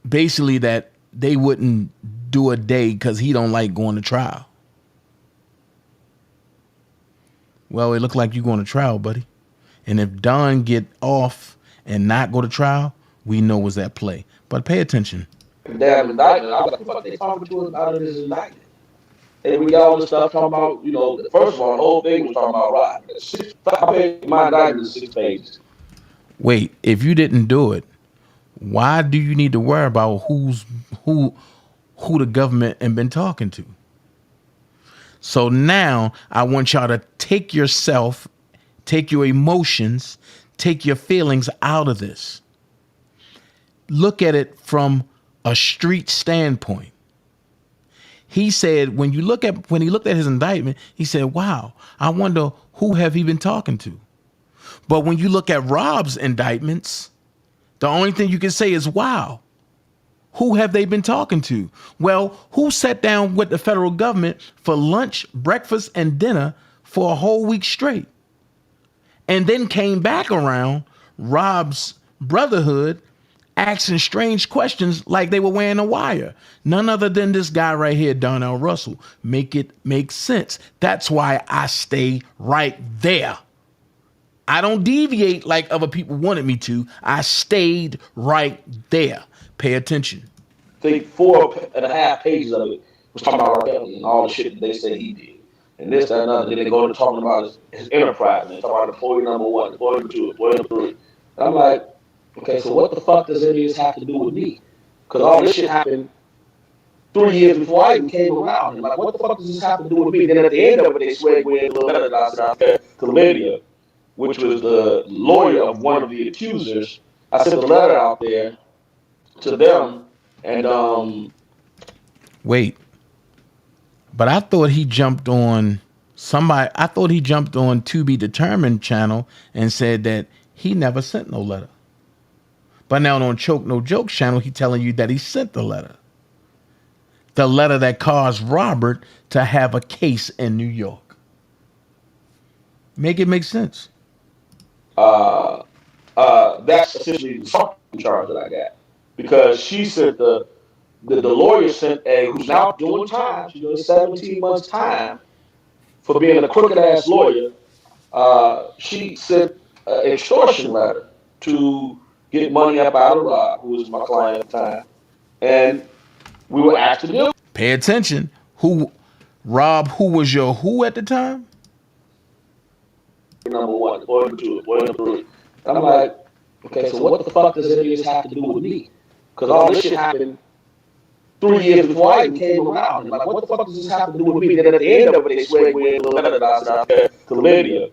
basically that they wouldn't do a day because he don't like going to trial. Well, it looked like you going to trial, buddy. And if Don get off and not go to trial, we know what's at play. But pay attention. Damn indictment. I was like, what the fuck they talking to us about in this indictment? And we got all this stuff talking about, first of all, the whole thing was talking about right. My indictment is 6 pages. Wait, if you didn't do it, why do you need to worry about who the government and been talking to? So now I want y'all to take yourself, take your emotions, take your feelings out of this. Look at it from a street standpoint. He said, when he looked at his indictment, he said, wow, I wonder who have he been talking to? But when you look at Rob's indictments, the only thing you can say is, wow, who have they been talking to? Well, who sat down with the federal government for lunch, breakfast, and dinner for a whole week straight? And then came back around Rob's brotherhood asking strange questions like they were wearing a wire. None other than this guy right here, Darnell Russell. Make it make sense. That's why I stay right there. I don't deviate like other people wanted me to. I stayed right there. Pay attention. I think 4.5 pages of it was talking about R. Kelly and all the shit that they say he did. And this, that, and other. Then they go to talking about his enterprise. And they talk about employee number 1, employee number 2, employee number 3. And I'm like, okay, so what the fuck does any of this have to do with me? Because all this shit happened 3 years before I even came around. And like, what the fuck does this have to do with me? Then at the end of it, they swag with a little letter that I sent out there to Lydia, which was the lawyer of one of the accusers. I sent the letter out there to them, and wait, but I thought he jumped on somebody. I thought he jumped on To Be Determined channel and said that he never sent no letter. But now on Choke No Jokes channel, he telling you that he sent the letter. The letter that caused Robert to have a case in New York. Make it make sense. that's essentially the something charge that I got. Because she said the lawyer sent who's now doing time, she's doing 17 months time for being a crooked ass lawyer. She sent an extortion letter to get money up out of Rob, who was my client at the time. And we were asked to do. Pay attention. Rob, who was your who at the time? Number 1, boy number 2, boy number 3. And I'm like, okay, so what the fuck does any of this have to do with me? Because all this shit happened 3 years before I even came around. And like, what the fuck does this have to do with me? Then at the end of it, they swag with a little letter that I sent out there to Lydia,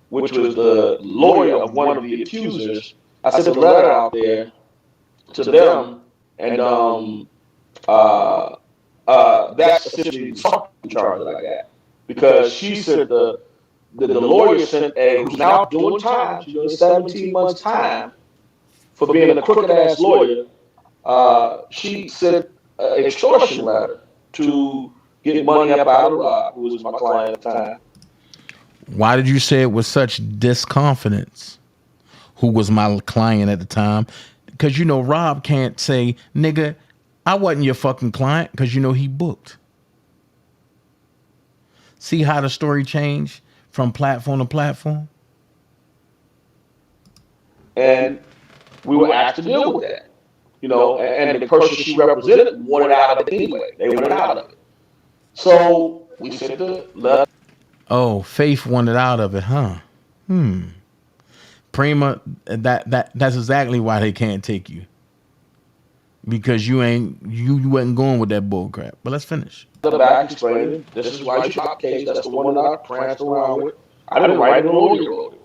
which was the lawyer of one of the accusers. I sent the letter out there to them, and that's essentially the something charge that I got. Because she said the lawyer sent who's now doing time, she's doing 17 months time for being a crooked ass lawyer. She sent an extortion letter to get money up out of Rob, who was my client at the time. Why did you say it with such disconfidence? Who was my client at the time? Because you know Rob can't say, nigga, I wasn't your fucking client, because you know he booked. See how the story changed from platform to platform? And we were asked to deal with that. You know, and the person she represented wanted out of it anyway. They wanted out of it. So we sent the letter. Oh, Faith wanted out of it, huh? Prima, that's exactly why they can't take you. Because you wasn't going with that bull crap. But let's finish. The back explaining, this is why you shot the case. That's the one that I pranced around with. I didn't write it, a lawyer wrote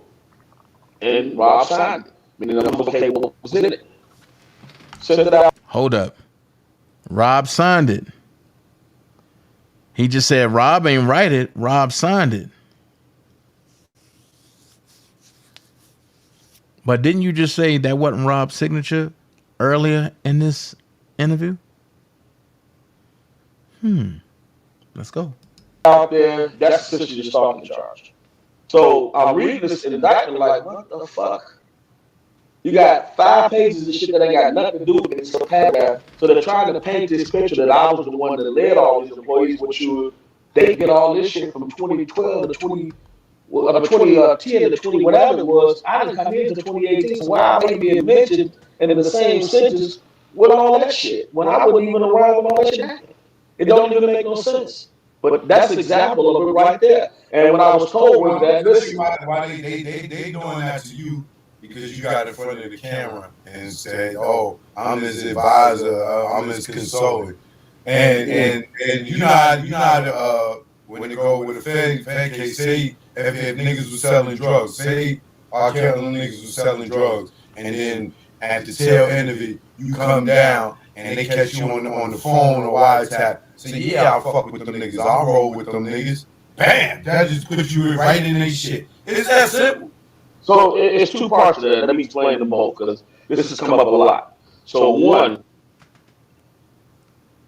it. And Rob signed it. Meaning I'm okay with what was in it. Sent it out. Hold up. Rob signed it. He just said Rob ain't write it. Rob signed it. But didn't you just say that wasn't Rob's signature earlier in this interview? Let's go. Out there, that's essentially the stalking charge. So I'm reading this indictment like, what the fuck? You got 5 pages of shit that ain't got nothing to do with it. It's a paragraph. So they're trying to paint this picture that I was the one that led all these employees, which they get all this shit from 2012 to 2010 to 20 whatever it was. I didn't come into 2018. So why am I being mentioned in the same sentence with all that shit when I wasn't even around when all that shit happened? It don't even make no sense. But that's an example of it right there. And when I was told was that this is why they doing that to you, because you got in front of the camera and said, "Oh, I'm his advisor, I'm his consultant," and you not when they go with a Fed case, say if niggas was selling drugs, say R. Kelly niggas was selling drugs, and then at the tail end of it, you come down and they catch you on the phone or wiretap. Say, yeah, I'll fuck with them niggas, I'll roll with them niggas. Bam! That just puts you right in their shit. It's that simple. So it's 2 parts to that. Let me explain them both, because this has come up a lot. So one,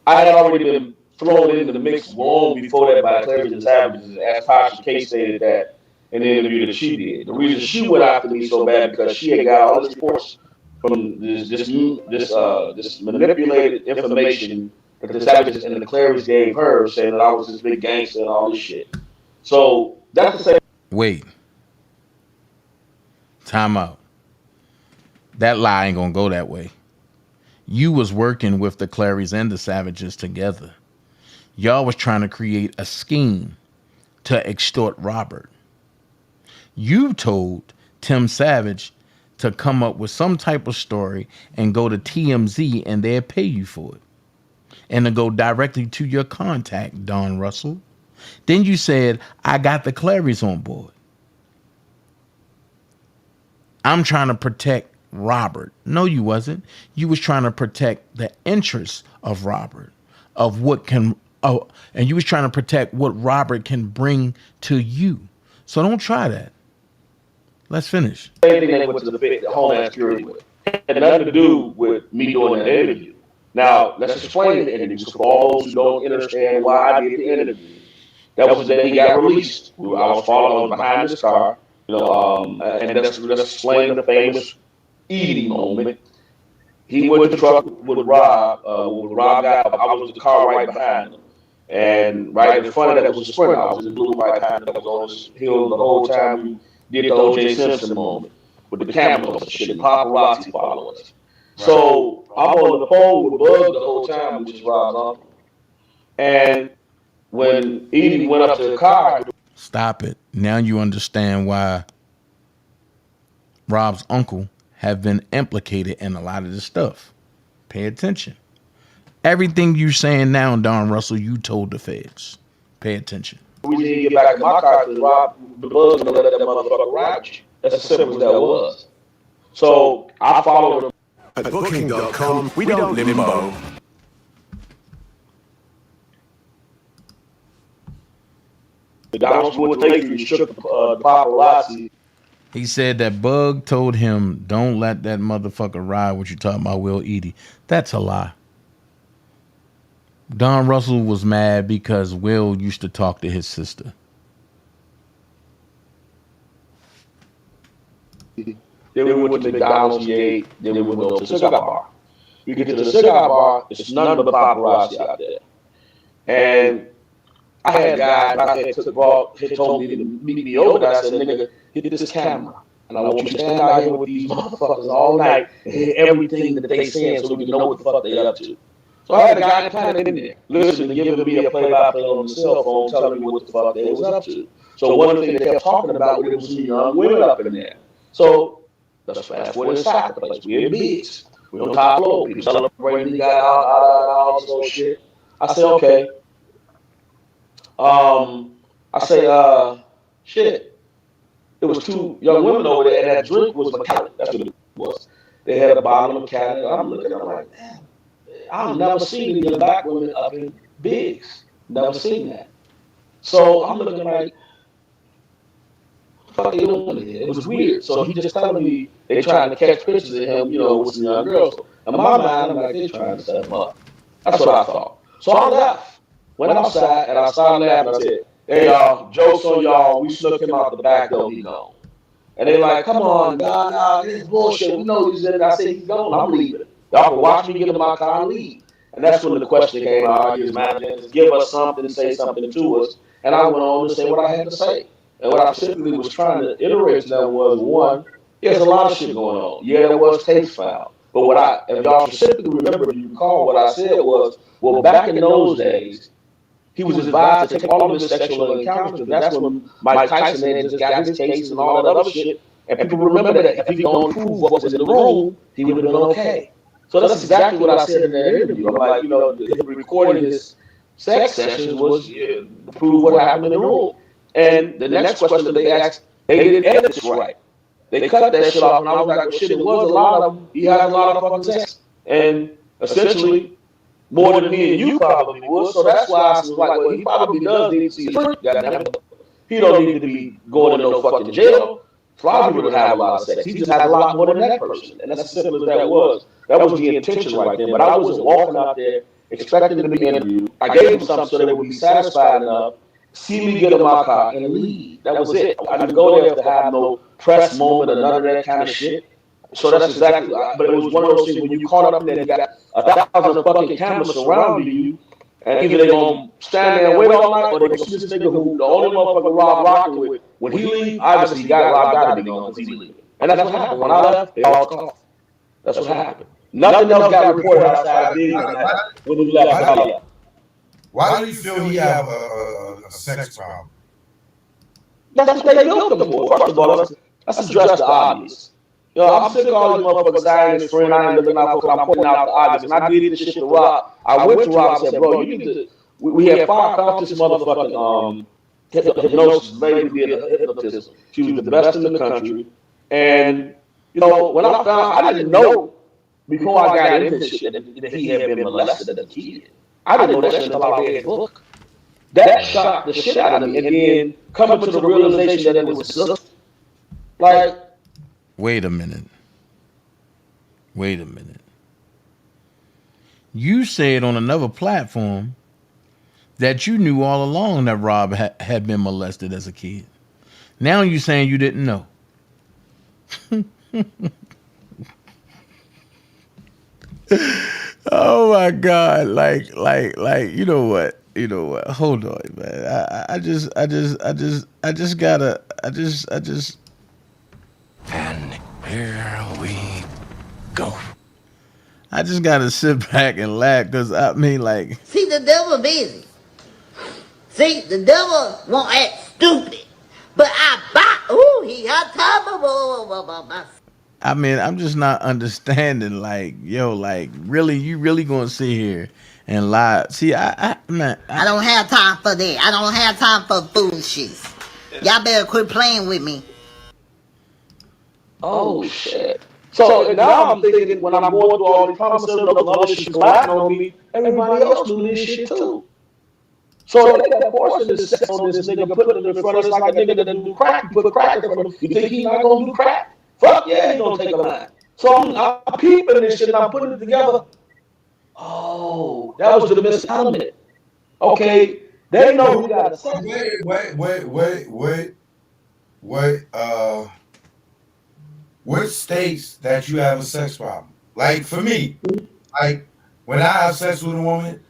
I had already been thrown into the mix long before that by Clarice and Savages, as Tasha K stated that in the interview that she did. The reason she went after me so bad because she had got all this reports from this manipulated information that the Savages and the Clarice gave her, saying that I was this big gangster and all this shit. So that's the same. Wait. Time out. That lie ain't gonna go that way. You was working with the Clarice and the Savages together. Y'all was trying to create a scheme to extort Robert. You told Tim Savage to come up with some type of story and go to TMZ and they'll pay you for it. And to go directly to your contact, Don Russell. Then you said, I got the Clarice on board. I'm trying to protect Robert. No, you wasn't. You was trying to protect the interests of Robert, of what can, and you was trying to protect what Robert can bring to you. So don't try that. Let's finish. Same thing that went to the Homeland Security with. It had nothing to do with me doing that interview. Now, let's explain the interview so for all those who don't understand why I did the interview. That was the day he got released. I was behind this car, and let's explain the famous Edie moment. He went to the truck with Rob. When Rob got up, I was in the car right behind him. And right in front of that was a Sprinter. I was in the blue right behind him. I was on this hill the whole time we did the O.J. Simpson moment with the cameras and shit, and paparazzi following us. So I'm on the phone with Bug the whole time, which is Rob's uncle. And when Edie went up to the car. Stop it. Now you understand why Rob's uncle have been implicated in a lot of this stuff. Pay attention. Everything you saying now, Don Russell, you told the feds. Pay attention. We didn't get back in my car because Rob, the Bug's gonna let that motherfucker ride you. That's as simple as that was. So I followed him. At Booking.com, we don't limbo. The guys would take you, shook the paparazzi. He said that Bug told him, don't let that motherfucker ride what you talking about, Will Edie. That's a lie. Don Russell was mad because Will used to talk to his sister. Then we went to McDonald's, we ate, then we went over to the cigar bar. We get to the cigar bar, it's none but paparazzi out there. And I had a guy, had told me to meet me over there. I said, nigga, hit this camera. And I want you to stand out here with these motherfuckers all night and hear everything that they saying so we can know what the fuck they up to. So I had a guy planted in there, listening, giving me a play-by-play on the cell phone, telling me what the fuck they was up to. So one thing they kept talking about was there was some young women up in there. So let's fast forward inside the place. We in Biggs. We on top floor. People celebrating. We got all this old shit. I said, okay. I say, shit. There was two young women over there, and that drink was metallic. That's what it was. They had a bottle of metallic. I'm looking, I'm like, damn. I've never seen any black women up in Biggs. Never seen that. So I'm looking like, what the fuck they doing here? It was weird. So he just telling me they trying to catch pictures of him, you know, with some young girls. In my mind, I'm like, they trying to set him up. That's what I thought. So I left. Went outside, and I started laughing. I said, hey, y'all, joke's on y'all. We snuck him out the back door. He gone. And they like, come on, nah, this is bullshit. We know he's in it. I said, he's gone. I'm leaving. Y'all can watch me get in my car and leave. And that's when the question came out. His manager, give us something, say something to us. And I went on to say what I had to say. And what I specifically was trying to iterate to them was, one, there's a lot of shit going on. Yeah, there was tapes found. But what if y'all specifically remember, if you recall, what I said was, well, back in those days, he was advised to take all of his sexual encounters. That's when Mike Tyson had just got his case and all that other shit. And people remember that if he could only prove what was in the room, he would have been okay. So that's exactly what I said in that interview. I'm like, you know, recording his sex sessions was to prove what happened in the room. And the next question that they asked, they didn't edit this right. They cut that shit off, and I was like, well, shit, it was a lot of them. He had a lot of fucking sex. And essentially, more than me and you probably would. So that's why I was like, well, he probably does need to see a freak. He don't need to be going to no fucking jail. A lot of people don't have a lot of sex. He just has a lot more than that person. And that's as simple as that was. That was the intention right there. But I wasn't walking out there expecting to be interviewed. I gave them something so they would be satisfied enough, see me get in my car and leave. That was it. I didn't go there to have no press moment or none of that kind of shit. So that's exactly, but it was one of those things when you caught up in there, you got 1,000 fucking cameras surrounding you, and either they're going to stand there and wait all night, or they're going to see this nigga who the only motherfucker Rob rocking with, when he leave, obviously he got Rob got to be gone because he leaving. And that's what happened. When I left, they all coughed. That's what happened. Nothing else got reported outside Big when he left. Why do you feel he have a sex problem? That's what they built him for. First of all, let's address the obvious. You know, I'm sick of all these motherfuckers. I ain't his friend. I ain't looking out for him. I'm pointing out the obvious. And I did this shit to Rob. I went to Rob and said, bro, you need to. We had 5 pounds of this motherfucking hypnosis. Lady did hypnotism. She was the best in the country. And, you know, when I found, I didn't know before I got into this shit that he had been molested as a kid. I didn't know that shit until I read his book. That shocked the shit out of me. And then coming to the realization that it was sister. Like, Wait a minute. You said on another platform that you knew all along that Rob had been molested as a kid. Now you saying you didn't know. Oh my God! Like, you know what? Hold on, man. I just gotta. And here we go. I just gotta sit back and laugh because I mean, like. See, the devil busy. See, the devil won't act stupid, but he got time. I mean, I'm just not understanding. Like, yo, like, really, you really gonna sit here and lie? See, I don't have time for that. I don't have time for foolishness. Y'all better quit playing with me. Oh shit. So now I'm thinking when I'm going through all these pharmaceuticals, all this shit collapsing on me, everybody else knew this shit too. So they got forcing this sex on this nigga, putting it in front of us like a nigga that do crack. You put crack in front of him. You think he's not gonna do crack? Fuck yeah, he's gonna take a line. So I'm peeping this shit and I'm putting it together. Oh, that was the missing element. Okay, they know who got a sex. What states that you have a sex problem? Like for me, like when I have sex with a woman,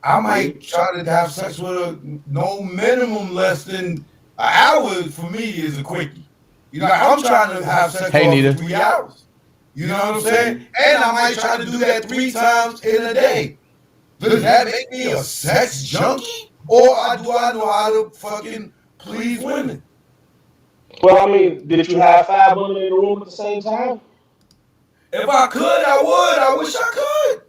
I might try to have sex with her no minimum less than an hour. For me, is a quickie. You know, I'm trying to have sex Hey, for Nita. 3 hours. You know what I'm saying? And I might try to do that 3 times in a day. Does that make me a sex junkie? Or do I know how to fucking please women? Well, I mean, did you have 5 women in the room at the same time? If I could, I would. I wish I could.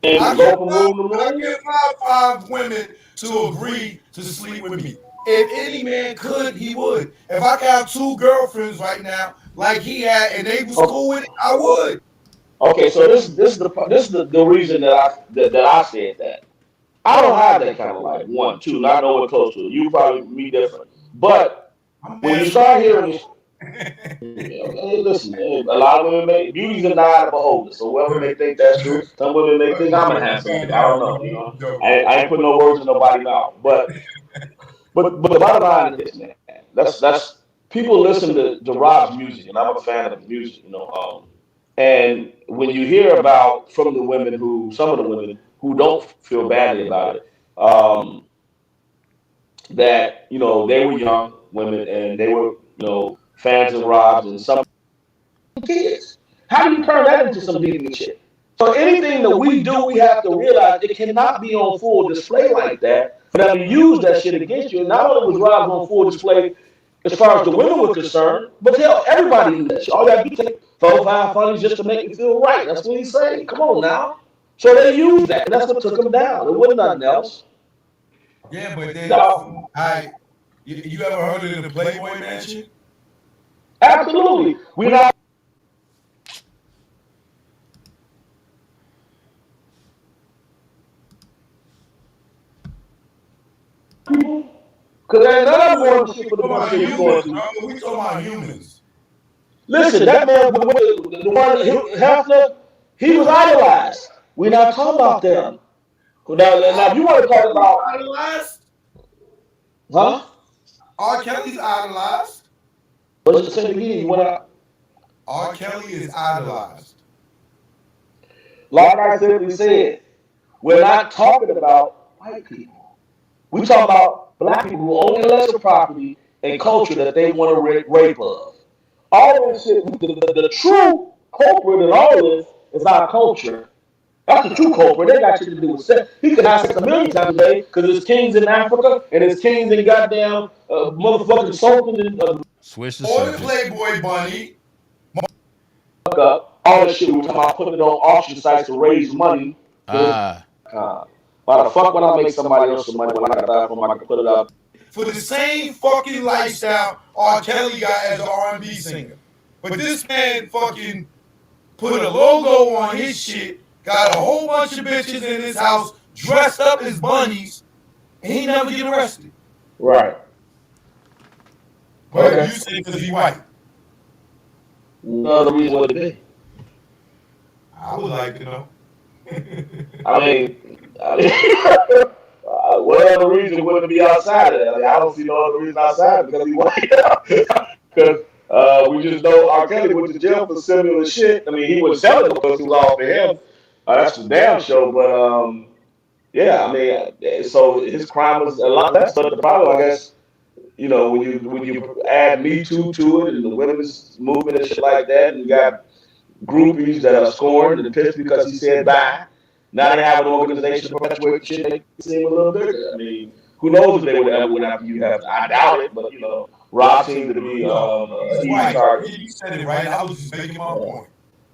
And I go from room to room? get my 5 women to agree to sleep with me. If any man could, he would. If I could have 2 girlfriends right now, like he had, and they was cool with it, I would. Okay, so this is the reason that I said that. I don't have that kind of life. 1, 2, not nowhere close to it. You probably me different. But when you start hearing this, hey, listen, a lot of women make beauty's in the eye of the beholder. So whoever may think that's true, some women may think I'm a handsome nigga. I don't know. You know, I ain't putting no words in nobody's mouth. But the bottom line is this, man. That's people listen to Rob's music, and I'm a fan of his music. You know, and when you hear about from the women some of the women who don't feel badly about it, that they were young women and they were fans of Rob's and some kids. How do you turn that into some deviant shit? So anything that we do, we have to realize it cannot be on full display like that for them to use that shit against you. And not only was Rob's on full display as far as the women were concerned, but hell, everybody knew that shit. All you got to do is take 4 or 5 funnies just to make me feel right. That's what he's saying. Come on now. So they used that, and that's what took him down. It wasn't nothing else. Yeah, but then you ever heard of the Playboy Mansion? Absolutely. We're not. Because there's another one shit for the bunch of going through. We talking about humans. Listen, that man, the one Hefner, he was idolized. We're not talking about them. Now if you want to talk about idolized, huh? R. Kelly's idolized. What's the same again? You want to? R. Kelly is idolized. Like I simply said, we're not talking about white people. We're talking about black people who own intellectual property and culture that they want to rape of. All this shit, the true culprit in all this is our culture. That's the true culprit. They got shit to do with sex. He could have sex a million times a day because there's kings in Africa and there's kings in goddamn motherfucking Sultan and Switch the or subject. the Playboy Bunny. All that shit we talking about putting it on auction sites to raise money. Why the fuck would I make somebody else some money when I got that from? I can put it up for the same fucking lifestyle R. Kelly got as an R&B singer. But this man fucking put a logo on his shit, got a whole bunch of bitches in his house dressed up as bunnies, and he never get arrested. Right. But you say because he white. No other reason would it be. I would like to know. I mean, what other reason would it be outside of that? I mean, I don't see no other reason outside because he's white. Because we just know R. Kelly went to jail for similar shit. I mean, he was selling it because it was all for him. That's the damn show. But yeah, I mean, so his crime was a lot less. But the problem, I guess, when you add Me Too to it and the women's movement and shit like that, and you got groupies that are scorned and pissed because he said bye. Now they have an organization to perpetuate shit. They seem a little bigger. I mean, who knows if they would ever win after you have? I doubt it, but Rob seemed to be easy target. You said it right. I was just making my point.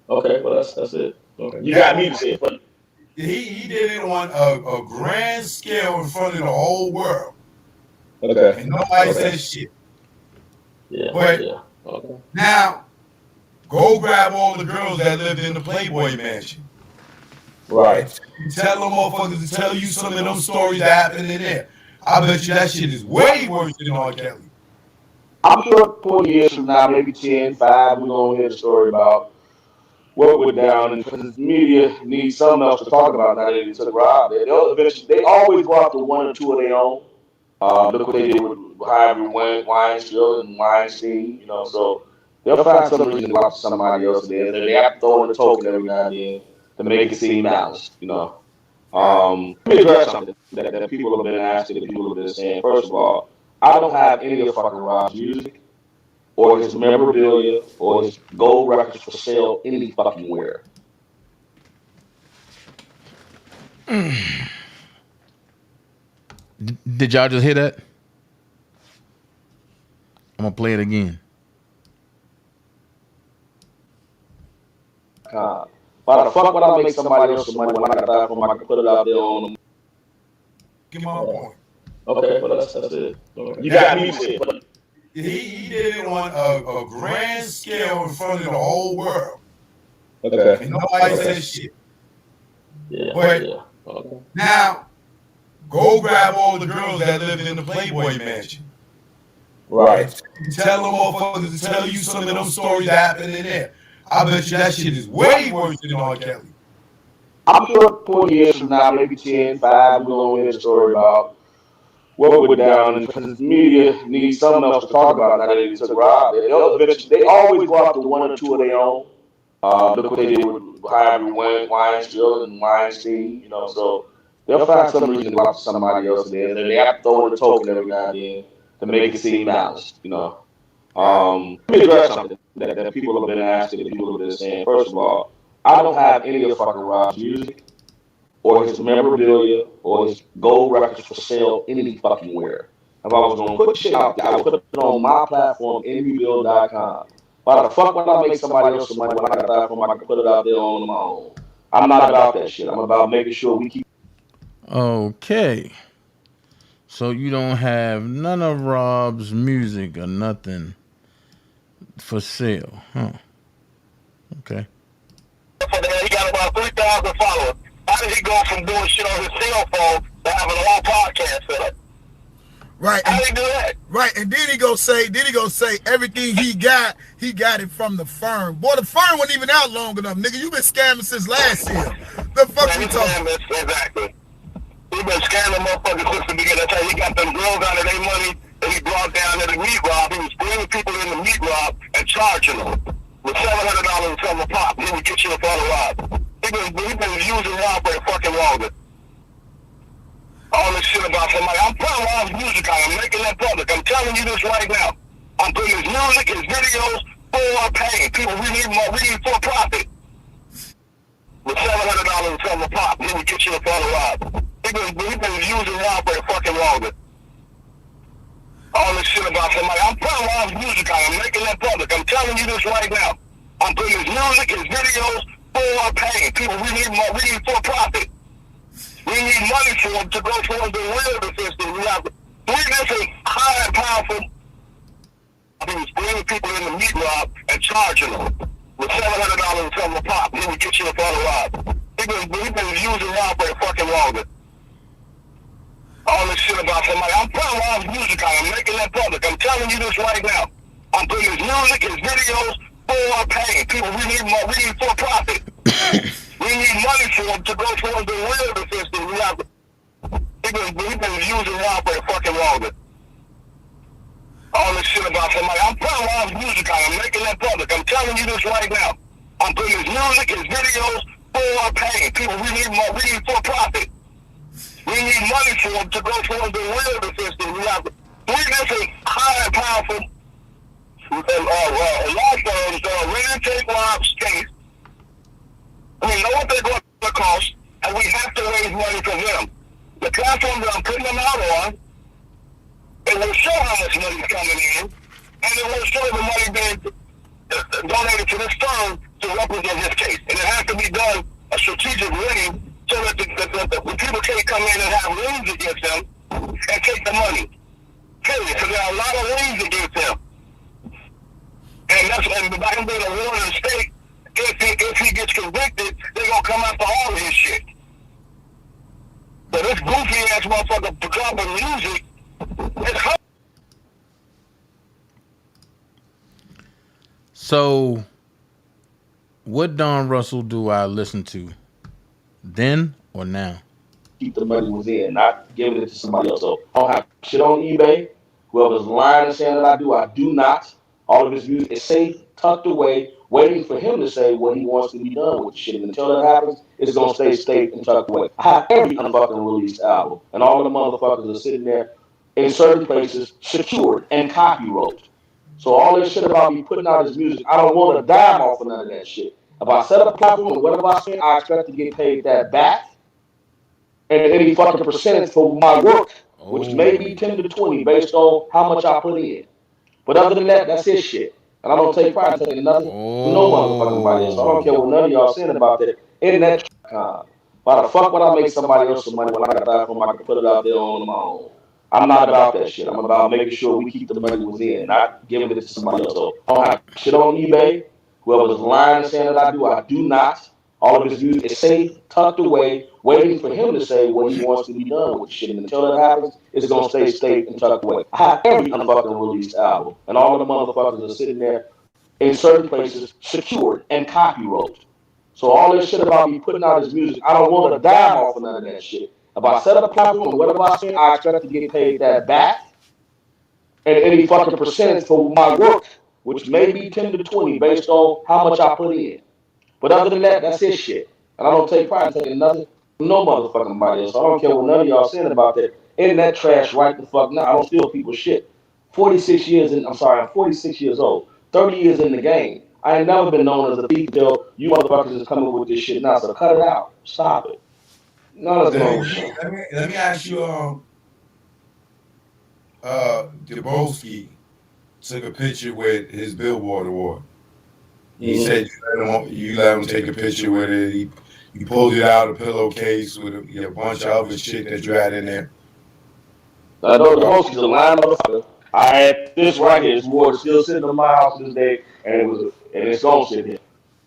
Okay, well that's it. Okay, you got me to say it, but he did it on a grand scale in front of the whole world. Okay, and nobody said shit. Yeah, but okay. Now go grab all the girls that lived in the Playboy Mansion. Right. Tell them motherfuckers to tell you some of them stories that happened in there. I bet you that shit is way worse than R. Kelly. I'm sure 20 years from now, maybe 10, 5, we're going to hear the story about what went down, and because the media needs something else to talk about now that they took Rob. They'll eventually, they always go after one or two of their own. Look what they did with Harvey Weinstein and Weinstein, you know. So they'll find some reason to go after somebody else. They have to throw in a token every now and then to make it seem balanced, you know. Let me address something that people have been asking, that people have been saying. First of all, I don't have any of fucking Rob's music or his memorabilia or his gold records for sale any fucking where. Did y'all just hear that? I'm gonna play it again. Why the fuck would I make somebody else some money when I got that from? I can put it out there on them. Give my point. Okay, well that's it. You got me said. He did it on a grand scale in front of the whole world. Okay. And nobody said shit. Yeah. But Yeah. Okay. now, go grab all the girls that lived in the Playboy Mansion. Right. And tell them motherfuckers to tell you some of those stories that happened in there. I bet you that shit is way worse than R. Kelly. I'm sure 40 years from now, maybe 10, 5, we're going to hear the story about what went down, and because the media needs something else to talk about now that they took Rob. They'll eventually, they always go after one or two of their own. Look what they did with Harvey Weinstein and Weinstein, you know. So they'll find some reason to go after somebody else. They have to throw in a token every now and then to make it seem balanced, you know. Let me address something that people have been asking, that people have been saying. First of all, I don't have any of fucking Rob's music or his memorabilia or his gold records for sale any fucking where. If I was going to put shit out there, I would put it on my platform, NBuild.com. Why the fuck would I make somebody else some money when I got a platform I can put it out there on my own? I'm not about that shit. I'm about making sure we keep. Okay. So you don't have none of Rob's music or nothing for sale, huh? Okay. He got about 3,000 followers. How did he go from doing shit on his cell phone to having a whole podcast set up? Right. How did he do that? Right, and then he go say everything he got it from the firm. Boy, the firm wasn't even out long enough, nigga. You been scamming since last year. The fuck you talking? Exactly. He been scamming motherfuckers since the beginning. That's how he got them girls out of their money that he brought down to the meat rob. He was bringing people in the meat rob and charging them with $700 from a pop. He would get you up on a rob. He been using Rob for fucking longer. All this shit about somebody. I'm putting Rob's music out. I'm making that public. I'm telling you this right now. I'm putting his music, his videos for paying. People, we need for profit. With $700 from a pop, he would get you up on a rob. He been using Rob for fucking longer. All this shit about somebody. I'm putting Rob's music out. I'm making that public. I'm telling you this right now. I'm putting his music, his videos for paying. People, we need for profit. We need money for them to go towards the real defense. We have 3 different high and powerful. He was bringing people in the meat rob and charging them with $700 from a pop. He would get you up on a rob. He been using Rob for fucking longer. All this shit about somebody. I'm putting Rob's music out. I'm making that public. I'm telling you this right now. I'm putting his music, his videos for paying. People, we need for profit. We need money for them to go towards the real defense. We have. He been using Rob for fucking longer. All this shit about somebody. I'm putting Rob's music out. I'm making that public. I'm telling you this right now. I'm putting his music, his videos for paying. People, we need for profit. We need money for them to go towards the real defense. We have 3 different high and powerful law firms that are ready to take Rob's case. We know what they're going to cost, and we have to raise money for them. The platform that I'm putting them out on, it will show how much money is coming in, and it will show the money being donated to this firm to represent his case. And it has to be done a strategic way so that the people can't come in and have liens against them and take the money. Period. Because there are a lot of liens against them. And that's when I can be the warning state. If he gets convicted, they're going to come after all his shit. So this goofy ass motherfucker dropping music is hurt. So What Don Russell do I listen to? Then or now? Keep the money within, not giving it to somebody else. So I don't have shit on eBay. Whoever's lying and saying that I do not. All of his music is safe, tucked away, waiting for him to say what he wants to be done with the shit. And until that happens, it's gonna stay safe and tucked away. I have every unfucking released album, and all of the motherfuckers are sitting there in certain places, secured and copyrighted. So all this shit about me putting out his music, I don't want a dime off of none of that shit. If I set up a platform and whatever I spend, I expect to get paid that back and any fucking percentage for my work, which may be 10 to 20 based on how much I put in. But other than that, that's his shit. And I don't take pride in taking nothing from no motherfucking body else. So I don't care what none of y'all saying about that. Internet con. Why the fuck would I make somebody else some money when I got a platform I can put it out there on my own? I'm not about that shit. I'm about making sure we keep the money within, not giving it to somebody else. So I don't have shit on eBay. Whoever's lying and saying that I do not. All of his music is safe, tucked away, waiting for him to say what he wants to be done with the shit. And until that happens, it's gonna stay safe and tucked away. I have every unfucking released album, and all of the motherfuckers are sitting there in certain places, secured and copyrighted. So all this shit about me putting out his music, I don't want a dime off of none of that shit. If I set up a platform and whatever I spend, I expect to get paid that back and any fucking percentage for my work, which may be 10 to 20 based on how much I put in. But other than that, that's his shit. And I don't take pride in taking nothing from no motherfucking body else. So I don't care what none of y'all saying about that. In that trash right the fuck now. I don't steal people's shit. 46 years in, I'm sorry, I'm 46 years old. 30 years in the game. I ain't never been known as a thief until you motherfuckers is coming with this shit now. So cut it out. Stop it. None of Let those me, shit. let me ask you, Dabrowski took a picture with his Billboard award. He said you let him take a picture with it. He pulled it out of a pillowcase with a bunch of other shit that you had in there. I know the most is a lying motherfucker. I had this right here. This award is still sitting in my house to this day, and it's gonna sit here.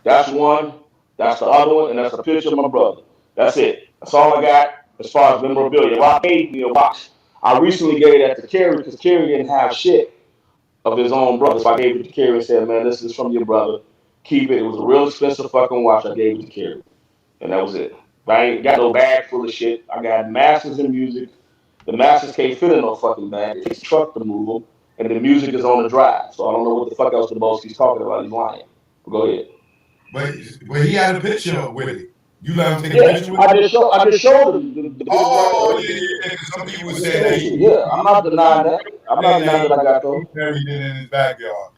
That's one. That's the other one, and that's a picture of my brother. That's it. That's all I got as far as memorabilia. If I gave me a box, I recently gave that to Kerry because Kerry didn't have shit of his own brother. So I gave it to Kerry and said, "Man, this is from your brother. Keep it." It was a real expensive fucking watch. I gave it to Kerry, and that was it. I ain't got no bag full of shit. I got masters in music. The masters can't fit in no fucking bag. It takes a truck to move them, and the music is on the drive. So I don't know what the fuck else the boss he's talking about. He's lying. But go ahead. But he had a picture with it. You let him take a picture with it? I just showed him. Oh, yeah. Some people say that I'm not denying that. I'm not denying that I got those. He buried it in his backyard.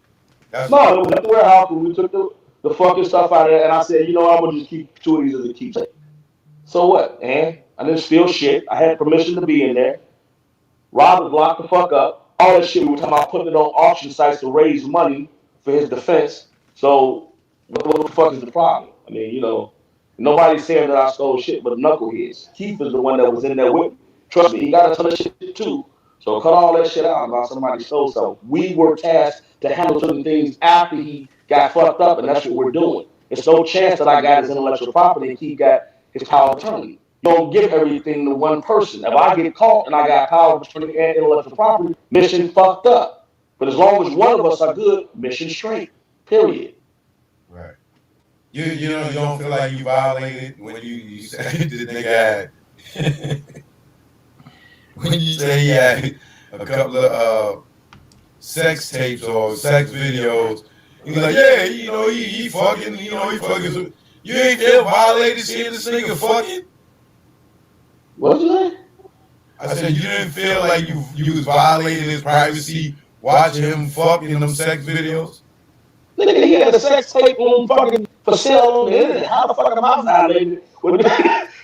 No, it was at the warehouse when we took the fucking stuff out of there, and I said, you know, I'm gonna just keep two of these as a keepsake. So what, man? I didn't steal shit. I had permission to be in there. Robert blocked the fuck up. All that shit we were talking about putting it on auction sites to raise money for his defense. So what the fuck is the problem? I mean, you know, nobody's saying that I stole shit but knuckleheads. Keith is the one that was in there with me. Trust me, he got a ton of shit too. So cut all that shit out about somebody stole something. We were tasked to handle certain things after he got fucked up, and that's what we're doing. It's no chance that I got his intellectual property and he got his power of attorney. You don't give everything to one person. If I get caught and I got power of attorney and intellectual property, mission fucked up. But as long as one of us are good, mission straight. Period. Right. You know, you don't feel like you violated when you said the nigga had when you say he had a couple of sex tapes or sex videos. He's like, yeah, you know, he fucking, you know, he fucking. So you ain't feel violated seeing this nigga fucking? What'd you say? I said you didn't feel like you was violating his privacy watching him fuck in them sex videos? Nigga, he had a sex tape on fucking for sale on the internet. How the fuck am I violated when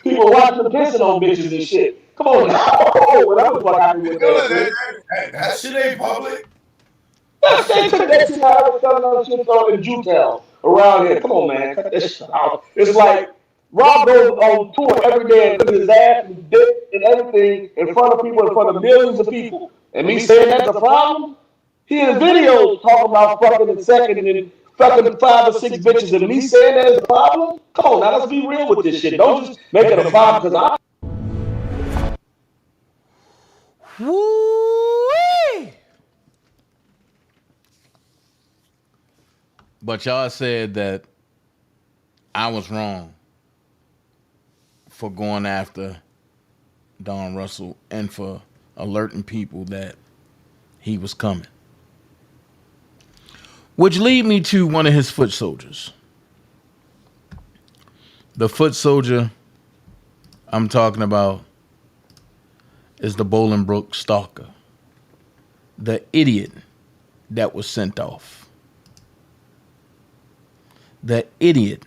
people watching the pissing on bitches and shit? Come on now. Whatever the fuck I do with that. That shit ain't public. That shit took that shit out. I was telling other shit on in Jewtown around here. Come on, man. Cut that shit out. It's like Rob goes on tour every day and put his ass and dick and everything in front of people, in front of millions of people. And me saying that's a problem? He in videos talking about fucking in second and fucking 5 or 6 bitches, and me saying that is a problem? Come on, now let's be real with this shit. Don't just make it a problem because I. Woo-wee! But y'all said that I was wrong for going after Don Russell and for alerting people that he was coming. Which lead me to one of his foot soldiers. The foot soldier I'm talking about is the Bolingbrook stalker. The idiot that was sent off. The idiot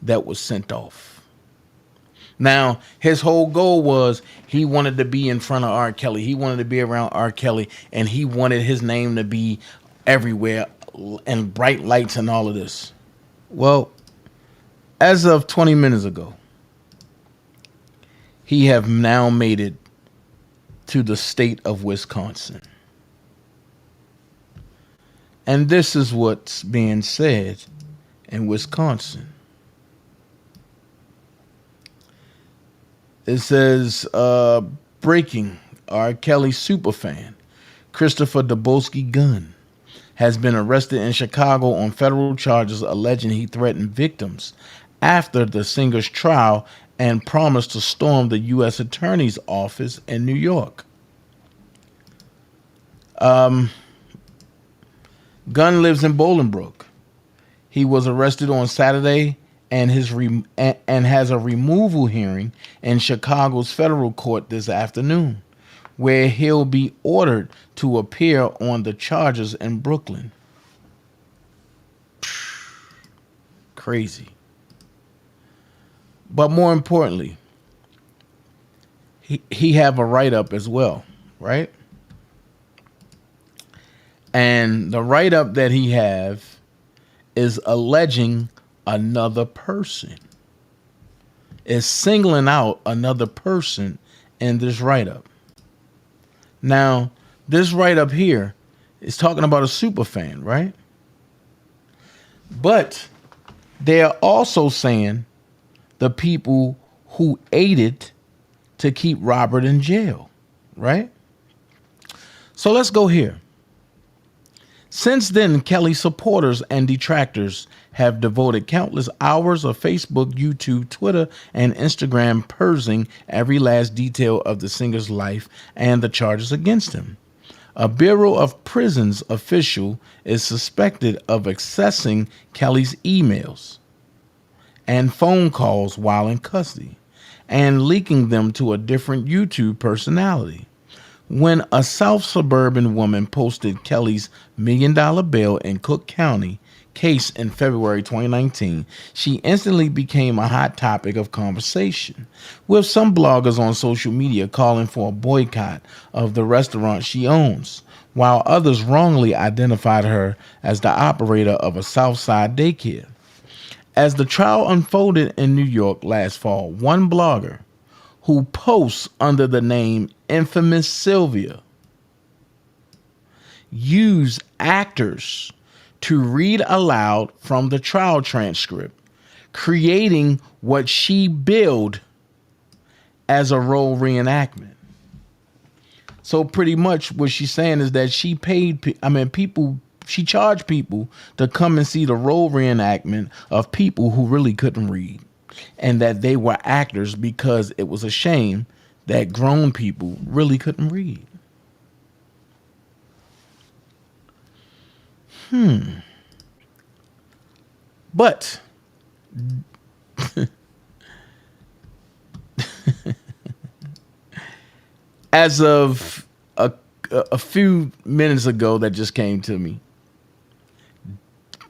that was sent off. Now, his whole goal was he wanted to be in front of R. Kelly. He wanted to be around R. Kelly, and he wanted his name to be everywhere and bright lights and all of this. Well, as of 20 minutes ago, he have now made it to the state of Wisconsin. And this is what's being said in Wisconsin. It says, breaking, R. Kelly superfan Christopher Dabolsky Gunn has been arrested in Chicago on federal charges alleging he threatened victims after the singer's trial and promised to storm the U.S. Attorney's Office in New York. Gunn lives in Bolingbrook. He was arrested on Saturday and has a removal hearing in Chicago's federal court this afternoon, where he'll be ordered to appear on the charges in Brooklyn. Crazy. But more importantly, he have a write-up as well, right? And the write-up that he have is alleging another person. Is singling out another person in this write-up. Now, this write-up here is talking about a super fan, right? But they're also saying the people who aided to keep Robert in jail, right? So let's go here. Since then, Kelly supporters and detractors have devoted countless hours of Facebook, YouTube, Twitter, and Instagram perusing every last detail of the singer's life and the charges against him. A Bureau of Prisons official is suspected of accessing Kelly's emails and phone calls while in custody and leaking them to a different YouTube personality. When a South suburban woman posted Kelly's $1 million bail in Cook County case in February 2019, she instantly became a hot topic of conversation, with some bloggers on social media calling for a boycott of the restaurant she owns, while others wrongly identified her as the operator of a Southside daycare. As the trial unfolded in New York last fall, one blogger who posts under the name Infamous Sylvia used actors to read aloud from the trial transcript, creating what she billed as a role reenactment. So pretty much what she's saying is that she she charged people to come and see the role reenactment of people who really couldn't read, and that they were actors because it was a shame that grown people really couldn't read. But as of a few minutes ago that just came to me,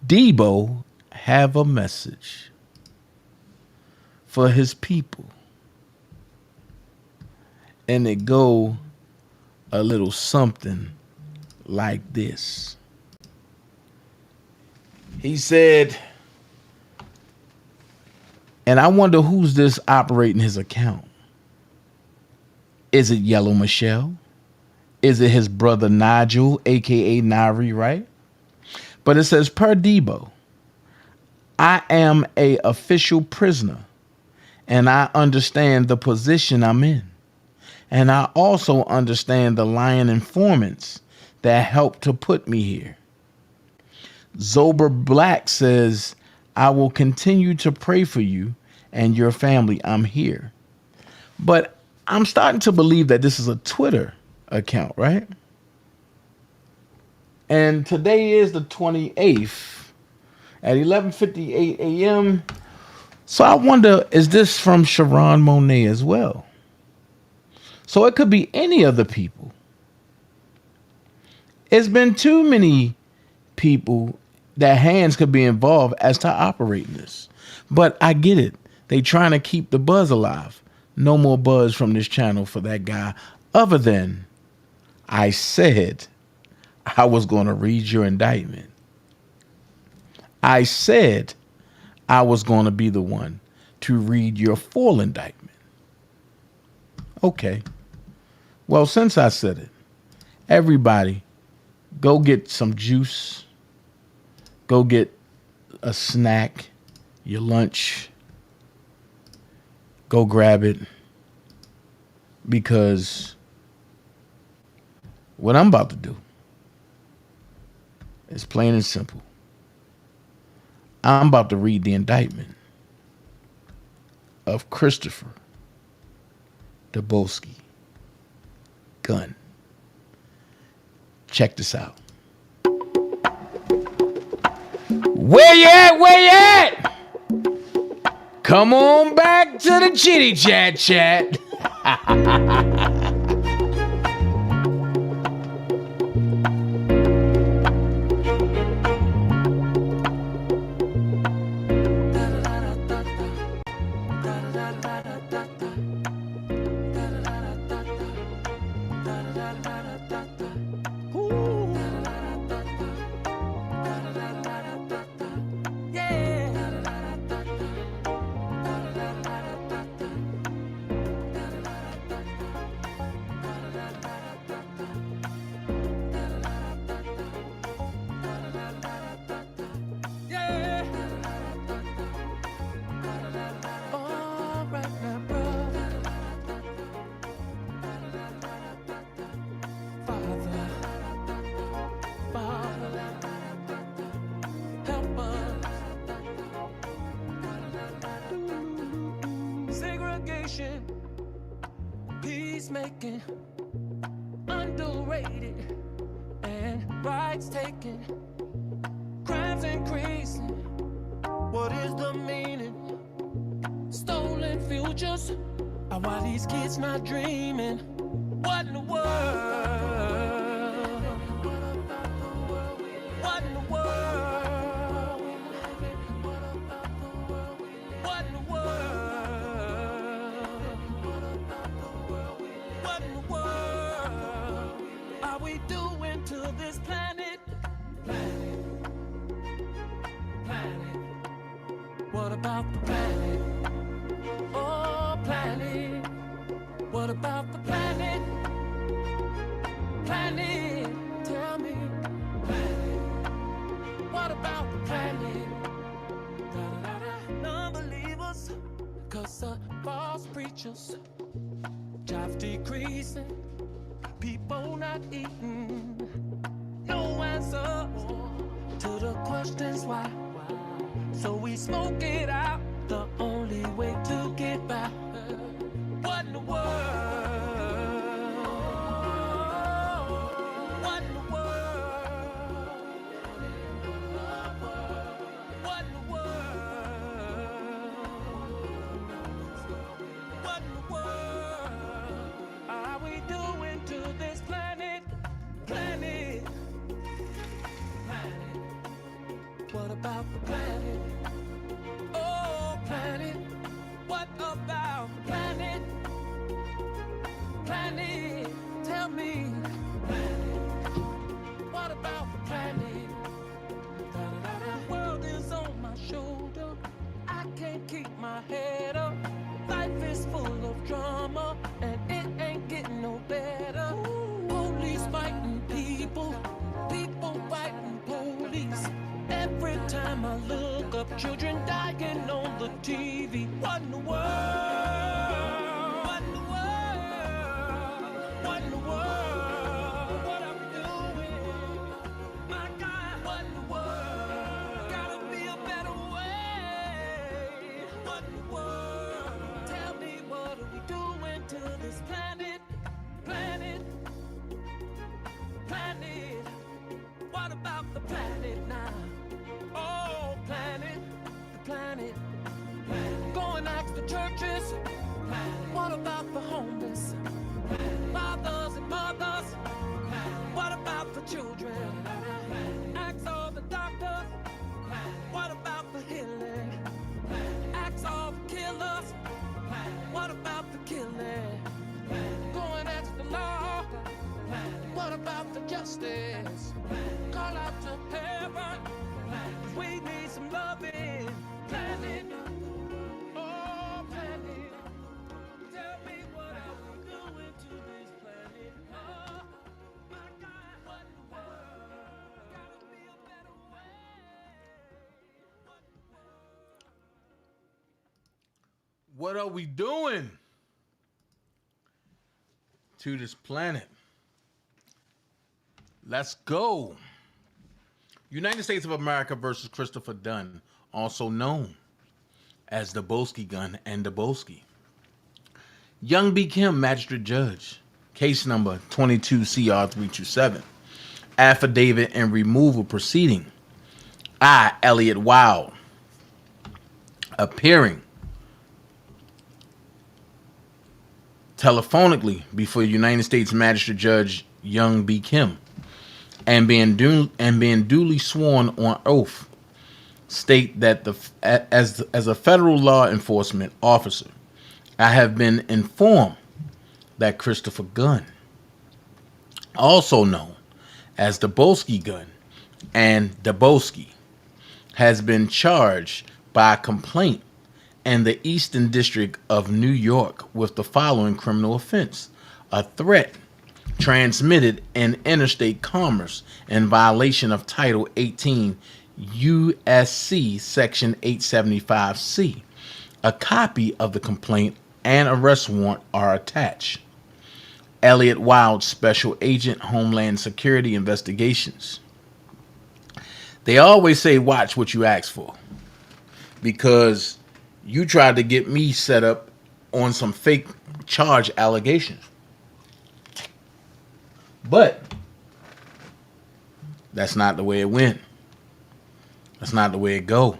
Debo have a message for his people. And it go a little something like this. He said, and I wonder who's this operating his account. Is it Yellow Michelle? Is it his brother Nigel, aka Nari, right? But it says, per Debo, I am a official prisoner, and I understand the position I'm in. And I also understand the lying informants that helped to put me here. Zober Black says, I will continue to pray for you and your family. I'm here. But I'm starting to believe that this is a Twitter account, right? And today is the 28th at 11:58 a.m. So I wonder, is this from Sharon Monet as well? So it could be any of the people. It's been too many people that hands could be involved as to operating this. But I get it. They trying to keep the buzz alive. No more buzz from this channel for that guy, other than I said I was going to read your indictment. I said I was going to be the one to read your full indictment. Okay. Well, since I said it, everybody go get some juice. Go get a snack, your lunch. Go grab it, because what I'm about to do is plain and simple. I'm about to read the indictment of Christopher Dabowski Gunn. Check this out. Where you at? Where you at? Come on back to the chitty chat chat. Peacemaking, underrated, and rights taken, crimes increasing. What is the meaning? Stolen futures. Why these kids not dreaming? What in the world? What in the world? What in the world? What in the world are we doing to this planet? Planet, planet. What about the planet? Oh, planet. What about the planet? Planet, tell me. Planet. What about the planet? Non-believers, 'cause false preachers. Jobs decreasing, people not eating. No answer to the questions why. So we smoke it out, the only way to get by. What in the world? What in the world? What in the world? What in the world are we doing to this planet? Planet, planet. What about the planet? Oh, planet. What about the planet? Planet, tell me. Planet. What about the planet? The world is on my shoulder. I can't keep my head up. Life is full of drama, and it ain't getting no better. Police fighting people, people fighting police. Every time I look up, children dying on the TV. What in the world? What in the world? What in the world? What are we doing? My God, what in the world? Gotta be a better way. planet. Go and ask the churches. What about the homeless? Fathers and mothers. What about the children? Ask all the doctors. What about the healing? Ask all the killers. What about the killing? Go and ask the law. What about the justice? Call out to heaven. We need some loving. Planet. Oh, planet. Tell me what are we doing to this planet? Oh, my God, what in the world? Gotta be a better way. What are we doing to this planet? Let's go. United States of America versus Christopher Dunn, also known as the Boski gun and the Boski. Young B. Kim, magistrate judge. Case number 22CR327. Affidavit and removal proceeding. I, Elliot Wild, appearing telephonically before United States Magistrate Judge Young B. Kim, and being duly sworn on oath, state that as a federal law enforcement officer, I have been informed that Christopher Gunn, also known as the Boski gun and the Boski, has been charged by complaint in the Eastern District of New York with the following criminal offense: a threat transmitted in interstate commerce in violation of Title 18 USC Section 875C. A copy of the complaint and arrest warrant are attached. Elliot Wild, Special Agent, Homeland Security Investigations. They always say, watch what you ask for, because you tried to get me set up on some fake charge allegations. But that's not the way it went. That's not the way it go.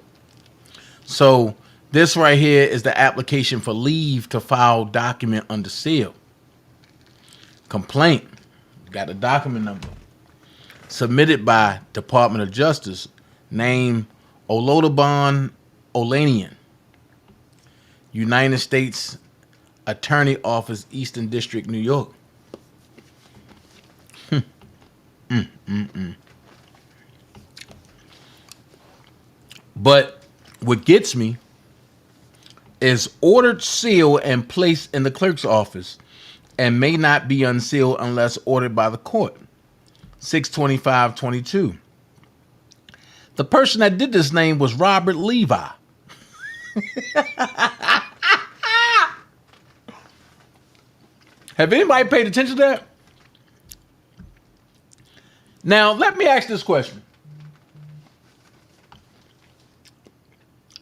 So this right here is the application for leave to file document under seal. Complaint. Got a document number. Submitted by Department of Justice. Name Olodobon Olanian. United States Attorney Office, Eastern District, New York. But what gets me is ordered, sealed, and placed in the clerk's office, and may not be unsealed unless ordered by the court. 62522. The person that did this name was Robert Levi. Have anybody paid attention to that? Now, let me ask this question.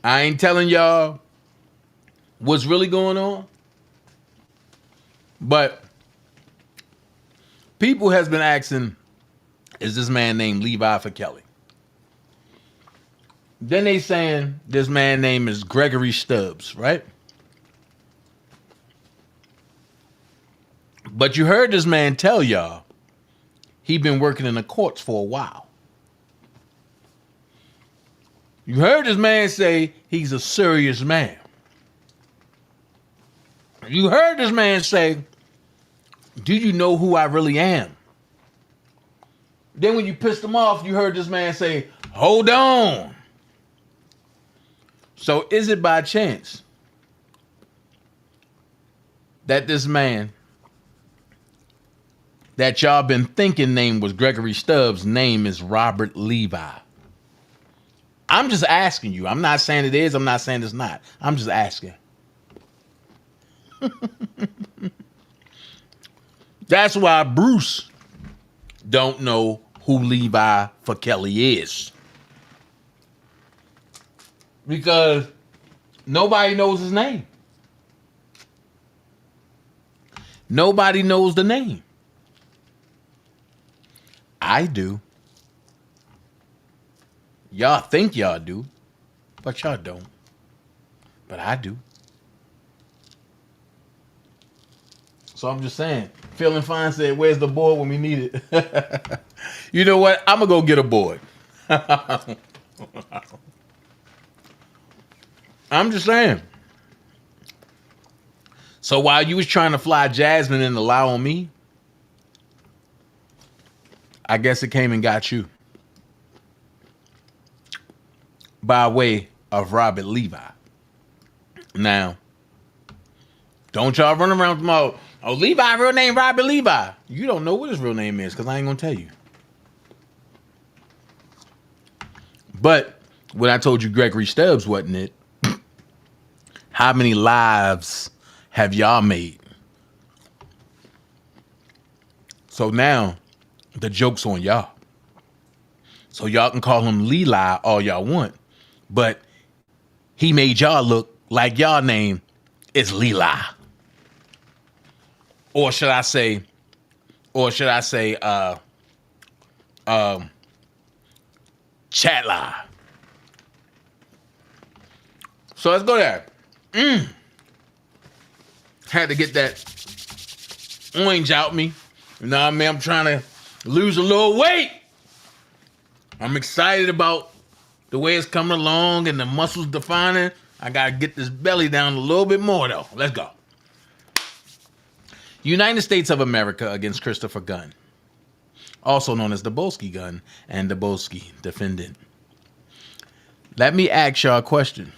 I ain't telling y'all what's really going on, but people has been asking, is this man named Levi for Kelly? Then they saying this man name is Gregory Stubbs, right? But you heard this man tell y'all he been working in the courts for a while. You heard this man say he's a serious man. You heard this man say, do you know who I really am? Then when you pissed him off, you heard this man say, hold on. So is it by chance that this man that y'all been thinking name was Gregory Stubbs' name is Robert Levi? I'm just asking you. I'm not saying it is. I'm not saying it's not. I'm just asking. That's why Bruce don't know who Levi for Kelly is. Because nobody knows his name. Nobody knows the name. I do. Y'all think y'all do, but y'all don't. but I do. So I'm just saying. Feeling Fine said, "Where's the board when we need it?" You know what? I'm gonna go get a board. I'm just saying. So while you was trying to fly Jasmine and the lie on me, I guess it came and got you. By way of Robert Levi. Now, don't y'all run around with my, oh, Levi, real name Robert Levi. You don't know what his real name is because I ain't going to tell you. But when I told you Gregory Stubbs wasn't it, how many lives have y'all made? So now the joke's on y'all. So y'all can call him Levi all y'all want. But he made y'all look like y'all name is Leela. Or should I say, Chatla. So let's go there. Had to get that orange out me. You know what I mean? I'm trying to lose a little weight. I'm excited about the way it's coming along and the muscles defining. I got to get this belly down a little bit more, though. Let's go. United States of America against Christopher Gunn, also known as the Boesky Gun and the Boesky defendant. Let me ask y'all a question.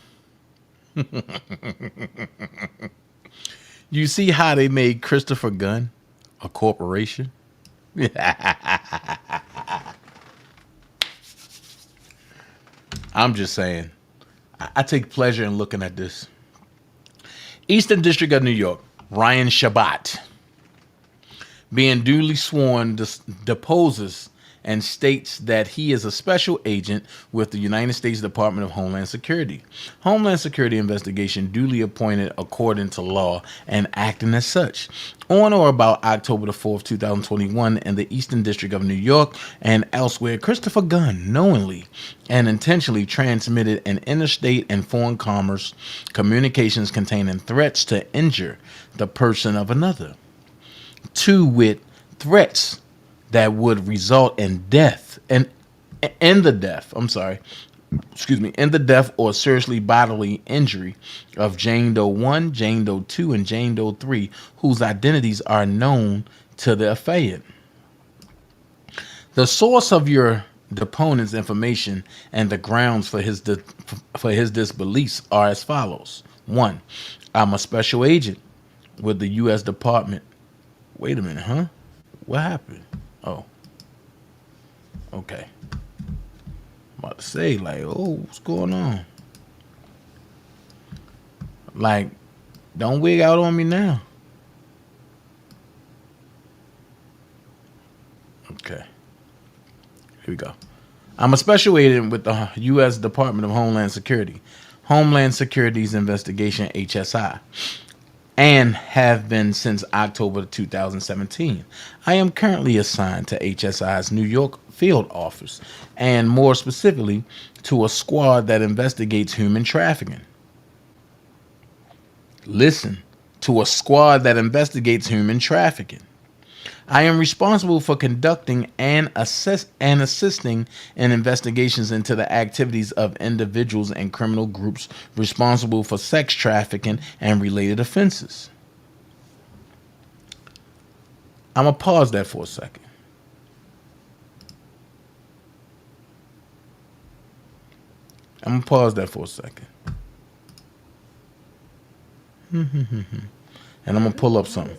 You see how they made Christopher Gunn a corporation? I'm just saying. I take pleasure in looking at this. Eastern District of New York, Ryan Shabbat, being duly sworn, deposes and states that he is a special agent with the United States Department of Homeland Security. Homeland Security investigation duly appointed according to law and acting as such. On or about October the 4th, 2021, in the Eastern District of New York and elsewhere, Christopher Gunn knowingly and intentionally transmitted an interstate and foreign commerce communications containing threats to injure the person of another. To wit, threats that would result in death and in the death or seriously bodily injury of Jane Doe 1, Jane Doe 2, and Jane Doe 3, whose identities are known to the affiant. The source of your deponent's information and the grounds for his disbeliefs are as follows. 1. I'm a special agent with the U.S. Department. Wait a minute, huh? What happened? Oh. Okay. I'm about to say, like, oh, what's going on? Like, don't wig out on me now. Okay. Here we go. I'm a special agent with the U.S. Department of Homeland Security, Homeland Security's investigation, HSI, and have been since October 2017. I am currently assigned to HSI's New York field office, and more specifically, to a squad that investigates human trafficking. Listen, to a squad that investigates human trafficking. I am responsible for conducting and assisting in investigations into the activities of individuals and criminal groups responsible for sex trafficking and related offenses. I'm going to pause that for a second. And I'm going to pull up something.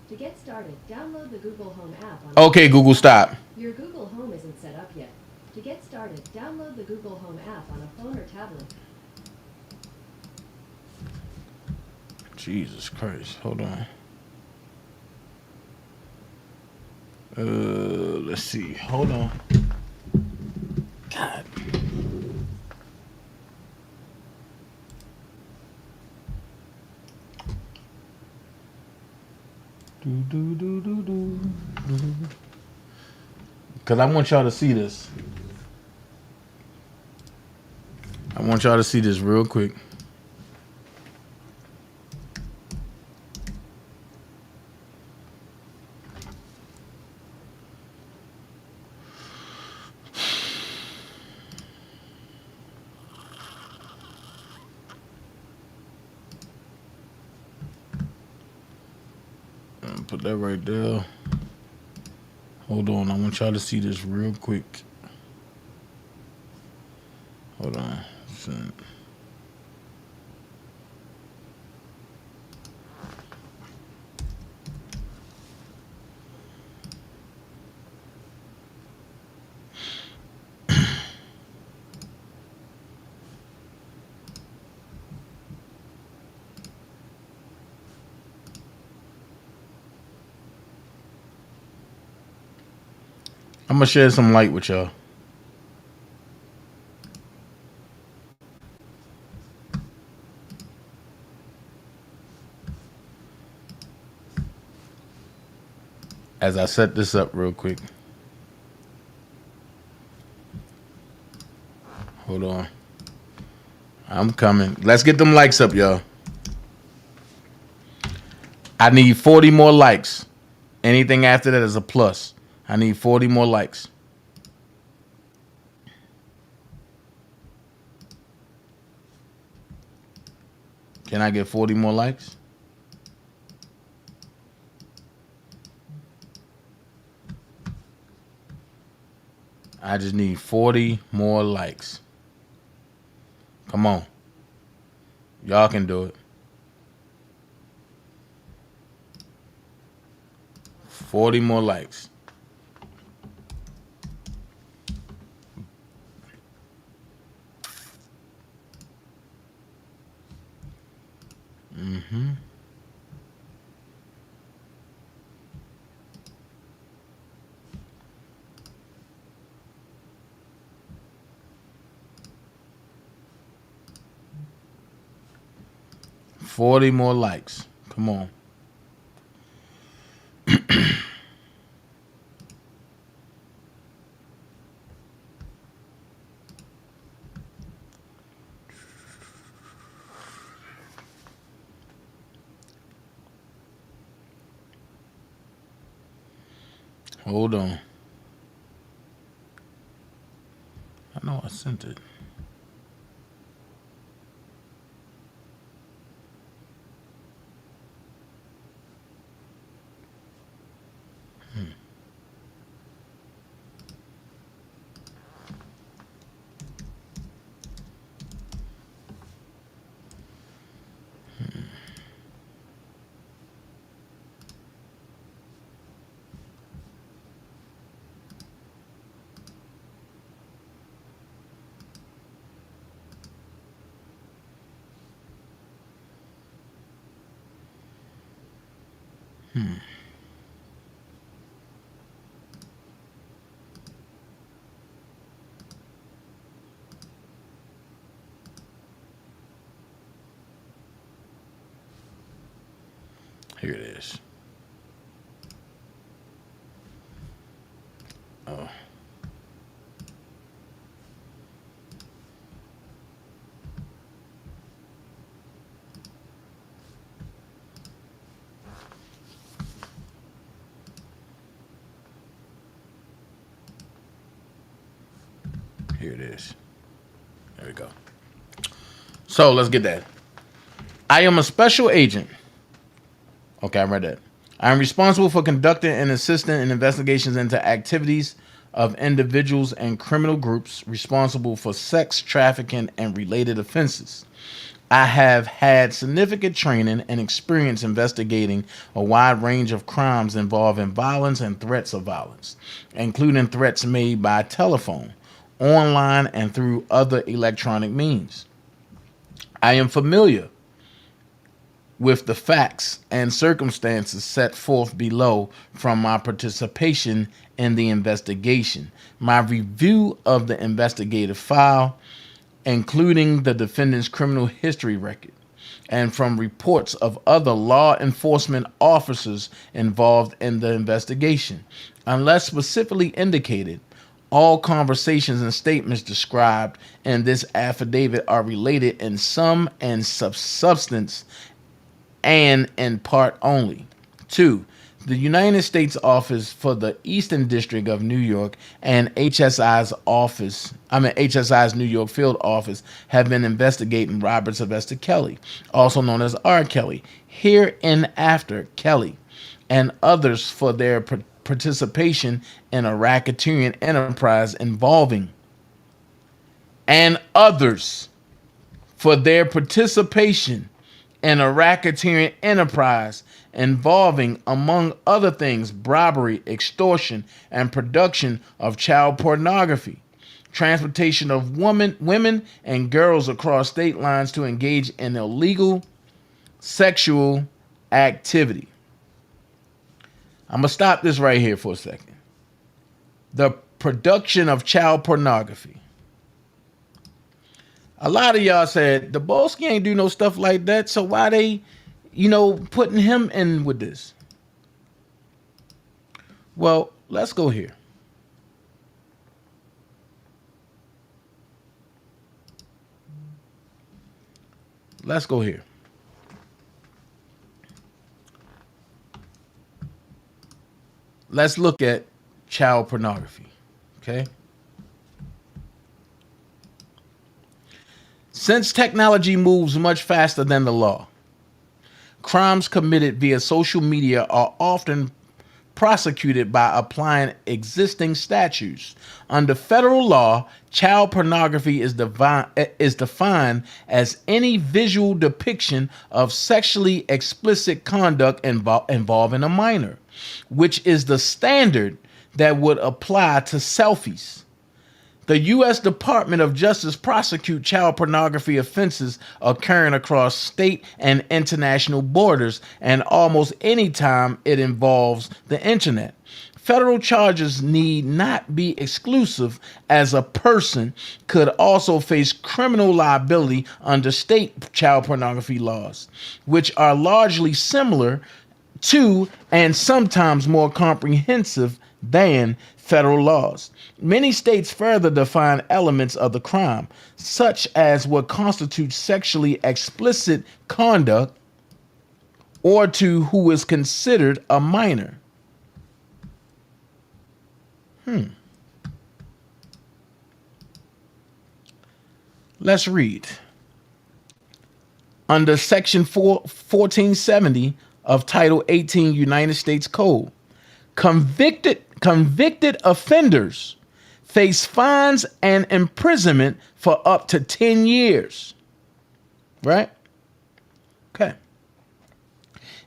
To get started, download the Google Home app. Okay, Google, stop. Your Google Home isn't set up yet. To get started, download the Google Home app on a phone or tablet. Jesus Christ. Hold on. Let's see. Hold on. God. Because I want y'all to see this. I want y'all to see this real quick. put that right there. Hold on, I want y'all to see this real quick. Hold on. Send. I'm gonna share some light with y'all. As I set this up real quick. Hold on. I'm coming. Let's get them likes up, y'all. I need 40 more likes. Anything after that is a plus. I need 40 more likes. Can I get 40 more likes? I just need 40 more likes. Come on. Y'all can do it. 40 more likes. Mm-hmm. Forty more likes. Come on. Hold on. I know I sent it. Here it is. Oh. Here it is. There we go. So let's get that. I am a special agent. Okay, I read that. I am responsible for conducting and assisting in investigations into activities of individuals and criminal groups responsible for sex trafficking and related offenses. I have had significant training and experience investigating a wide range of crimes involving violence and threats of violence, including threats made by telephone, online, and through other electronic means. I am familiar with the facts and circumstances set forth below from my participation in the investigation, my review of the investigative file, including the defendant's criminal history record, and from reports of other law enforcement officers involved in the investigation. Unless specifically indicated, all conversations and statements described in this affidavit are related in sum and substance and in part only. 2. The United States Office for the Eastern District of New York and HSI's New York Field Office have been investigating Robert Sylvester Kelly, also known as R. Kelly, hereinafter Kelly, and others for their participation in a racketeering enterprise involving and others for their participation in a racketeering enterprise involving, among other things, bribery, extortion, and production of child pornography, transportation of women and girls across state lines to engage in illegal sexual activity. I'm going to stop this right here for a second. The production of child pornography. A lot of y'all said the Bolski ain't do no stuff like that, so why they, putting him in with this? Well, let's go here. Let's go here. Let's look at child pornography, okay? Since technology moves much faster than the law, crimes committed via social media are often prosecuted by applying existing statutes. Under federal law, child pornography is defined as any visual depiction of sexually explicit conduct involving a minor, which is the standard that would apply to selfies. The U.S. Department of Justice prosecutes child pornography offenses occurring across state and international borders and almost any time it involves the internet. Federal charges need not be exclusive, as a person could also face criminal liability under state child pornography laws, which are largely similar to and sometimes more comprehensive than federal laws. Many states further define elements of the crime, such as what constitutes sexually explicit conduct or to who is considered a minor. Let's read. Under Section 1470 of Title 18 United States Code, convicted offenders face fines and imprisonment for up to 10 years. Right? Okay.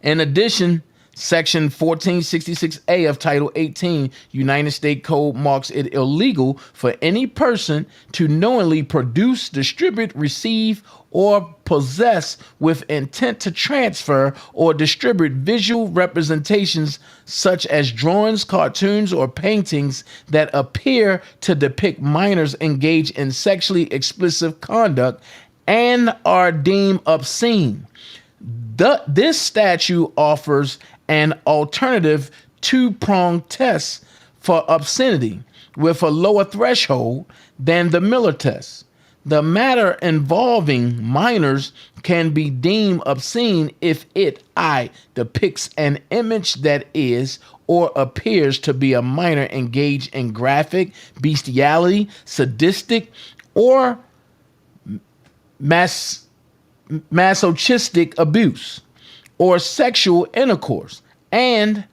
In addition, Section 1466A of Title 18 United States Code marks it illegal for any person to knowingly produce, distribute, receive, or possess with intent to transfer or distribute visual representations such as drawings, cartoons, or paintings that appear to depict minors engaged in sexually explicit conduct and are deemed obscene. This statute offers an alternative two-pronged test for obscenity with a lower threshold than the Miller test. The matter involving minors can be deemed obscene if it depicts an image that is or appears to be a minor engaged in graphic, bestiality, sadistic, or masochistic abuse or sexual intercourse. And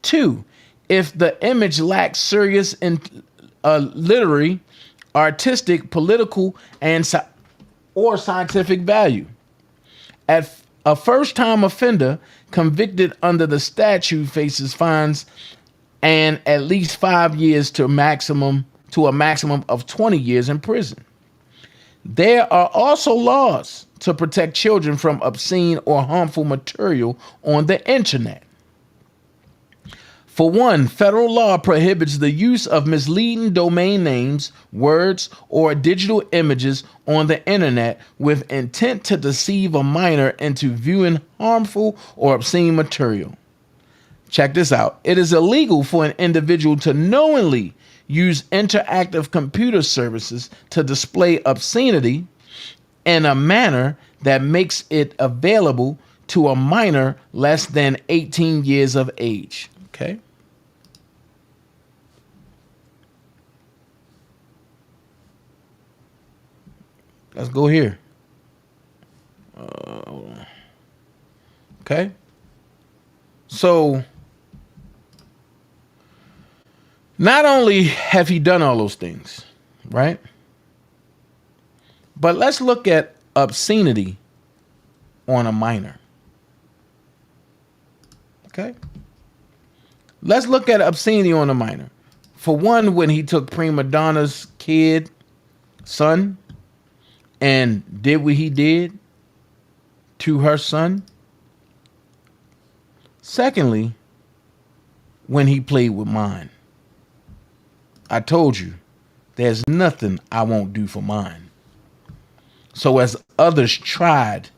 2, if the image lacks serious literary, artistic, political, or scientific value. At a first-time offender convicted under the statute faces fines and at least 5 years to a maximum of 20 years in prison. There are also laws to protect children from obscene or harmful material on the internet. For one, federal law prohibits the use of misleading domain names, words, or digital images on the internet with intent to deceive a minor into viewing harmful or obscene material. Check this out. It is illegal for an individual to knowingly use interactive computer services to display obscenity in a manner that makes it available to a minor less than 18 years of age. Okay. Let's go here. Okay. So Not only have he done all those things, right? But let's look at obscenity on a minor. Okay? Let's look at obscenity on a minor. For one, when he took prima donna's son, and did what he did to her son. Secondly, when he played with mine. I told you, there's nothing I won't do for mine. So as others tried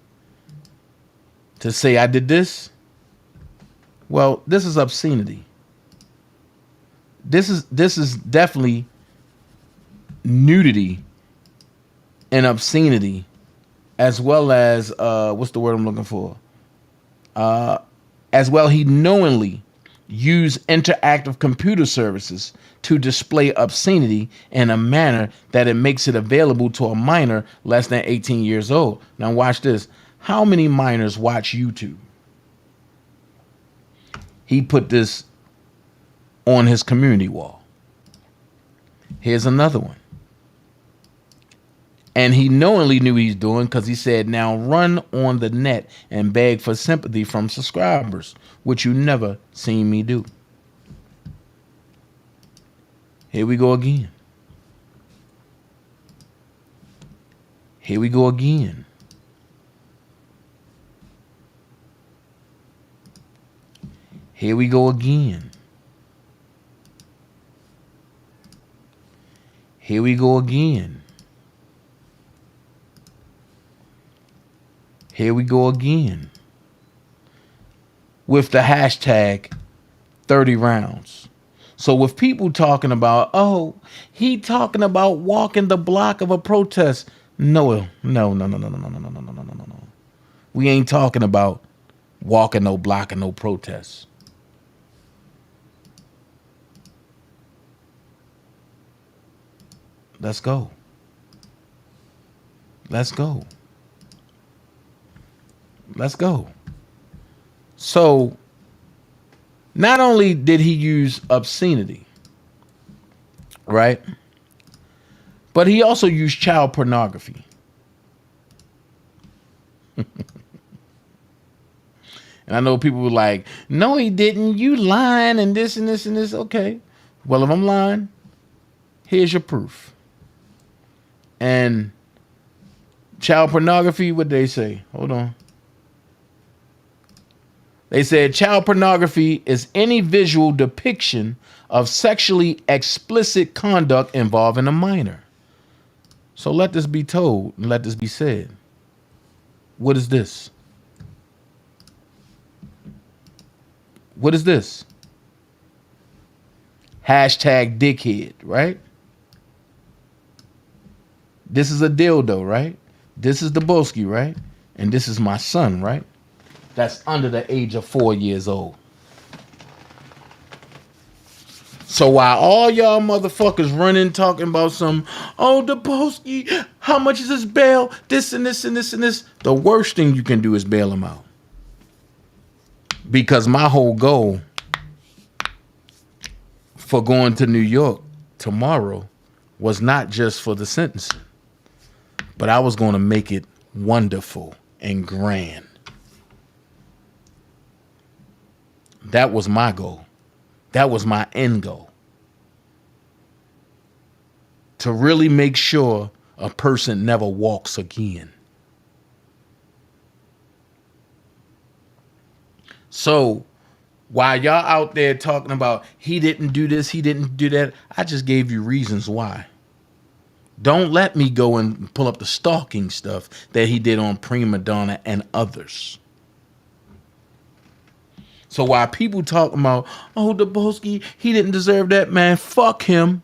to say I did this, well, this is obscenity. This is definitely nudity and obscenity, as well as what's the word I'm looking for? As well, he knowingly used interactive computer services to display obscenity in a manner that it makes it available to a minor less than 18 years old. Now watch this. How many minors watch YouTube? He put this on his community wall. Here's another one. And he knowingly knew he's doing, because he said, now run on the net and beg for sympathy from subscribers, which you never seen me do. Here we go again. Here we go again. Here we go again. Here we go again. Here we go again. With the hashtag 30 rounds. So with people talking about, oh, he talking about walking the block of a protest. No. We ain't talking about walking no block of no protest. Let's go. Let's go. Let's go. So, not only did he use obscenity, right? But he also used child pornography. And I know people were like, no, he didn't. You lying and this and this and this. Okay. Well, if I'm lying, here's your proof. And child pornography, what they say? Hold on. They said child pornography is any visual depiction of sexually explicit conduct involving a minor. So let this be told and let this be said. What is this? What is this? Hashtag dickhead, right? This is a dildo, right? This is the Boski, right? And this is my son, right? That's under the age of 4 years old. So while all y'all motherfuckers running talking about some, oh, the Boski, how much is his bail? This and this and this and this. The worst thing you can do is bail him out. Because my whole goal for going to New York tomorrow was not just for the sentencing, but I was going to make it wonderful and grand. That was my goal. That was my end goal. To really make sure a person never walks again. So while y'all out there talking about he didn't do this, he didn't do that, I just gave you reasons why. Don't let me go and pull up the stalking stuff that he did on Prima Donna and others. So while people talking about, oh, the Boski, he didn't deserve that, man, fuck him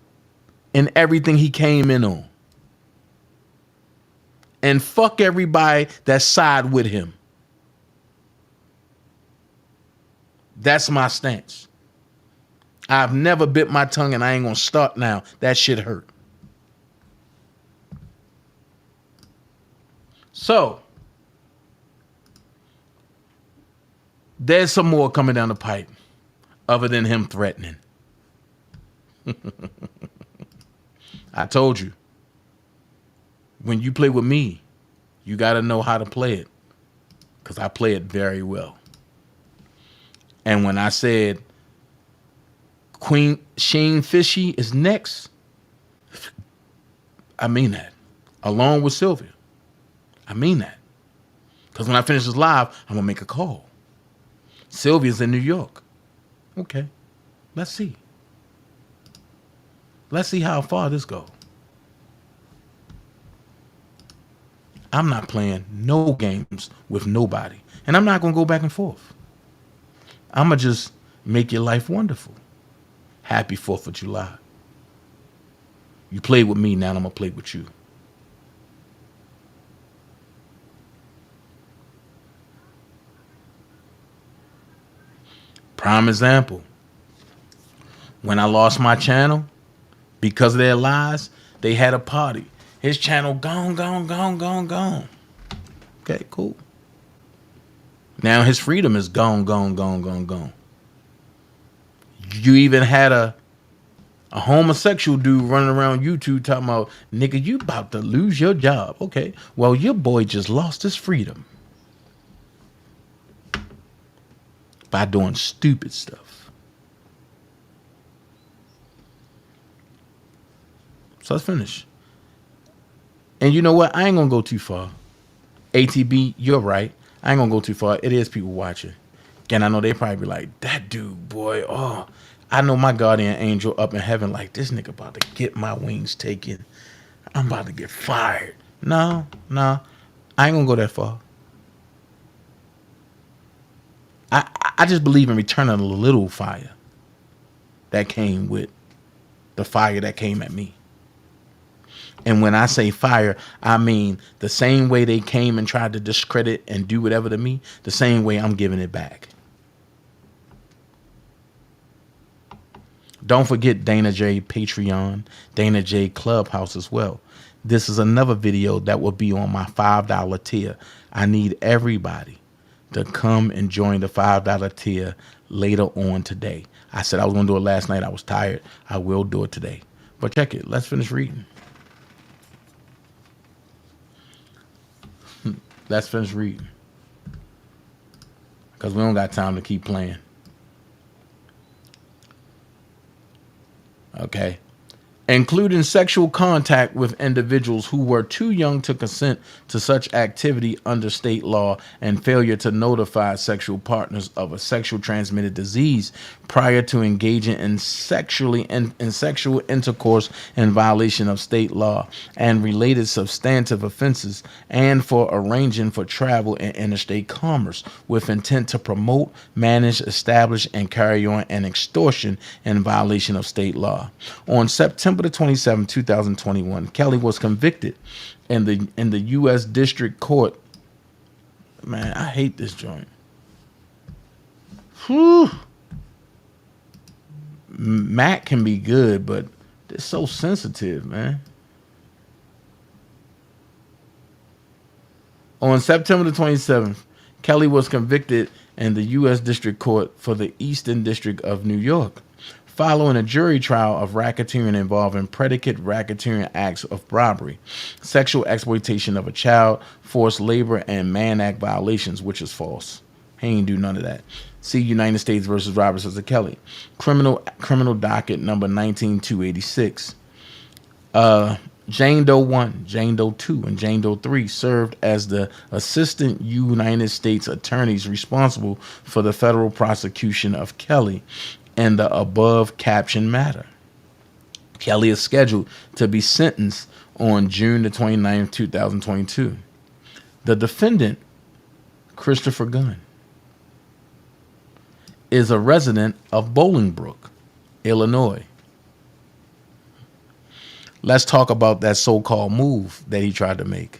and everything he came in on. And fuck everybody that side with him. That's my stance. I've never bit my tongue and I ain't gonna start now. That shit hurt. So, there's some more coming down the pipe other than him threatening. I told you. When you play with me, you got to know how to play it. Because I play it very well. And when I said Queen Sheen Fishy is next, I mean that. Along with Sylvia. I mean that. Because when I finish this live, I'm going to make a call. Sylvia's in New York. Okay. Let's see. Let's see how far this goes. I'm not playing no games with nobody. And I'm not going to go back and forth. I'm going to just make your life wonderful. Happy 4th of July. You played with me, now I'm going to play with you. Prime example. When I lost my channel, because of their lies, they had a party. His channel gone. Okay, cool. Now his freedom is gone. You even had a homosexual dude running around YouTube talking about, nigga, you about to lose your job. Okay, well, your boy just lost his freedom by doing stupid stuff. So let's finish. And you know what? I ain't gonna go too far. ATB, you're right. I ain't gonna go too far. It is people watching. And I know they probably be like, that dude, boy, oh. I know my guardian angel up in heaven like, this nigga about to get my wings taken. I'm about to get fired. No. I ain't gonna go that far. I just believe in returning a little fire that came with the fire that came at me. And when I say fire, I mean the same way they came and tried to discredit and do whatever to me, the same way I'm giving it back. Don't forget Dana J Patreon, Dana J Clubhouse as well. This is another video that will be on my $5 tier. I need everybody to come and join the $5 tier later on today. I said I was going to do it last night. I was tired. I will do it today. But check it. Let's finish reading. Let's finish reading. Because we don't got time to keep playing. Okay. Including sexual contact with individuals who were too young to consent to such activity under state law and failure to notify sexual partners of a sexual transmitted disease prior to engaging in sexual intercourse in violation of state law and related substantive offenses, and for arranging for travel and interstate commerce with intent to promote, manage, establish, and carry on an extortion in violation of state law. On September the 27th, 2021, Kelly was convicted in the U.S. District Court. Man, I hate this joint. Whew. Mac can be good, but it's so sensitive, man. On September the 27th, Kelly was convicted in the U.S. District Court for the Eastern District of New York, following a jury trial of racketeering involving predicate racketeering acts of robbery, sexual exploitation of a child, forced labor, and Mann Act violations, which is false. He ain't do none of that. See United States versus Robertson of Kelly. Criminal docket number 19286. Jane Doe 1, Jane Doe 2, and Jane Doe 3 served as the assistant United States attorneys responsible for the federal prosecution of Kelly in the above captioned matter. Kelly is scheduled to be sentenced on June the 29th, 2022. The defendant, Christopher Gunn, is a resident of Bolingbrook, Illinois. Let's talk about that so-called move that he tried to make.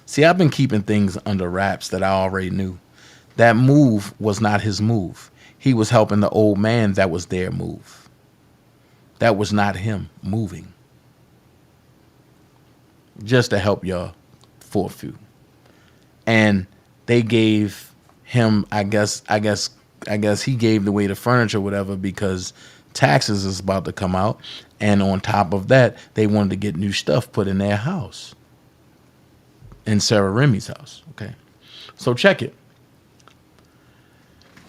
See, I've been keeping things under wraps that I already knew. That move was not his move. He was helping the old man that was there move. That was not him moving. Just to help y'all for a few. And they gave him, I guess he gave away the furniture or whatever, because taxes is about to come out. And on top of that, they wanted to get new stuff put in their house. In Sarah Remy's house. Okay. So check it.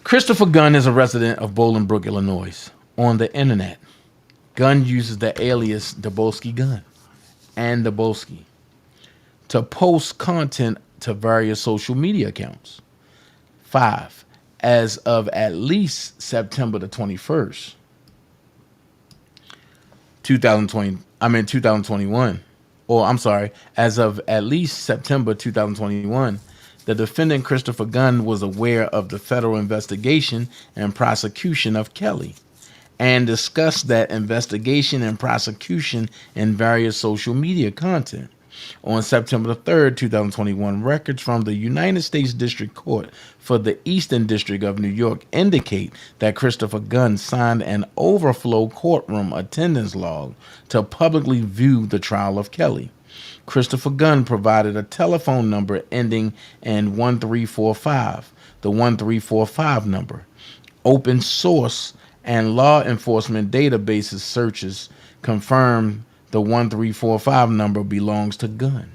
Christopher Gunn is a resident of Bolingbrook, Illinois. On the internet, Gunn uses the alias Dabolski Gunn and Dabolski to post content to various social media accounts. 5. As of at least September the 21st, 2021. Or I'm sorry, as of at least September 2021, the defendant Christopher Gunn was aware of the federal investigation and prosecution of Kelly and discussed that investigation and prosecution in various social media content. On September 3rd, 2021, records from the United States District Court for the Eastern District of New York indicate that Christopher Gunn signed an overflow courtroom attendance log to publicly view the trial of Kelly. Christopher Gunn provided a telephone number ending in 1345, the 1345 number. Open source and law enforcement databases searches confirmed the 1345 number belongs to Gunn.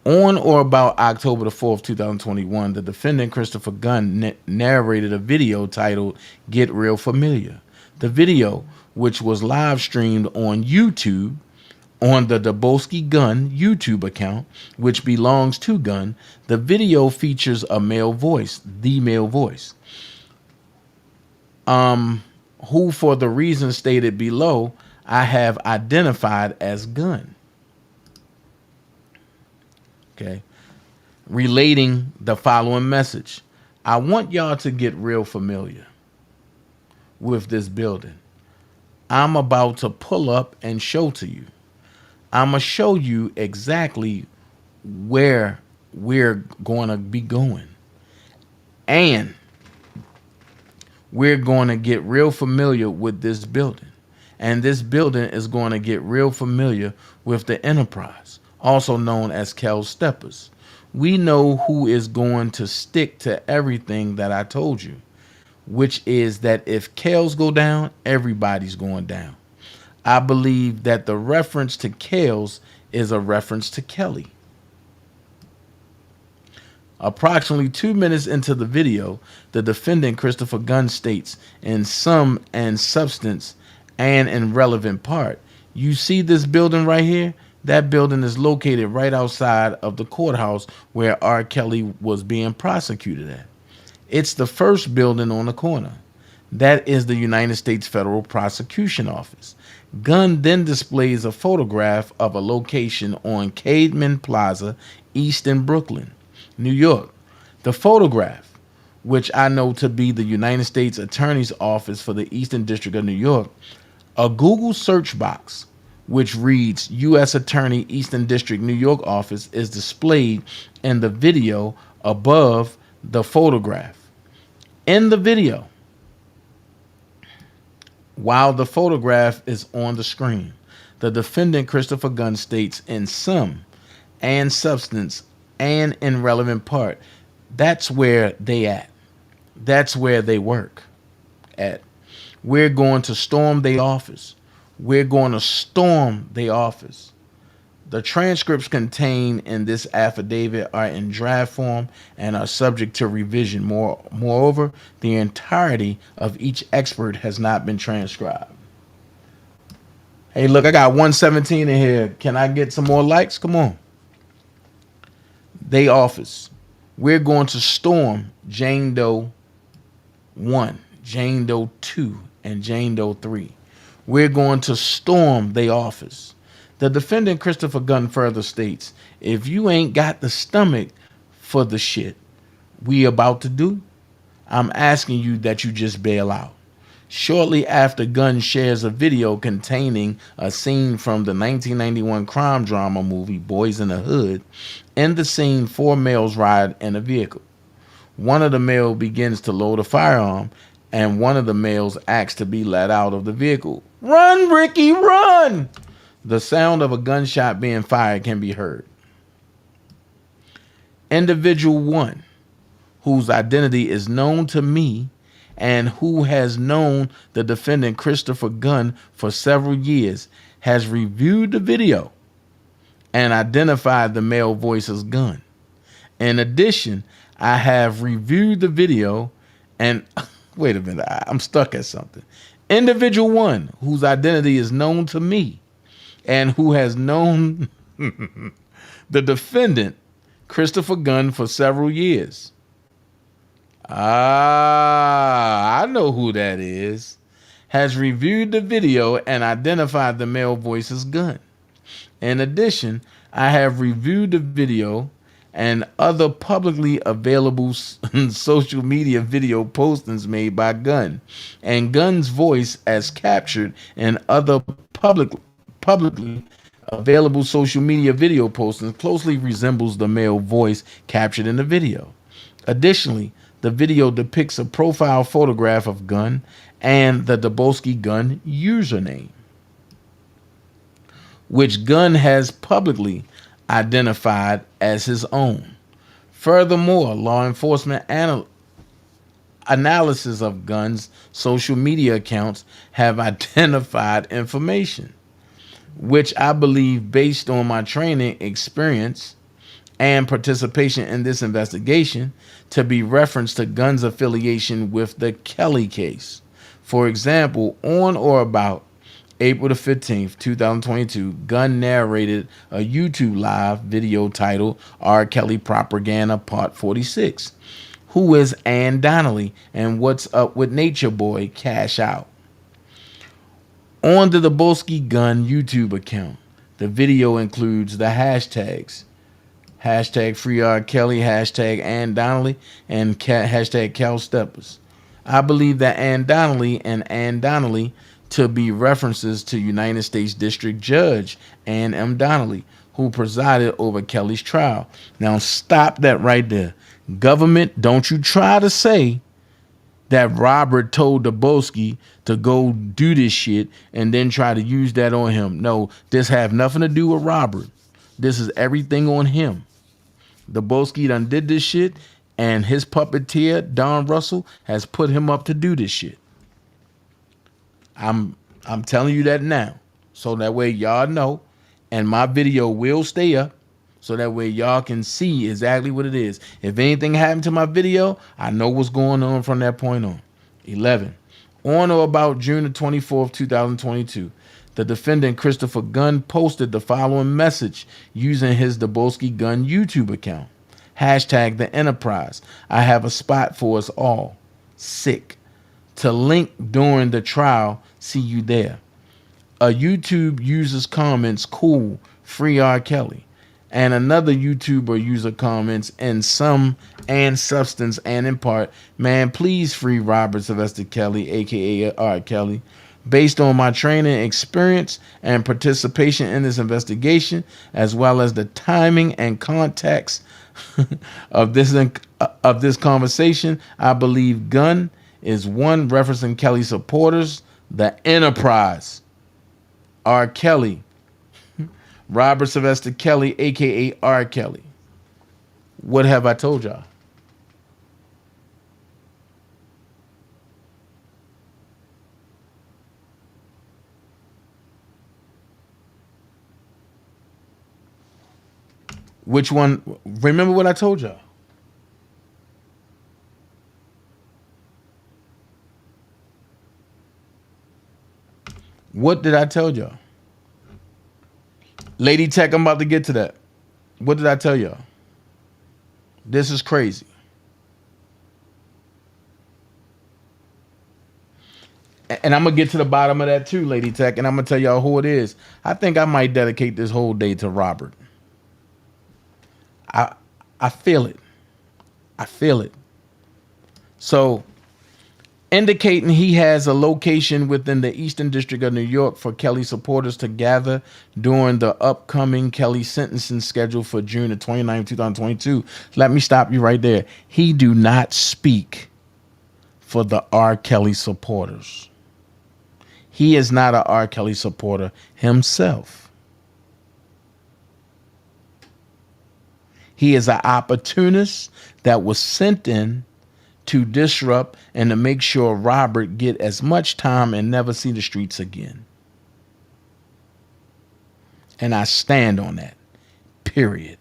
On or about October the 4th, 2021, the defendant Christopher Gunn narrated a video titled Get Real Familiar. The video, which was live streamed on YouTube on the Dabolski Gunn YouTube account, which belongs to Gunn, the video features a male voice, the male voice, who, for the reasons stated below, I have identified as Gunn. Okay. Relating the following message. I want y'all to get real familiar with this building. I'm about to pull up and show to you. I'm going to show you exactly where we're going to be going. And we're going to get real familiar with this building. And this building is going to get real familiar with the enterprise, also known as Kel Steppers. We know who is going to stick to everything that I told you, which is that if Kells go down, everybody's going down. I believe that the reference to Kells is a reference to Kelly. Approximately 2 minutes into the video, the defendant Christopher Gunn states, in sum and substance and in relevant part, you see this building right here? That building is located right outside of the courthouse where R. Kelly was being prosecuted at. It's the first building on the corner. That is the United States Federal Prosecution Office. Gunn then displays a photograph of a location on Cademan Plaza, East in Brooklyn, New York. The photograph, which I know to be the United States Attorney's Office for the Eastern District of New York, a Google search box, which reads U.S. Attorney Eastern District New York Office, is displayed in the video above the photograph. In the video, while the photograph is on the screen, the defendant Christopher Gunn states in sum and substance and in relevant part, that's where they at. That's where they work at. We're going to storm their office. We're going to storm their office. The transcripts contained in this affidavit are in draft form and are subject to revision. Moreover, the entirety of each expert has not been transcribed. Hey, look, I got 117 in here. Can I get some more likes? Come on. They office. We're going to storm Jane Doe 1, Jane Doe 2, and Jane Doe 3. We're going to storm the office. The defendant Christopher Gunn further states, if you ain't got the stomach for the shit we about to do, I'm asking you that you just bail out. Shortly after, Gunn shares a video containing a scene from the 1991 crime drama movie Boys in the Hood. In the scene, 4 males ride in a vehicle. One of the males begins to load a firearm, and one of the males asks to be let out of the vehicle. Run, Ricky, run! The sound of a gunshot being fired can be heard. Individual 1, whose identity is known to me and who has known the defendant Christopher Gunn for several years, has reviewed the video and identified the male voice as Gunn. In addition, I have reviewed the video and wait a minute, I'm stuck at something. Individual one, whose identity is known to me and who has known the defendant, Christopher Gunn, for several years. I know who that is. Has reviewed the video and identified the male voice as Gunn. In addition, I have reviewed the video and other publicly available social media video postings made by Gunn, and Gunn's voice as captured in other publicly available social media video postings closely resembles the male voice captured in the video. Additionally, the video depicts a profile photograph of Gunn and the Duboski Gunn username, which Gunn has publicly identified as his own. Furthermore, law enforcement analysis of Gunn's social media accounts have identified information, which I believe, based on my training, experience, and participation in this investigation, to be reference to Gunn's affiliation with the Kelly case. For example, on or about April the 15th, 2022, Gunn narrated a YouTube live video titled R. Kelly Propaganda Part 46. Who is Ann Donnelly and What's Up with Nature Boy Cash Out? On the Duboski Gunn YouTube account, the video includes the hashtags hashtag Free R. Kelly, hashtag Ann Donnelly, and hashtag Cal Steppers. I believe that Ann Donnelly and Ann Donnelly to be references to United States District Judge Ann M. Donnelly, who presided over Kelly's trial. Now stop that right there. Government, don't you try to say that Robert told Duboski to go do this shit and then try to use that on him. No, this have nothing to do with Robert. This is everything on him. Duboski done did this shit, and his puppeteer, Don Russell, has put him up to do this shit. I'm telling you that now, so that way y'all know, and my video will stay up, so that way y'all can see exactly what it is. If anything happened to my video, I know what's going on from that point on. 11. On or about June the 24th, 2022, the defendant Christopher Gunn posted the following message using his Duboski Gunn YouTube account. Hashtag the Enterprise. I have a spot for us all. Sick. To link during the trial, see you there. A YouTube user's comments, cool, free R. Kelly. And another YouTuber user comments, in sum and substance and in part, man, please free Robert Sylvester Kelly, aka R. Kelly. Based on my training, experience, and participation in this investigation, as well as the timing and context of this conversation, I believe Gunn is one referencing Kelly supporters, the Enterprise, R. Kelly, Robert Sylvester Kelly, aka R. Kelly. What have I told y'all? Which one? Remember what I told y'all. What did I tell y'all? Lady Tech, I'm about to get to that. What did I tell y'all? This is crazy. And I'm going to get to the bottom of that too, Lady Tech, and I'm going to tell y'all who it is. I think I might dedicate this whole day to Robert. I feel it. I feel it. So, indicating he has a location within the Eastern District of New York for Kelly supporters to gather during the upcoming Kelly sentencing schedule for June the 29th, 2022. Let me stop you right there. He do not speak for the R. Kelly supporters. He is not an R. Kelly supporter himself. He is an opportunist that was sent in to disrupt and to make sure Robert get as much time and never see the streets again. And I stand on that. Period.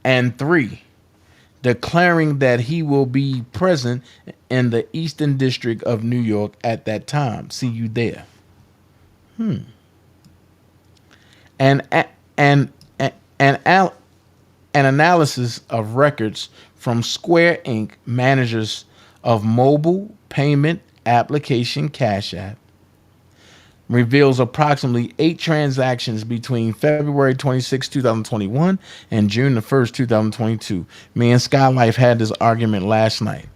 And 3, declaring that he will be present in the Eastern District of New York at that time. See you there. And an analysis of records from Square Inc., managers of mobile payment application Cash App, reveals approximately 8 transactions between February 26, 2021 and June the 1st, 2022. Me and Skylife had this argument last night,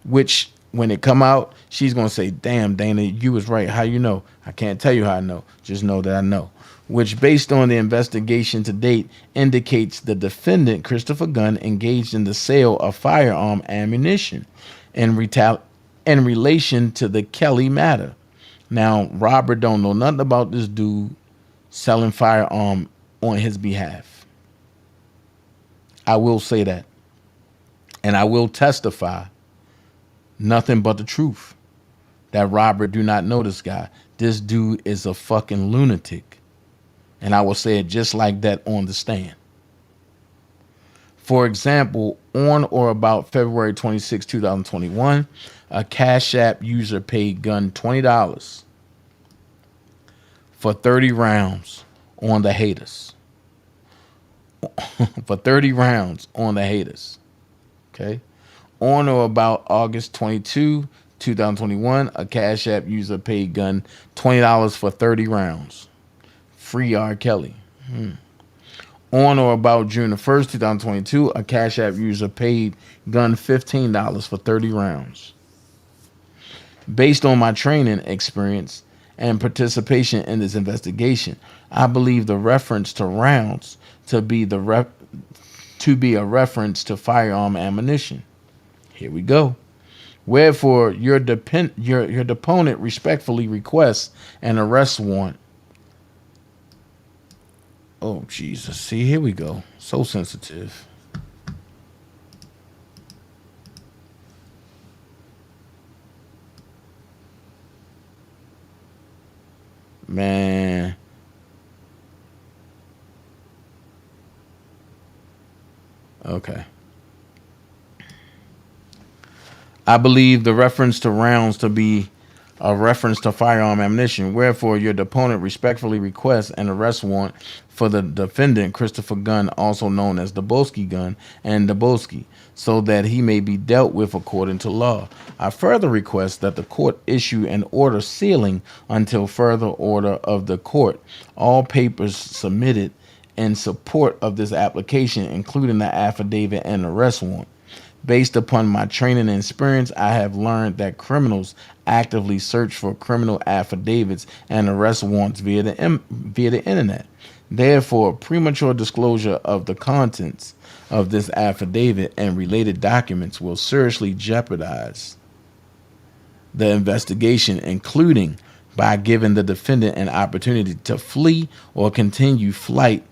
which when it come out, she's going to say, damn, Dana, you was right. How you know? I can't tell you how I know. Just know that I know. Which, based on the investigation to date, indicates the defendant, Christopher Gunn, engaged in the sale of firearm ammunition in relation to the Kelly matter. Now, Robert don't know nothing about this dude selling firearm on his behalf. I will say that. And I will testify nothing but the truth. That Robert do not know this guy. This dude is a fucking lunatic. And I will say it just like that on the stand. For example, on or about February 26, 2021, a Cash App user paid Gunn $20 for 30 rounds on the haters. For 30 rounds on the haters. Okay. On or about August 22, 2021, a Cash App user paid Gunn $20 for 30 rounds. Free R. Kelly. On or about June the 1st, 2022, a Cash App user paid Gunn $15 for 30 rounds. Based on my training experience and participation in this investigation, I believe the reference to rounds to be a reference to firearm ammunition. Here we go. Wherefore, your deponent respectfully requests an arrest warrant. Oh, Jesus. See, here we go. So sensitive. Man. Okay. I believe the reference to rounds to be a reference to firearm ammunition. Wherefore, your deponent respectfully requests an arrest warrant for the defendant, Christopher Gunn, also known as Dubosky Gunn and Dubosky, so that he may be dealt with according to law. I further request that the court issue an order sealing until further order of the court all papers submitted in support of this application, including the affidavit and arrest warrant. Based upon my training and experience, I have learned that criminals actively search for criminal affidavits and arrest warrants via the internet. Therefore, premature disclosure of the contents of this affidavit and related documents will seriously jeopardize the investigation, including by giving the defendant an opportunity to flee or continue flight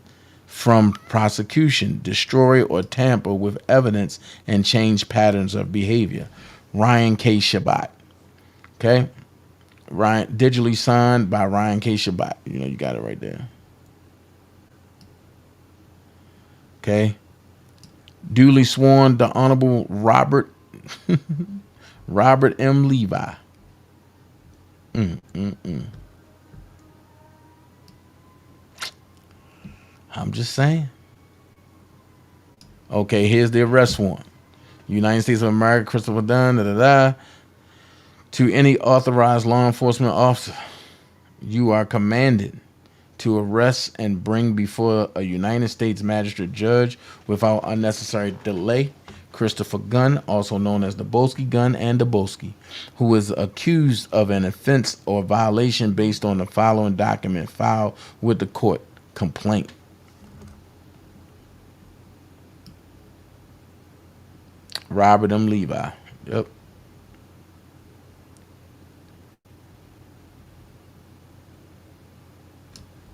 from prosecution, destroy or tamper with evidence, and change patterns of behavior. Ryan K. Shabbat. Okay? Ryan, digitally signed by Ryan K. Shabbat. You know, you got it right there. Okay? Duly sworn, the Honorable Robert M. Levi. I'm just saying. Okay, here's the arrest warrant. United States of America, Christopher Dunn, to any authorized law enforcement officer, you are commanded to arrest and bring before a United States magistrate judge without unnecessary delay Christopher Gunn, also known as Dubosky Gunn and Dubosky, who is accused of an offense or violation based on the following document filed with the court: complaint. Robert M. Levi. Yep.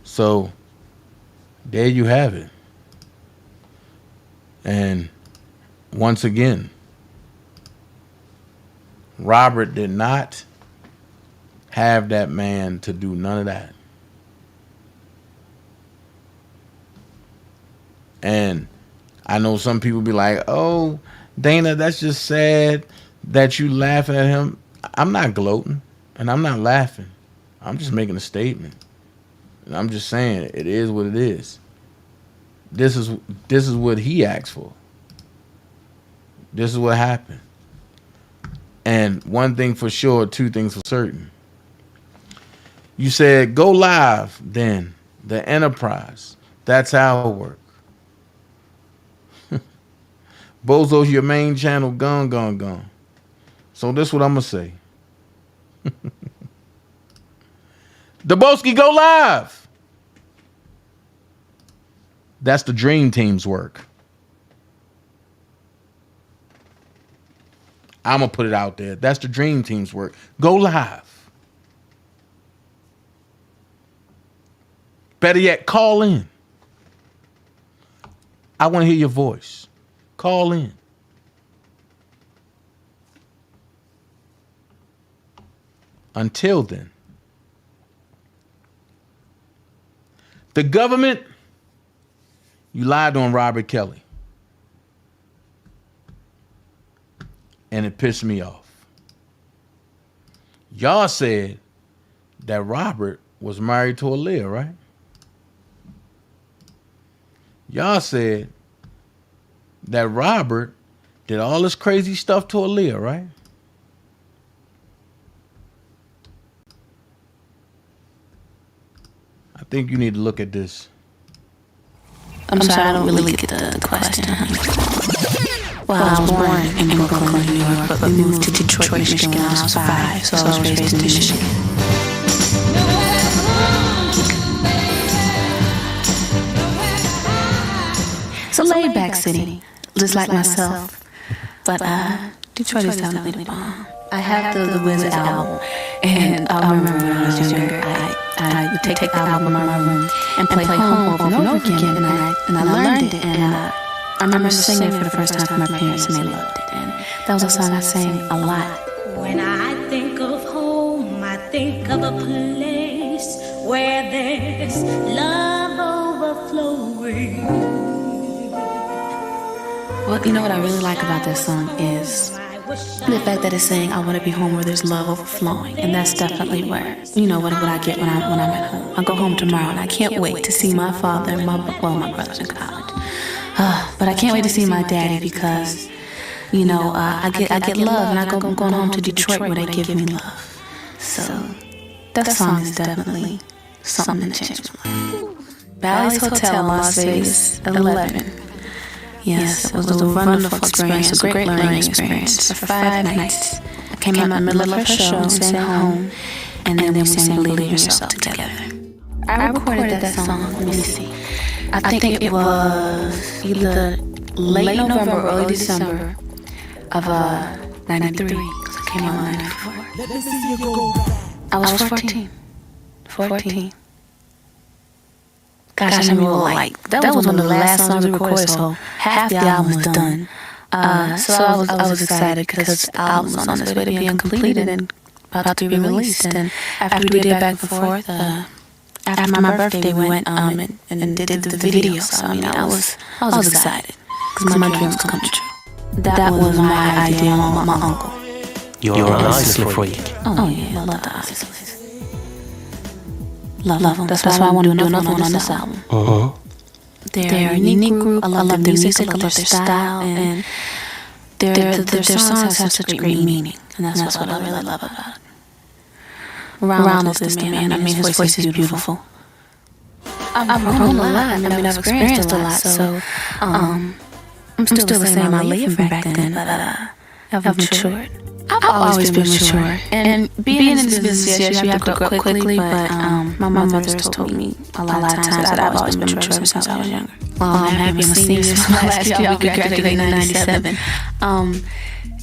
So there you have it. And once again, Robert did not have that man to do none of that. And I know some people be like, oh, Dana, that's just sad that you laughing at him. I'm not gloating and I'm not laughing. I'm just making a statement. And I'm just saying it is what it is. This is what he asked for. This is what happened. And one thing for sure, two things for certain. You said go live then, the Enterprise. That's how it works. Bozo's your main channel, gone. So this is what I'm going to say. Daboski, go live. That's the Dream Team's work. I'm going to put it out there. That's the Dream Team's work. Go live. Better yet, call in. I want to hear your voice. Call in. Until then, the government, you lied on Robert Kelly. And it pissed me off. Y'all said that Robert was married to Aaliyah, right? Y'all said that Robert did all this crazy stuff to Aaliyah, right? I think you need to look at this. I'm sorry, I don't really get the question. Well, I was born in Brooklyn, New York, but moved to Detroit, Michigan when I was 5, so I was raised in Michigan. It's a laid-back city, just like myself, but Detroit is definitely the bomb. I have the Wizard album, and I remember when I was younger, I would take the album in my room and play Home over and over again, and I learned it, and I remember singing it for the first time to my parents, and they loved it, and that was a song I sang a lot. When I think of home, I think of a place where there's love overflowing. Well, you know what I really like about this song is the fact that it's saying I want to be home where there's love overflowing, and that's definitely where, you know, what I get when I'm at home. I go home tomorrow, and I can't wait to see my father and my brother's in college. But I can't wait to see my daddy because, you know, I get love, and I'm going home to Detroit where they give me love. So that song is definitely something that changed my life. Bally's Hotel, Las Vegas, 11. Yes, it was a wonderful experience, a great learning experience for 5 nights. I came out in the middle of her show and sang home, and then we sang Believe in Yourself together. I recorded that song, let me see. I think it was either late November or early December of 93, because I came out in 94. I was 14. Gosh, I mean, that was one of the last songs we recorded, so half the album was done. So I was excited because the album was on its way to being completed and about to be released. And after we did back and forth, after my birthday, we went and did the video. So I mean, I was excited because my dreams come true. That was my idea on my uncle. You're an Isley for you. Oh yeah, I love the Isleys. Love them. That's why I want to do another one on this album. They're a unique group. I love their music, I love their style, and their songs have such great meaning, and that's what I really love about it. Ronald is the man. I mean, his voice is beautiful. I've grown a lot. I mean, I've experienced a lot, so I'm still the same Aaliyah from back then, but I've matured. I've always been mature, and being in this business, yes, you have to grow up quickly, but my mother has told me a lot of times that I've always been mature since I was younger. Well, I'm happy I'm a senior. Last year we graduated in 97.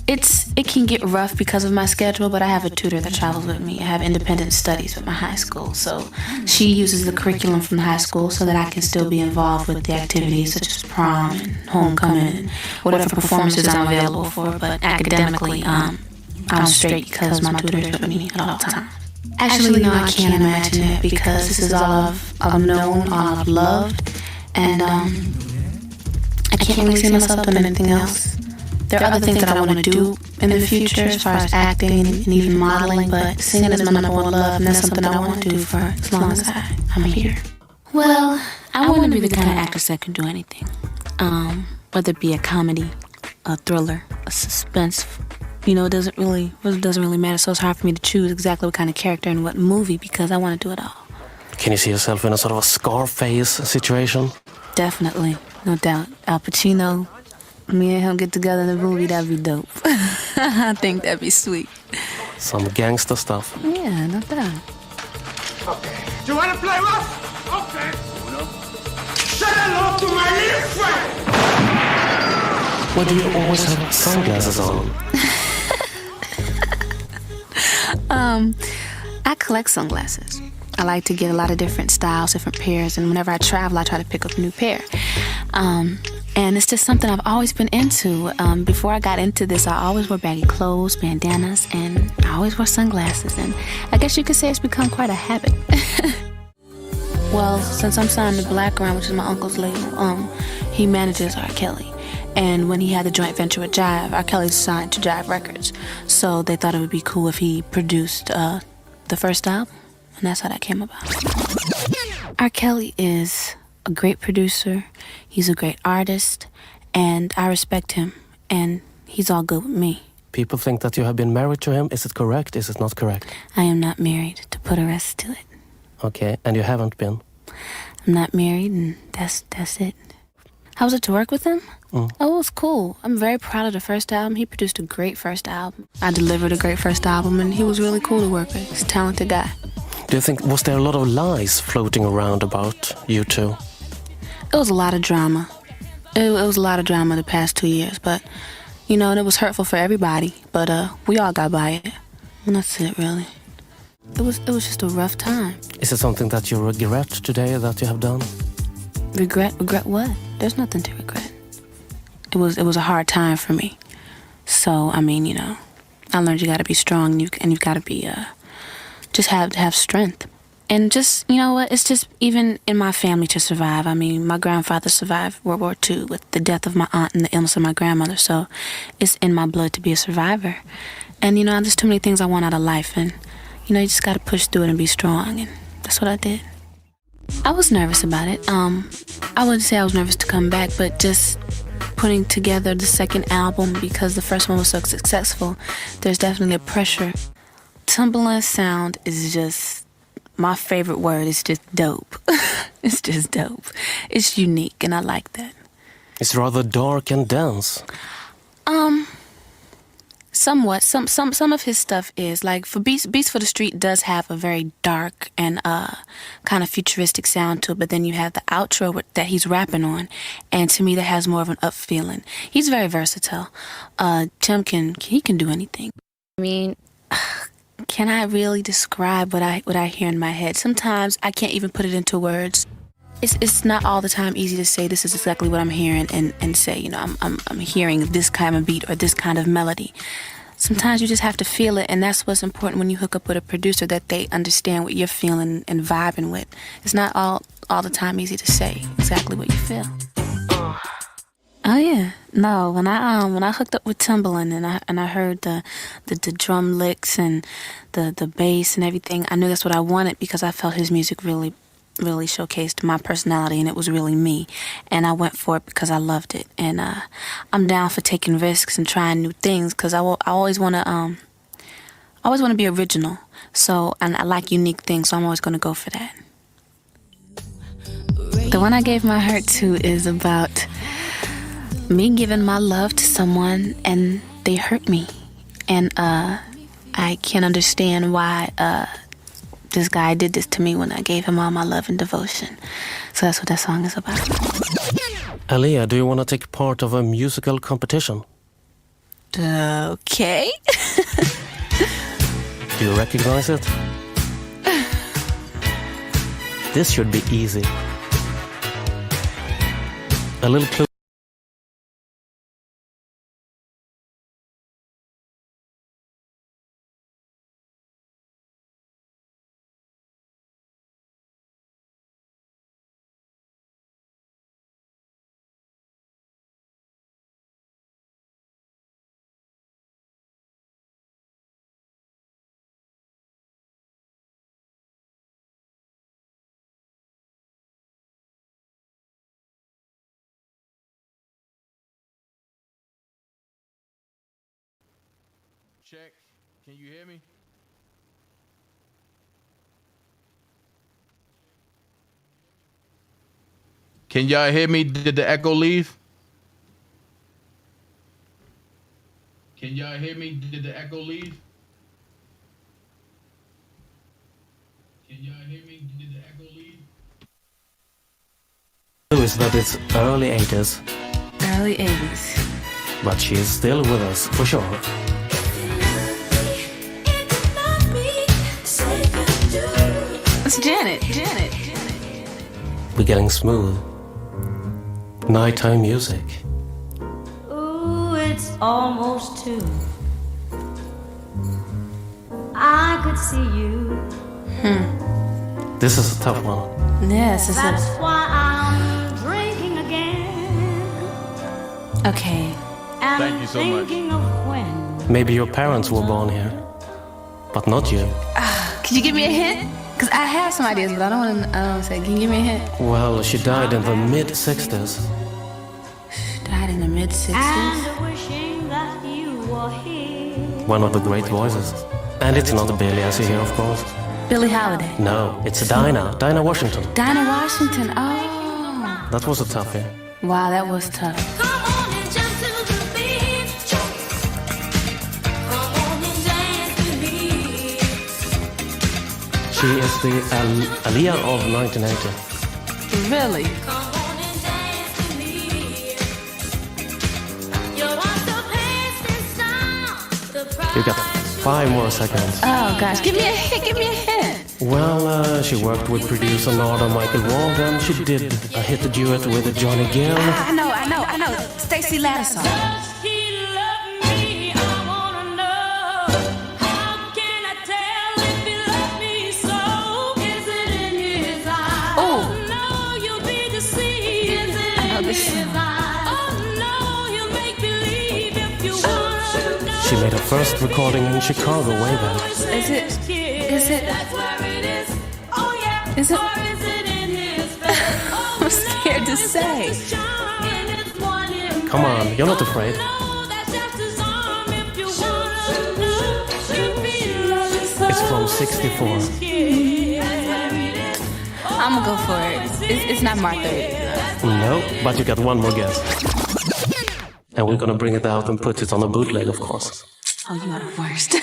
it can get rough because of my schedule, but I have a tutor that travels with me. I have independent studies with my high school, so she uses the curriculum from the high school so that I can still be involved with the activities such as prom and homecoming and whatever performances I'm available for. But academically, I'm straight because my tutor's with me at all times. Actually, no, I can't imagine it because this is all I've known, all I've loved, and I can't really see myself doing anything else. There are other things that I want to do in the future as far as acting and even modeling, but singing is my number one love, and that's something I want to do for as long as I'm here. Well, I want to be the kind of actress that can do anything, whether it be a comedy, a thriller, a suspense. You know, it doesn't really matter, so it's hard for me to choose exactly what kind of character and what movie because I want to do it all. Can you see yourself in a sort of a Scarface situation? Definitely, no doubt. Al Pacino, me and him get together in a movie, that'd be dope. I think that'd be sweet. Some gangster stuff. Yeah, no doubt. Okay. Do you want to play rough? Okay. Say hello to my little friend. Why do you always have sunglasses on? I collect sunglasses. I like to get a lot of different styles, different pairs, and whenever I travel, I try to pick up a new pair. And it's just something I've always been into. Before I got into this, I always wore baggy clothes, bandanas, and I always wore sunglasses. And I guess you could say it's become quite a habit. Well, since I'm signed to Blackground, which is my uncle's label, he manages R. Kelly. And when he had the joint venture with Jive, R. Kelly's signed to Jive Records. So they thought it would be cool if he produced the first album. And that's how that came about. R. Kelly is a great producer. He's a great artist. And I respect him. And he's all good with me. People think that you have been married to him. Is it correct? Is it not correct? I am not married, to put a rest to it. Okay, and you haven't been? I'm not married, and that's it. How was it to work with him? Oh, it was cool. I'm very proud of the first album. He produced a great first album. I delivered a great first album, and he was really cool to work with. He's a talented guy. Do you think, was there a lot of lies floating around about you two? It was a lot of drama. It was a lot of drama the past 2 years, but, you know, and it was hurtful for everybody. But we all got by it. And that's it, really. It was just a rough time. Is it something that you regret today that you have done? Regret what? There's nothing to regret. It was a hard time for me. So, I mean, you know, I learned you gotta be strong and you've gotta be, just have to have strength. And just, you know what, it's just even in my family to survive. I mean, my grandfather survived World War II with the death of my aunt and the illness of my grandmother. So it's in my blood to be a survivor. And, you know, there's too many things I want out of life. And, you know, you just gotta push through it and be strong. And that's what I did. I was nervous about it. I wouldn't say I was nervous to come back, but just putting together the second album because the first one was so successful, there's definitely a pressure. Timbaland's sound is just, my favorite word is just dope. It's just dope. It's unique, and I like that. It's rather dark and dense. Somewhat. Some of his stuff is like for Beats for the Street does have a very dark and kind of futuristic sound to it, but then you have the outro that he's rapping on, and to me that has more of an up feeling. He's very versatile. Tim can do anything. I mean, can I really describe what I hear in my head? Sometimes I can't even put it into words. It's not all the time easy to say this is exactly what I'm hearing and say, you know, I'm hearing this kind of beat or this kind of melody. Sometimes you just have to feel it, and that's what's important when you hook up with a producer, that they understand what you're feeling and vibing with. It's not all the time easy to say exactly what you feel. Oh yeah, no. When I hooked up with Timbaland and I heard the drum licks and the bass and everything, I knew that's what I wanted because I felt his music really showcased my personality, and it was really me, and I went for it because I loved it. And I'm down for taking risks and trying new things because I always want to be original. So, and I like unique things, so I'm always going to go for that. The one I gave my heart to is about me giving my love to someone and they hurt me, and I can't understand why this guy did this to me when I gave him all my love and devotion. So that's what that song is about. Aaliyah, do you want to take part of a musical competition? Okay. Do you recognize it? This should be easy. A little clue. Check. Can you hear me? Can y'all hear me? Did the echo leave? Can y'all hear me? Did the echo leave? Can y'all hear me? Did the echo leave? Is that it's early 80s. Early 80s. But she is still with us, for sure. It's Janet. We're getting smooth. Nighttime music. Ooh, it's almost 2. I could see you. This is a tough one. Yes, it's That's why I'm drinking again. Okay. And Thank you so much. thinking of when. Maybe your parents were born here, but not you. Can you give me a hint? Because I have some ideas, but I don't want to say. Can you give me a hint? Well, she died in the mid-60s. Died in the mid-60s? And wishing that you were here. One of the great voices. And it's not Billy as you hear, of course. Billie Holiday. No, it's Dinah Washington. Dinah Washington. Oh. That was a toughie. Wow, that was tough. She is the Aaliyah of 1980. Really? You got 5 more seconds. Oh gosh, give me a hint. Well, she worked with producer Narda Michael Walden. She did a hit duet with Johnny Gill. I know. Stacey Lattisaw. She made her first recording in Chicago way back. Is it? I'm scared to say. Come on, you're not afraid. It's from 64. I'm gonna go for it. It's not Martha. No, but you got one more guess. And we're gonna bring it out and put it on a bootleg, of course. Oh, you are the worst.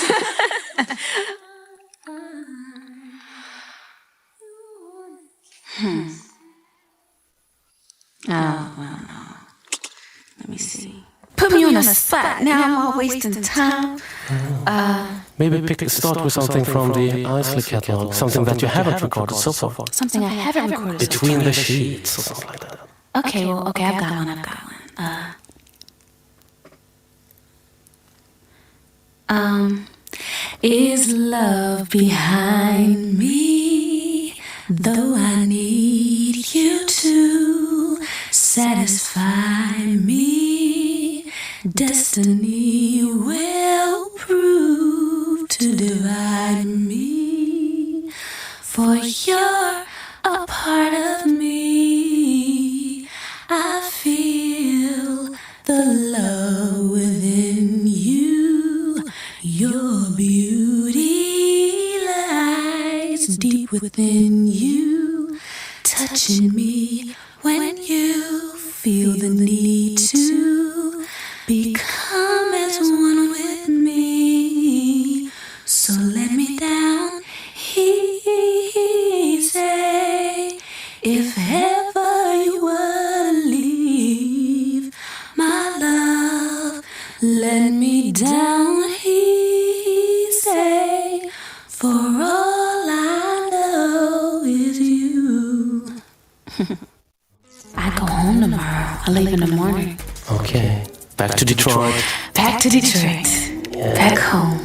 Oh, well, no. Let me see. Put me on the spot. Now I'm all wasting time. Maybe start with something from the Isley catalog, something that you haven't recorded so far. Something I haven't recorded. Between the Sheets or something like that. Okay, I've got one. Is love behind me? Though I need you to satisfy me, destiny will prove to divide me. For you're a part of me. I feel the love within you. Your beauty lies deep within you, touching me when you feel the need to become as one with me. So let me down easy. If ever you were to leave, my love, Let me down, he say, for all I know is you. I go home tomorrow. I leave in the morning. Okay. Back to Detroit. Back to Detroit. Yeah. Back home.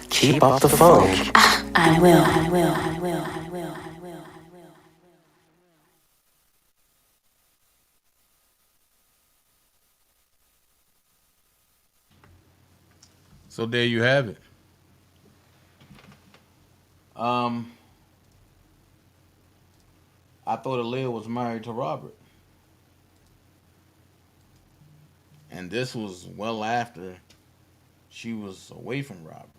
Keep up the funk. I will. I will. I will. I will. I will. So there you have it. I thought Aaliyah was married to Robert. And this was well after she was away from Robert.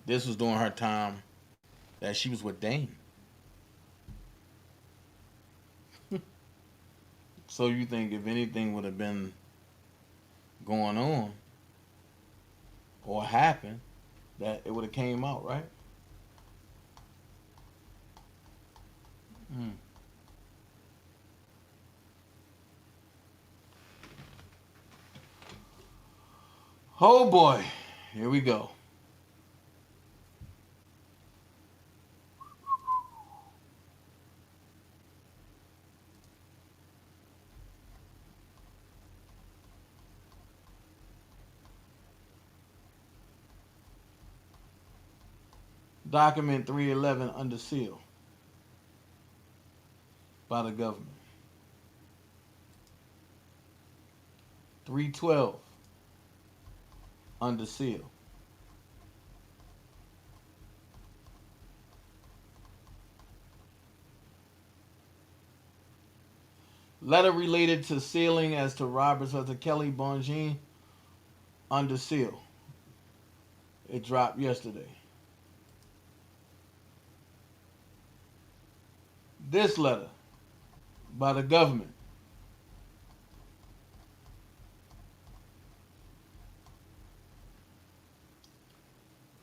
This was during her time that she was with Dane. So you think if anything would have been going on or happened, that it would have came out, right? Mm. Oh boy, here we go. Document 311 under seal by the government. 312 under seal. Letter related to sealing as to Roberts of the Kelly Bongine under seal. It dropped yesterday. This letter by the government.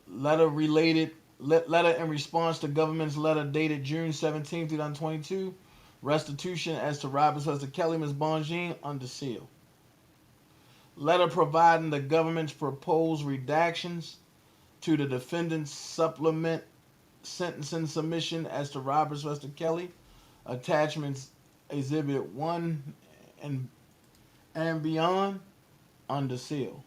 Letter in response to government's letter dated June 17, 2022. Restitution as to Roberts vs. Kelly, Ms. Bongine, under seal. Letter providing the government's proposed redactions to the defendant's supplement sentencing submission as to Roberts vs. Kelly. Attachments Exhibit 1 and beyond, under seal.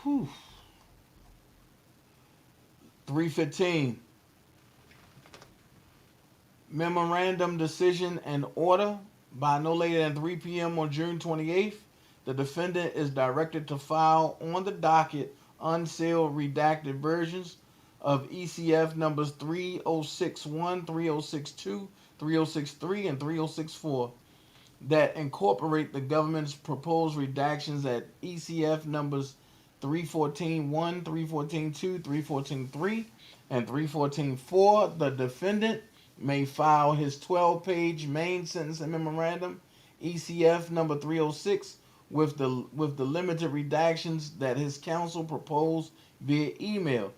Whew. 315. Memorandum decision and order by no later than 3 p.m. on June 28th. The defendant is directed to file on the docket unsealed redacted versions of ECF numbers 3061, 3062, 3063, and 3064 that incorporate the government's proposed redactions at ECF numbers 314.1, 314.2, 314.3, and 314.4. The defendant may file his 12-page main sentencing memorandum, ECF number 306, with the limited redactions that his counsel proposed via email,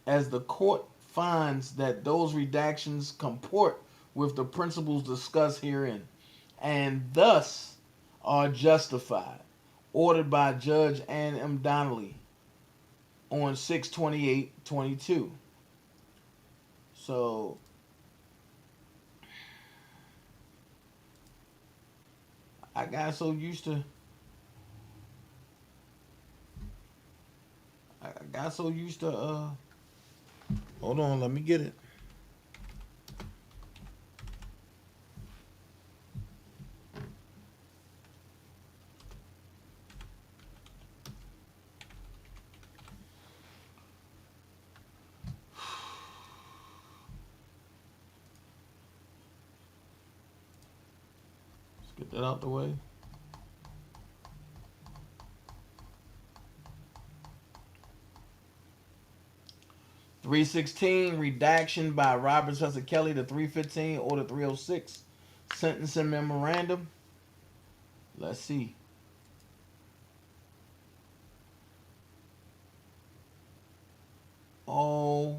as the court finds that those redactions comport with the principles discussed herein, and thus are justified. Ordered by Judge Ann M. Donnelly on 6/28/22. So I got so used to hold on, let me get it. Let's get that out the way. .316 redaction by Roberts vs. Kelly to 315 order 306 sentencing memorandum. Let's see. Oh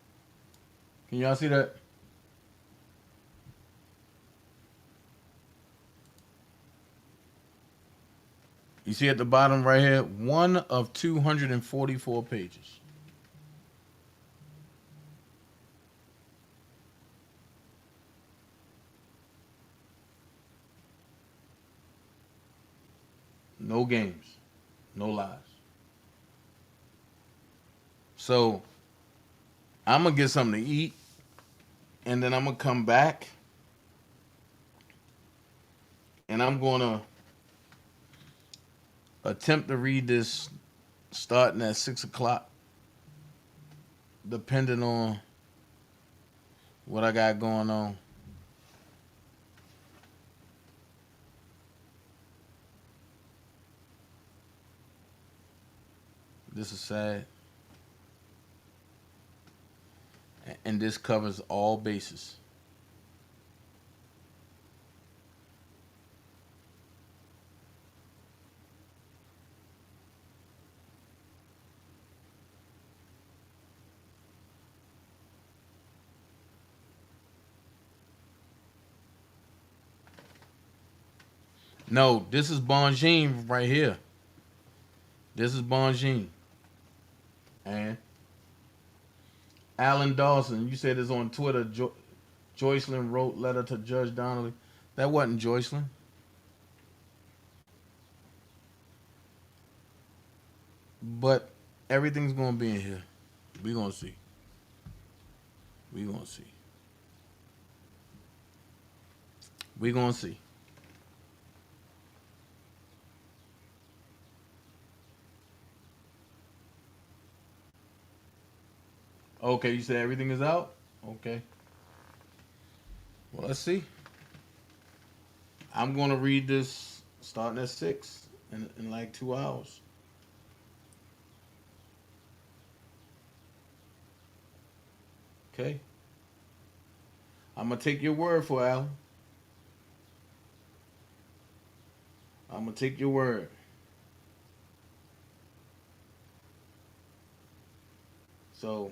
Can y'all see that? You see at the bottom right here, one of 244 pages. No games, no lies. So I'm gonna get something to eat, and then I'm gonna come back, and I'm gonna attempt to read this starting at 6 o'clock, depending on what I got going on. This is sad. And this covers all bases. No, this is Bonjean right here. This is Bonjean. And Alan Dawson, you said it's on Twitter. Joycelyn wrote letter to Judge Donnelly. That wasn't Joycelyn. But everything's gonna be in here. We gonna see. We gonna see. We gonna see. Okay, you said everything is out? Okay. Well, let's see. I'm gonna read this starting at 6 in like 2 hours. Okay. I'm gonna take your word for it, Alan. I'm gonna take your word. So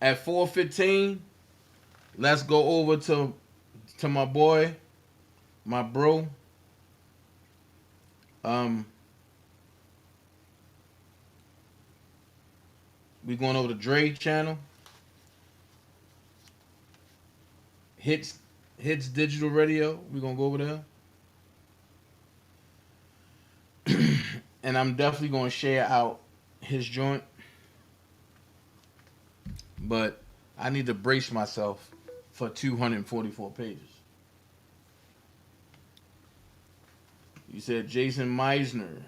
at 4:15, let's go over to my boy, my bro. We going over to Dre channel. Hits Digital Radio. We gonna go over there. And I'm definitely gonna share out his joint. But I need to brace myself for 244 pages. You said Jason Meisner.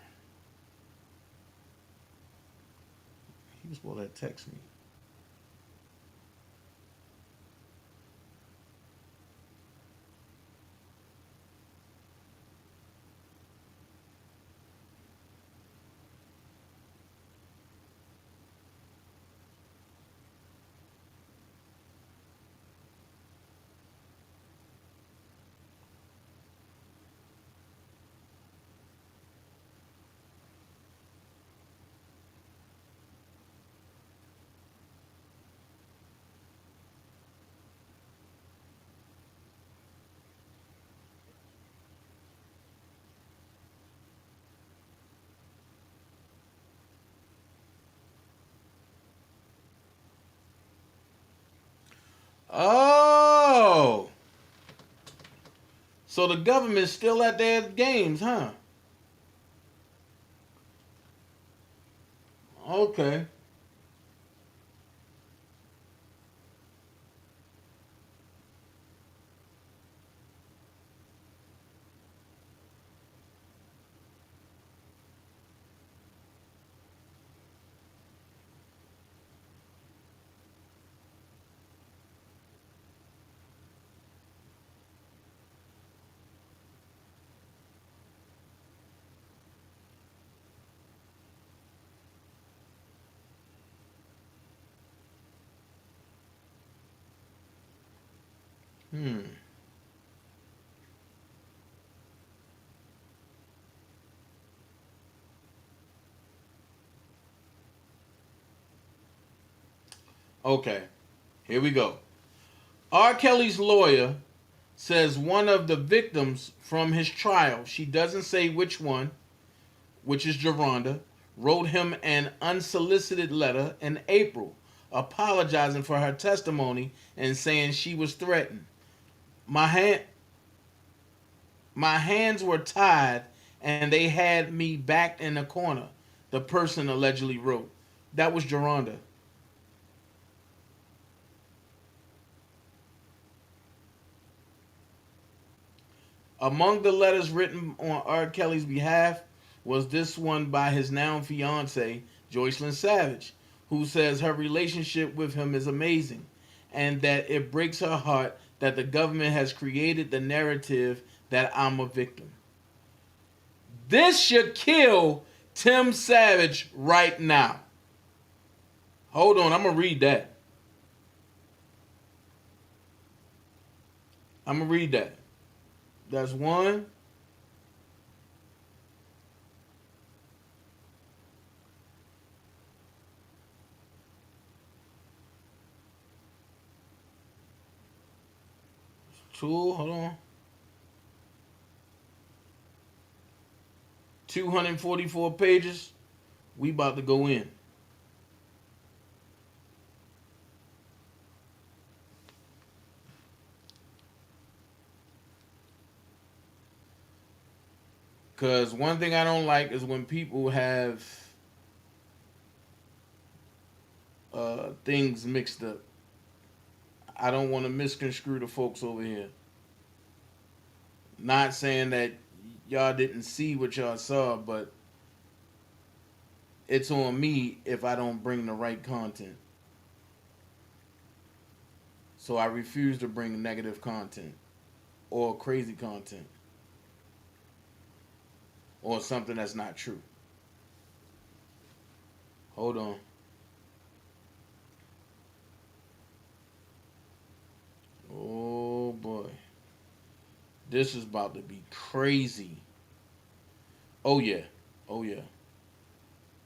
He was supposed to text me. Oh, so the government's still at their games, huh? Okay. Okay, here we go. R. Kelly's lawyer says one of the victims from his trial, she doesn't say which one, which is Geronda, wrote him an unsolicited letter in April apologizing for her testimony and saying she was threatened. My hands were tied and they had me backed in a corner, the person allegedly wrote. That was Geronda. Among the letters written on R. Kelly's behalf was this one by his now fiancee, Joycelyn Savage, who says her relationship with him is amazing and that it breaks her heart that the government has created the narrative that I'm a victim. This should kill Tim Savage right now. Hold on, I'm going to read that. I'm going to read that. That's one. Two, hold on. 244 pages. We about to go in. Because one thing I don't like is when people have things mixed up. I don't want to misconstrue the folks over here. Not saying that y'all didn't see what y'all saw, but it's on me if I don't bring the right content. So I refuse to bring negative content or crazy content or something that's not true. Hold on. Oh boy. This is about to be crazy. Oh yeah. Oh yeah.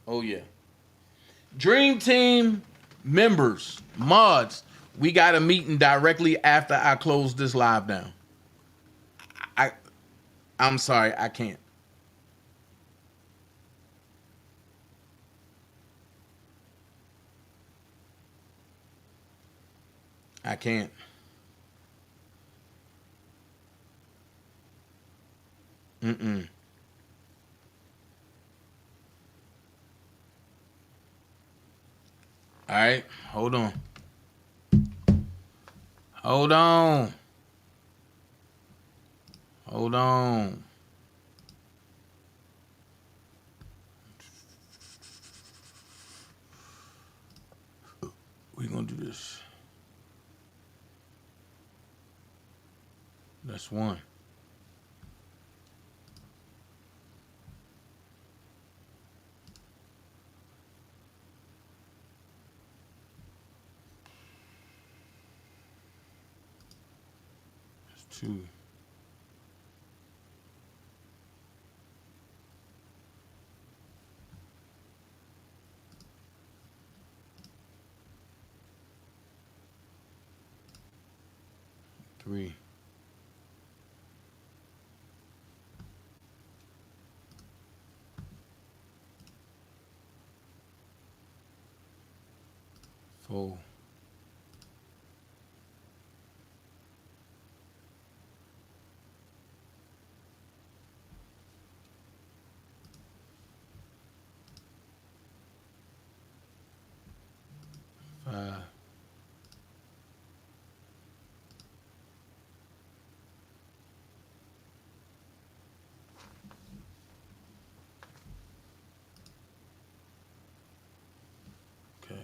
Oh yeah. Dream Team members, mods, we got a meeting directly after I close this live down. I'm sorry, I can't. I can't. Mm-mm. All right, hold on. Hold on. Hold on. We're going to do this. That's one. That's two. Three. Four. Five. Okay.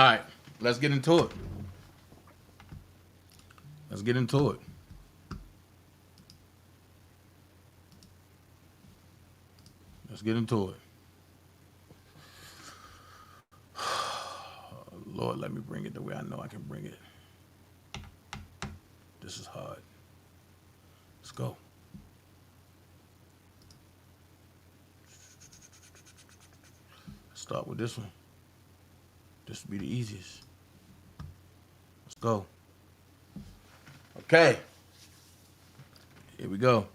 All right, let's get into it. Let's get into it. Let's get into it. Lord, let me bring it the way I know I can bring it. This is hard. Let's go. Let's start with this one. This will be the easiest. Let's go. Okay. Here we go.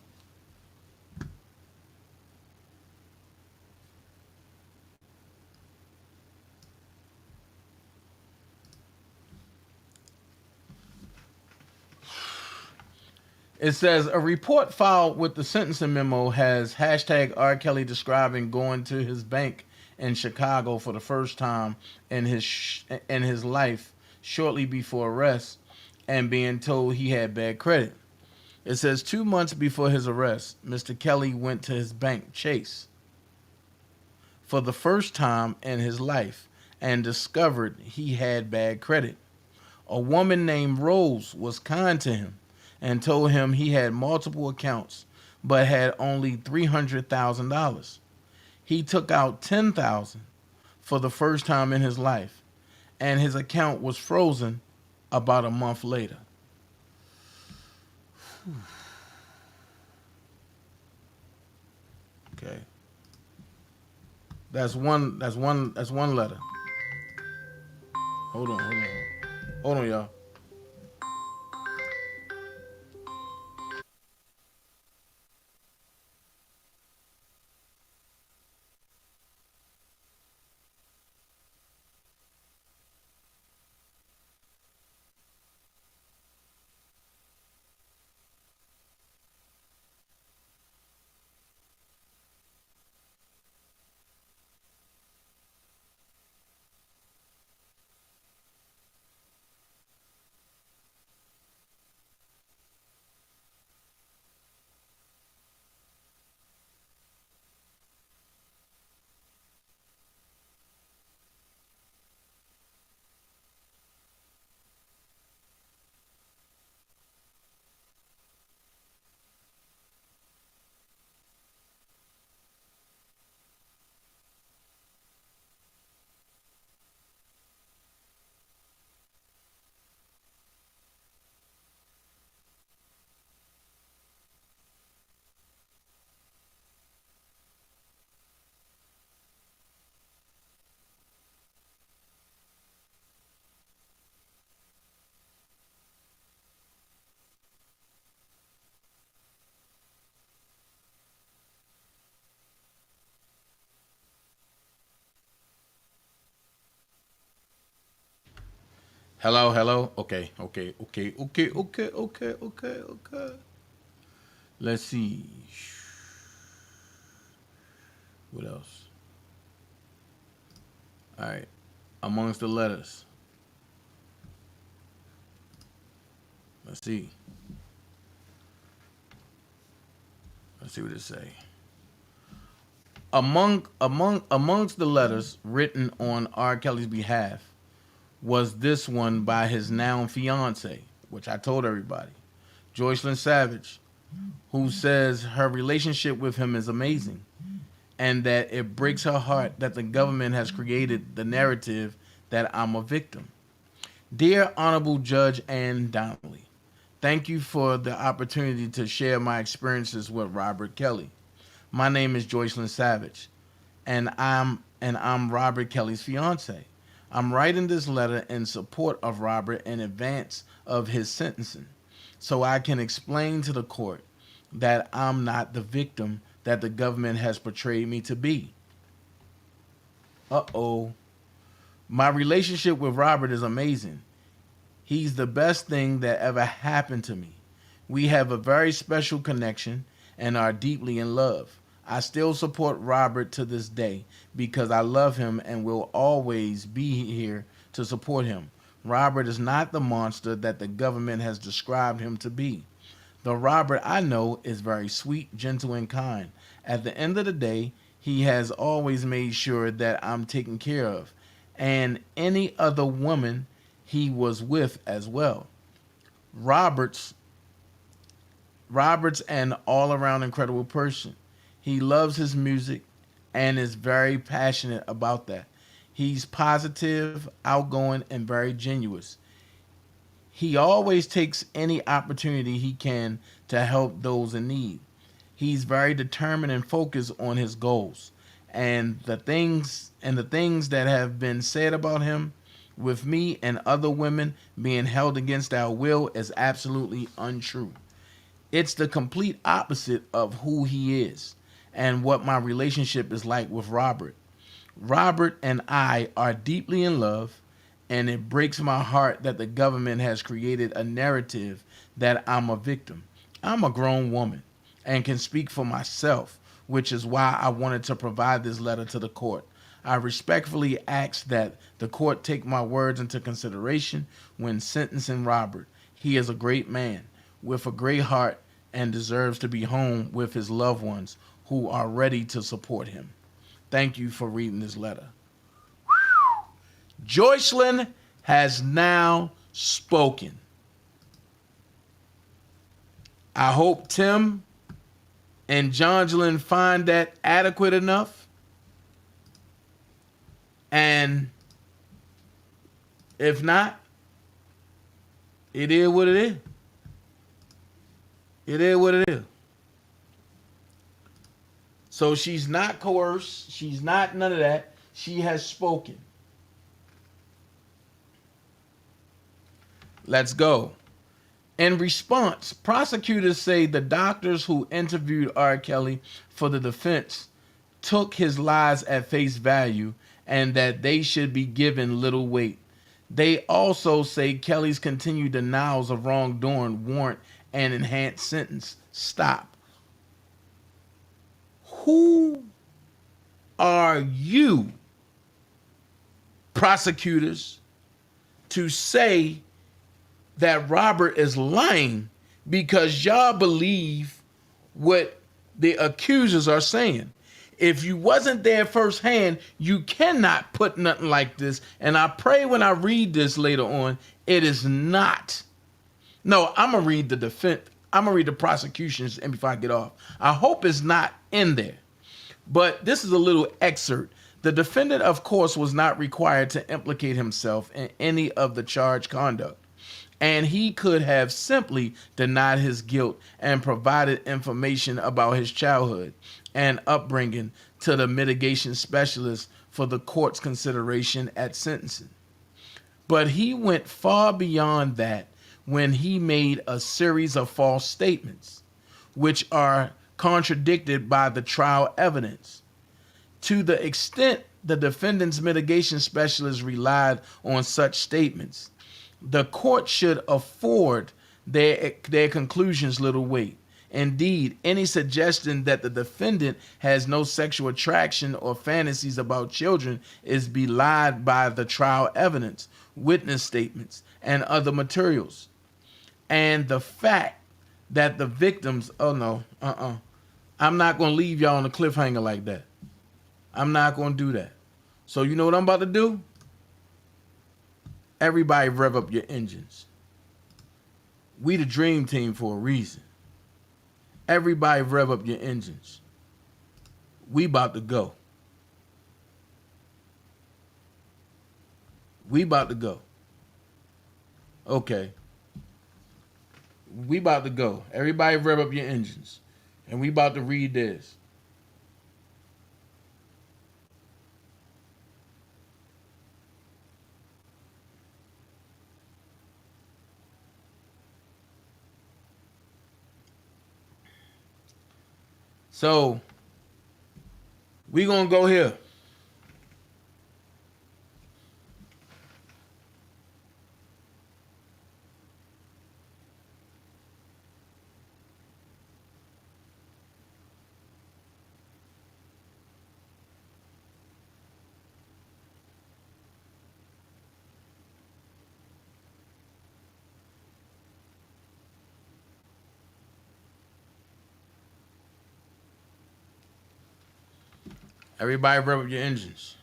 It says a report filed with the sentencing memo has hashtag R. Kelly describing going to his bank in Chicago for the first time in his life shortly before arrest and being told he had bad credit. It says 2 months before his arrest, Mr. Kelly went to his bank, Chase, for the first time in his life and discovered he had bad credit. A woman named Rose was kind to him and told him he had multiple accounts but had only $300,000. He took out $10,000 for the first time in his life, and his account was frozen about a month later. Okay. That's one letter. Hold on, y'all. Hello. Okay. Let's see. What else? All right. Amongst the letters. Let's see. Let's see what it say. Amongst the letters written on R. Kelly's behalf was this one by his now fiance, which I told everybody, Joycelyn Savage, who says her relationship with him is amazing and that it breaks her heart that the government has created the narrative that I'm a victim. Dear Honorable Judge Ann Donnelly, thank you for the opportunity to share my experiences with Robert Kelly. My name is Joycelyn Savage, and I'm Robert Kelly's fiance. I'm writing this letter in support of Robert in advance of his sentencing, so I can explain to the court that I'm not the victim that the government has portrayed me to be. My relationship with Robert is amazing. He's the best thing that ever happened to me. We have a very special connection and are deeply in love. I still support Robert to this day because I love him and will always be here to support him. Robert is not the monster that the government has described him to be. The Robert I know is very sweet, gentle, and kind. At the end of the day, he has always made sure that I'm taken care of and any other woman he was with as well. Roberts an all-around incredible person. He loves his music and is very passionate about that. He's positive, outgoing, and very genuine. He always takes any opportunity he can to help those in need. He's very determined and focused on his goals. And the things that have been said about him with me and other women being held against our will is absolutely untrue. It's the complete opposite of who he is and what my relationship is like with Robert. Robert and I are deeply in love, and it breaks my heart that the government has created a narrative that I'm a victim. I'm a grown woman and can speak for myself, which is why I wanted to provide this letter to the court. I respectfully ask that the court take my words into consideration when sentencing Robert. He is a great man with a great heart and deserves to be home with his loved ones who are ready to support him. Thank you for reading this letter. Joycelyn has now spoken. I hope Tim and Jongelyn find that adequate enough. And if not, it is what it is. It is what it is. So she's not coerced. She's not none of that. She has spoken. Let's go. In response, prosecutors say the doctors who interviewed R. Kelly for the defense took his lies at face value and that they should be given little weight. They also say Kelly's continued denials of wrongdoing warrant an enhanced sentence. Stop. Who are you, prosecutors, to say that Robert is lying because y'all believe what the accusers are saying? If you wasn't there firsthand, you cannot put nothing like this. And I pray when I read this later on, it is not. No, I'm going to read the defense. I'm going to read the prosecutions and before I get off. I hope it's not in there. But this is a little excerpt. The defendant, of course, was not required to implicate himself in any of the charged conduct. And he could have simply denied his guilt and provided information about his childhood and upbringing to the mitigation specialist for the court's consideration at sentencing. But he went far beyond that when he made a series of false statements, which are contradicted by the trial evidence. To the extent the defendant's mitigation specialist relied on such statements, the court should afford their conclusions little weight. Indeed, any suggestion that the defendant has no sexual attraction or fantasies about children is belied by the trial evidence, witness statements, and other materials. And the fact that the victims, I'm not going to leave y'all on a cliffhanger like that. I'm not going to do that. So you know what I'm about to do? Everybody rev up your engines. We the dream team for a reason. Everybody rev up your engines. We about to go. We about to go. Okay. We about to go. Everybody rev up your engines. And we about to read this. So, we gonna go here. Everybody rev up your engines.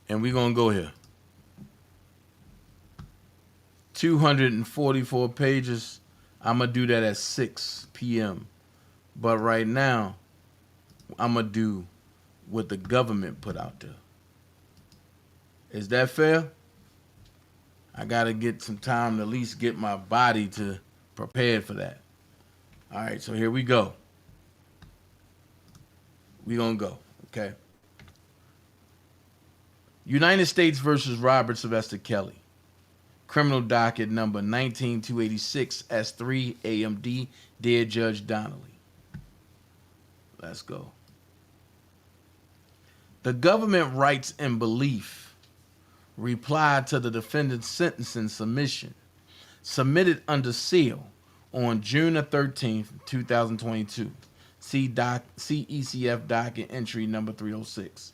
And we're going to go here. 244 pages. I'm going to do that at 6 p.m. But right now, I'm going to do what the government put out there. Is that fair? I got to get some time to at least get my body to prepared for that. All right, so here we go. We're going to go, okay? United States versus Robert Sylvester Kelly. Criminal docket number 19286 S3 AMD. Dear Judge Donnelly. Let's go. The government writes in belief replied to the defendant's sentencing submission submitted under seal on June 13th, 2022. See ECF docket entry number 306.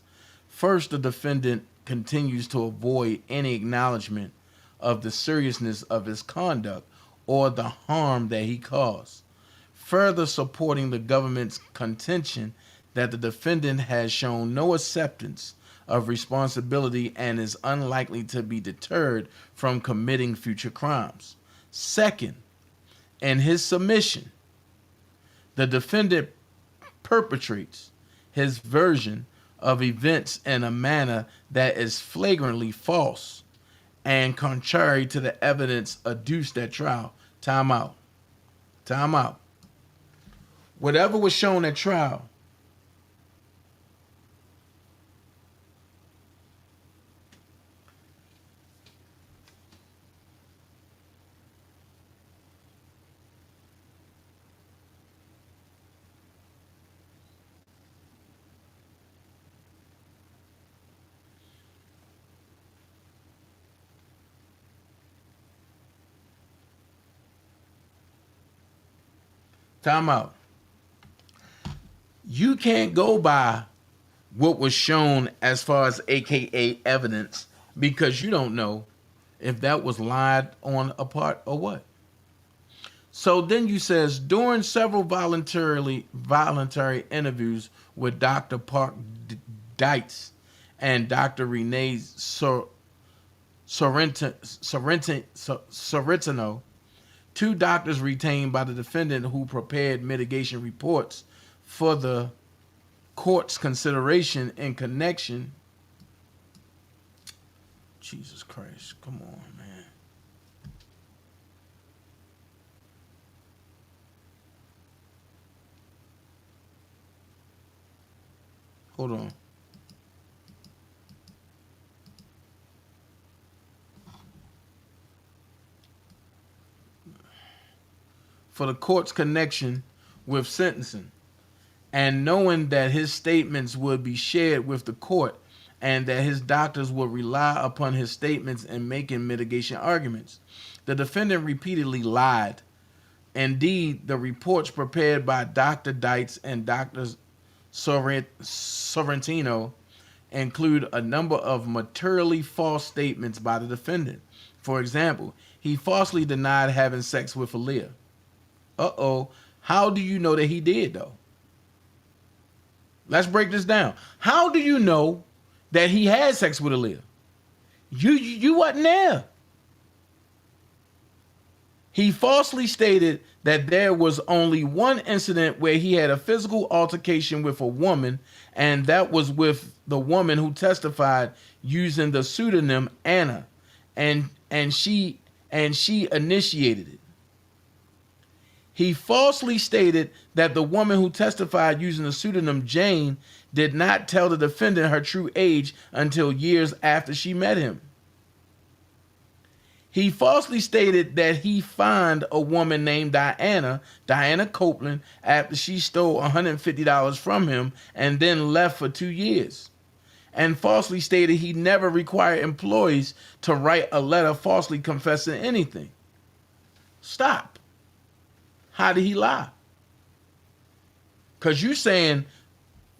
First, the defendant continues to avoid any acknowledgement of the seriousness of his conduct or the harm that he caused, further supporting the government's contention that the defendant has shown no acceptance of responsibility and is unlikely to be deterred from committing future crimes. Second, in his submission, the defendant perpetrates his version of events in a manner that is flagrantly false and contrary to the evidence adduced at trial. Time out. Time out. Whatever was shown at trial time out. You can't go by what was shown as far as AKA evidence because you don't know if that was lied on apart or what. So then you says during several voluntary interviews with Dr. Park Dietz and Dr. Renee Sorrentino, two doctors retained by the defendant who prepared mitigation reports for the court's consideration in connection. Jesus Christ, come on, man. Hold on. For the court's connection with sentencing, and knowing that his statements would be shared with the court and that his doctors would rely upon his statements in making mitigation arguments, the defendant repeatedly lied. Indeed, the reports prepared by Dr. Dietz and Dr. Sorrentino include a number of materially false statements by the defendant. For example, he falsely denied having sex with Aaliyah. Uh-oh. How do you know that he did, though? Let's break this down. How do you know that he had sex with Aaliyah? You wasn't there. He falsely stated that there was only one incident where he had a physical altercation with a woman, and that was with the woman who testified using the pseudonym Anna, and she initiated it. He falsely stated that the woman who testified using the pseudonym Jane did not tell the defendant her true age until years after she met him. He falsely stated that he found a woman named Diana Copeland, after she stole $150 from him and then left for 2 years. And falsely stated he never required employees to write a letter falsely confessing anything. Stop. How did he lie? Because you saying,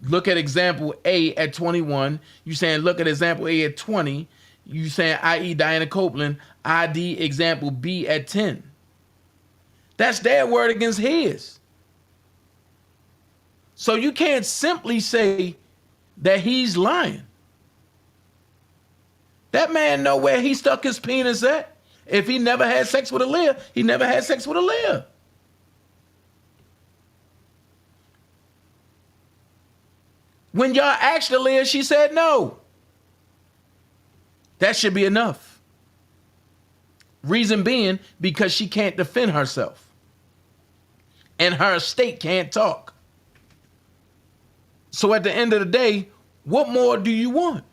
look at example A at 21. You saying, look at example A at 20. You saying, i.e. Diana Copeland, ID example B at 10. That's their word against his. So you can't simply say that he's lying. That man know where he stuck his penis at. If he never had sex with Aaliyah, he never had sex with Aaliyah. When y'all asked Aaliyah, she said no. That should be enough. Reason being, because she can't defend herself. And her estate can't talk. So at the end of the day, what more do you want?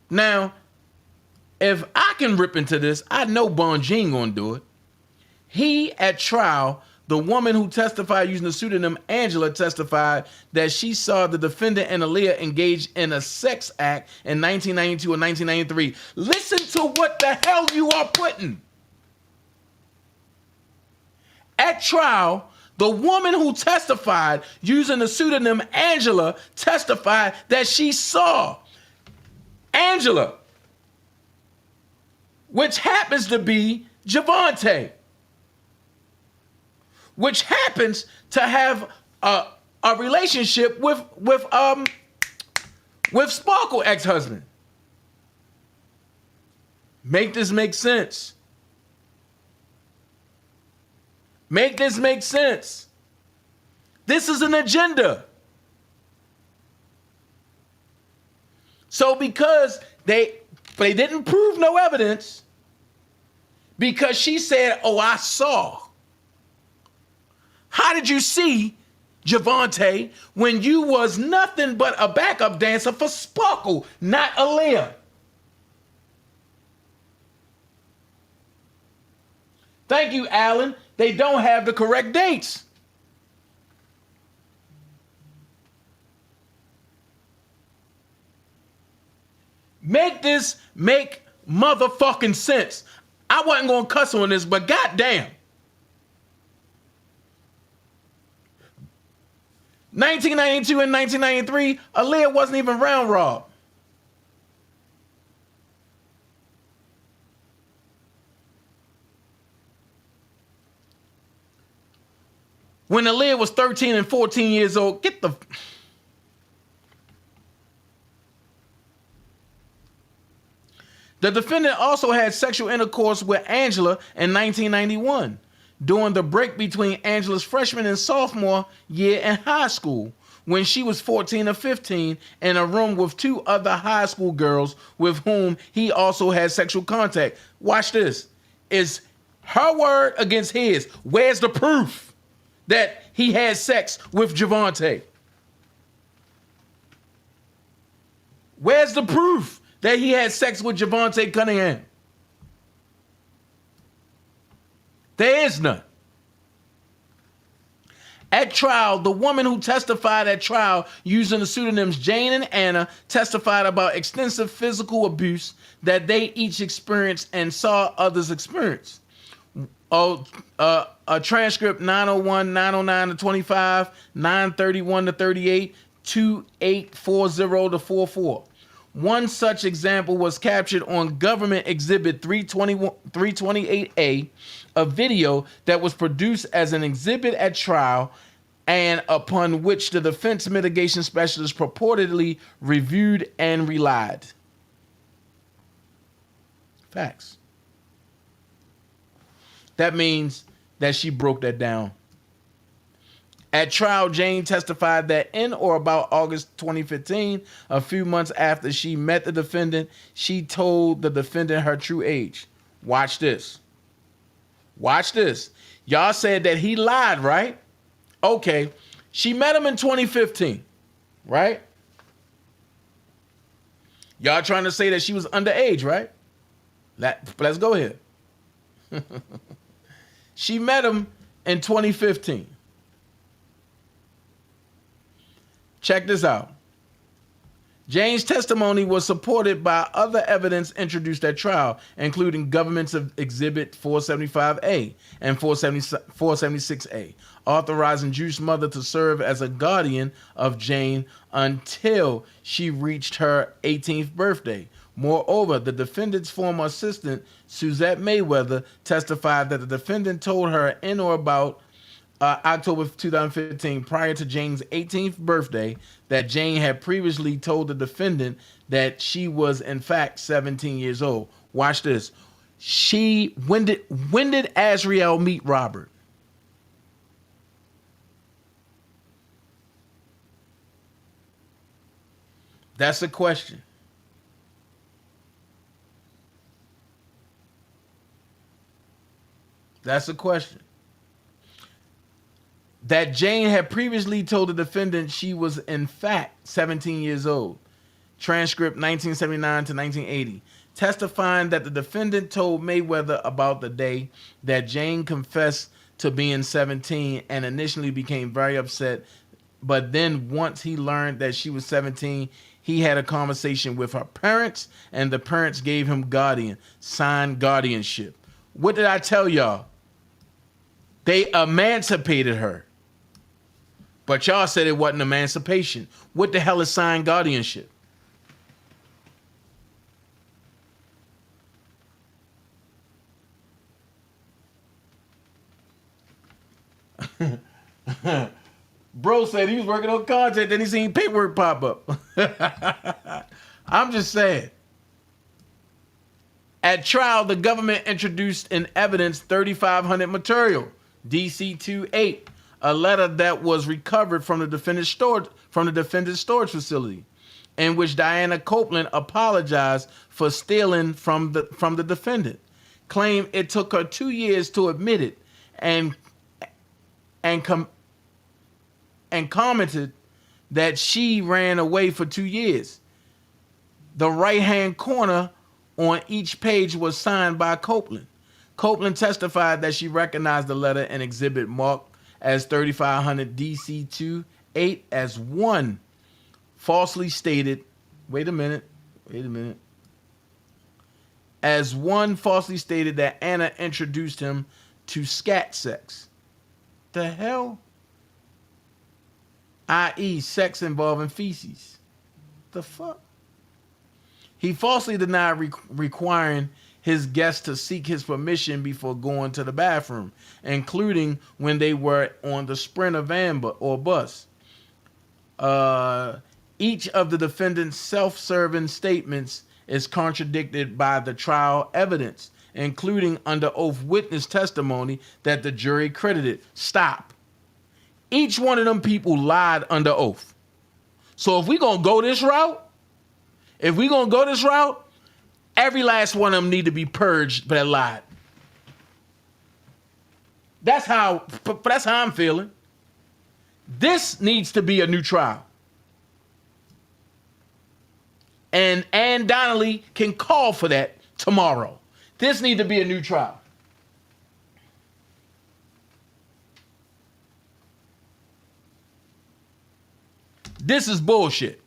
Now, if I can rip into this, I know Bonji ain't gonna do it. He, at trial, the woman who testified using the pseudonym Angela testified that she saw the defendant and Aaliyah engage in a sex act in 1992 and 1993. Listen to what the hell you are putting. At trial, the woman who testified using the pseudonym Angela testified that she saw Angela, which happens to be Javante, which happens to have a relationship with Sparkle ex-husband. Make this make sense. Make this make sense. This is an agenda. So because they didn't prove no evidence, because she said, oh, I saw. How did you see Javante when you was nothing but a backup dancer for Sparkle, not Aaliyah? Thank you, Alan. They don't have the correct dates. Make this make motherfucking sense. I wasn't going to cuss on this, but goddamn. 1992 and 1993, Aaliyah wasn't even round robbed. When Aaliyah was 13 and 14 years old, The defendant also had sexual intercourse with Angela in 1991, during the break between Angela's freshman and sophomore year in high school, when she was 14 or 15, in a room with two other high school girls with whom he also had sexual contact. Watch this. It's her word against his. Where's the proof that he had sex with Javante? Where's the proof that he had sex with Javante Cunningham? There is none. At trial, the woman who testified at trial using the pseudonyms Jane and Anna testified about extensive physical abuse that they each experienced and saw others experience. A transcript 901, 909 to 25, 931 to 38, 2840 to 44. One such example was captured on Government Exhibit 328A, a video that was produced as an exhibit at trial and upon which the defense mitigation specialist purportedly reviewed and relied. Facts. That means that she broke that down. At trial, Jane testified that in or about August 2015, a few months after she met the defendant, she told the defendant her true age. Watch this. Watch this. Y'all said that he lied, right? Okay. She met him in 2015, right? Y'all trying to say that she was underage, right? Let's go here. She met him in 2015. Check this out. Jane's testimony was supported by other evidence introduced at trial, including Government's Exhibit 475A and 476A, authorizing Juice's mother to serve as a guardian of Jane until she reached her 18th birthday. Moreover, the defendant's former assistant, Suzette Mayweather, testified that the defendant told her in or about October 2015, prior to Jane's 18th birthday, that Jane had previously told the defendant that she was in fact 17 years old. Watch this. When did Azriel meet Robert? That's a question. That's a question. That Jane had previously told the defendant she was in fact 17 years old. Transcript 1979 to 1980. Testifying that the defendant told Mayweather about the day that Jane confessed to being 17 and initially became very upset. But then once he learned that she was 17, he had a conversation with her parents, and the parents gave him signed guardianship. What did I tell y'all? They emancipated her. But y'all said it wasn't emancipation. What the hell is signed guardianship? Bro said he was working on content, then he seen paperwork pop up. I'm just saying. At trial, the government introduced in evidence 3,500 material, DC-28, a letter that was recovered from the defendant's storage facility, in which Diana Copeland apologized for stealing from the defendant, claimed it took her 2 years to admit it, and commented that she ran away for 2 years. The right-hand corner on each page was signed by Copeland. Copeland testified that she recognized the letter and exhibit marked as 3500 DC-28 as one falsely stated, as one falsely stated that Anna introduced him to scat sex. The hell? I.e. sex involving feces. The fuck? He falsely denied requiring his guests to seek his permission before going to the bathroom, including when they were on the Sprinter van or bus. Each of the defendant's self-serving statements is contradicted by the trial evidence, including under oath witness testimony that the jury credited. Stop. Each one of them people lied under oath. So if we're going to go this route, every last one of them need to be purged that lied. That's how I'm feeling. This needs to be a new trial. And Ann Donnelly can call for that tomorrow. This needs to be a new trial. This is bullshit.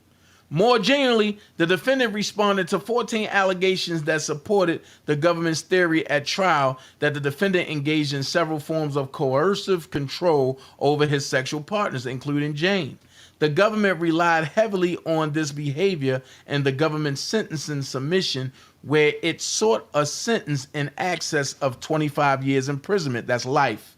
More generally, the defendant responded to 14 allegations that supported the government's theory at trial that the defendant engaged in several forms of coercive control over his sexual partners, including Jane. The government relied heavily on this behavior in the government's sentencing submission, where it sought a sentence in excess of 25 years imprisonment. That's life.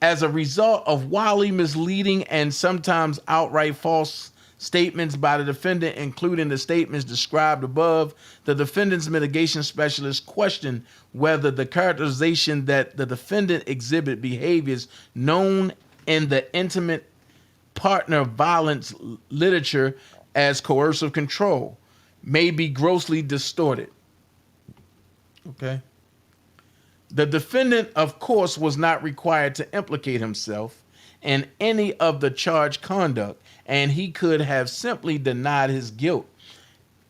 As a result of wildly misleading and sometimes outright false statements by the defendant, including the statements described above, the defendant's mitigation specialist questioned whether the characterization that the defendant exhibit behaviors known in the intimate partner violence literature as coercive control may be grossly distorted. Okay. The defendant, of course, was not required to implicate himself in any of the charged conduct, and he could have simply denied his guilt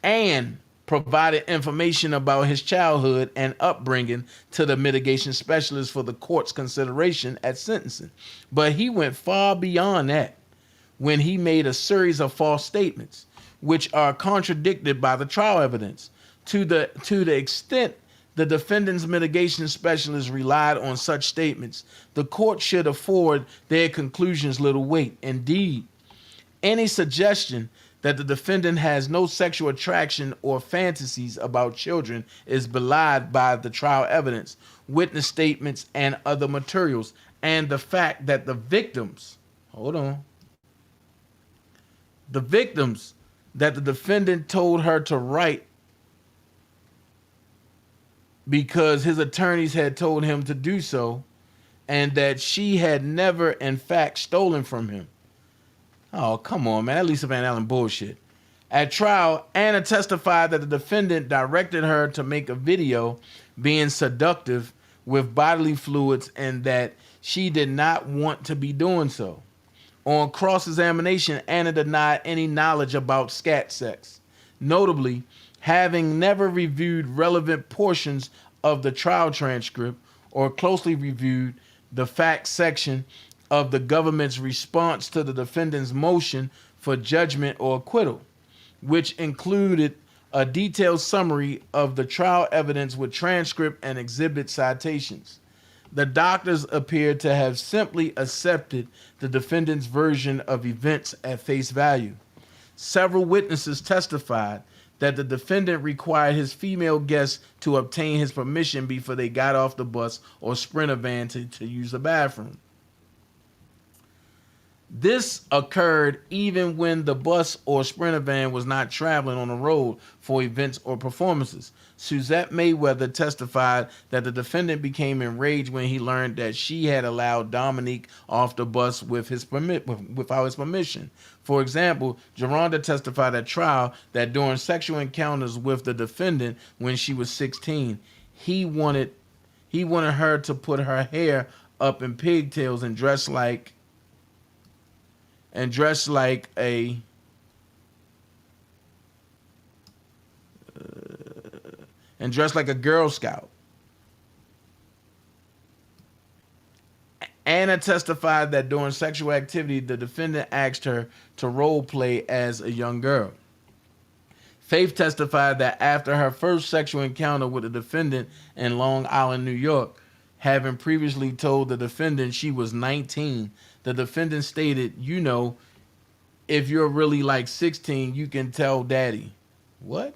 and provided information about his childhood and upbringing to the mitigation specialist for the court's consideration at sentencing. But he went far beyond that when he made a series of false statements, which are contradicted by the trial evidence. To the extent the defendant's mitigation specialist relied on such statements, the court should afford their conclusions little weight. Indeed, any suggestion that the defendant has no sexual attraction or fantasies about children is belied by the trial evidence, witness statements, and other materials. and the fact that the victims that the defendant told her to write because his attorneys had told him to do so, and that she had never, in fact, stolen from him. Oh, come on, man. That Lisa Van Allen bullshit. At trial, Anna testified that the defendant directed her to make a video being seductive with bodily fluids and that she did not want to be doing so. On cross-examination, Anna denied any knowledge about scat sex, notably having never reviewed relevant portions of the trial transcript or closely reviewed the facts section of the government's response to the defendant's motion for judgment or acquittal, which included a detailed summary of the trial evidence with transcript and exhibit citations. The doctors appeared to have simply accepted the defendant's version of events at face value. Several witnesses testified that the defendant required his female guests to obtain his permission before they got off the bus or sprinter van to use the bathroom. This occurred even when the bus or sprinter van was not traveling on the road for events or performances. Suzette Mayweather testified that the defendant became enraged when he learned that she had allowed Dominique off the bus without his permission. For example, Geronda testified at trial that during sexual encounters with the defendant when she was 16, he wanted her to put her hair up in pigtails and dress like a Girl Scout. Anna testified that during sexual activity, the defendant asked her to role play as a young girl. Faith testified that after her first sexual encounter with the defendant in Long Island, New York, having previously told the defendant she was 19, the defendant stated, if you're really like 16, you can tell daddy. What?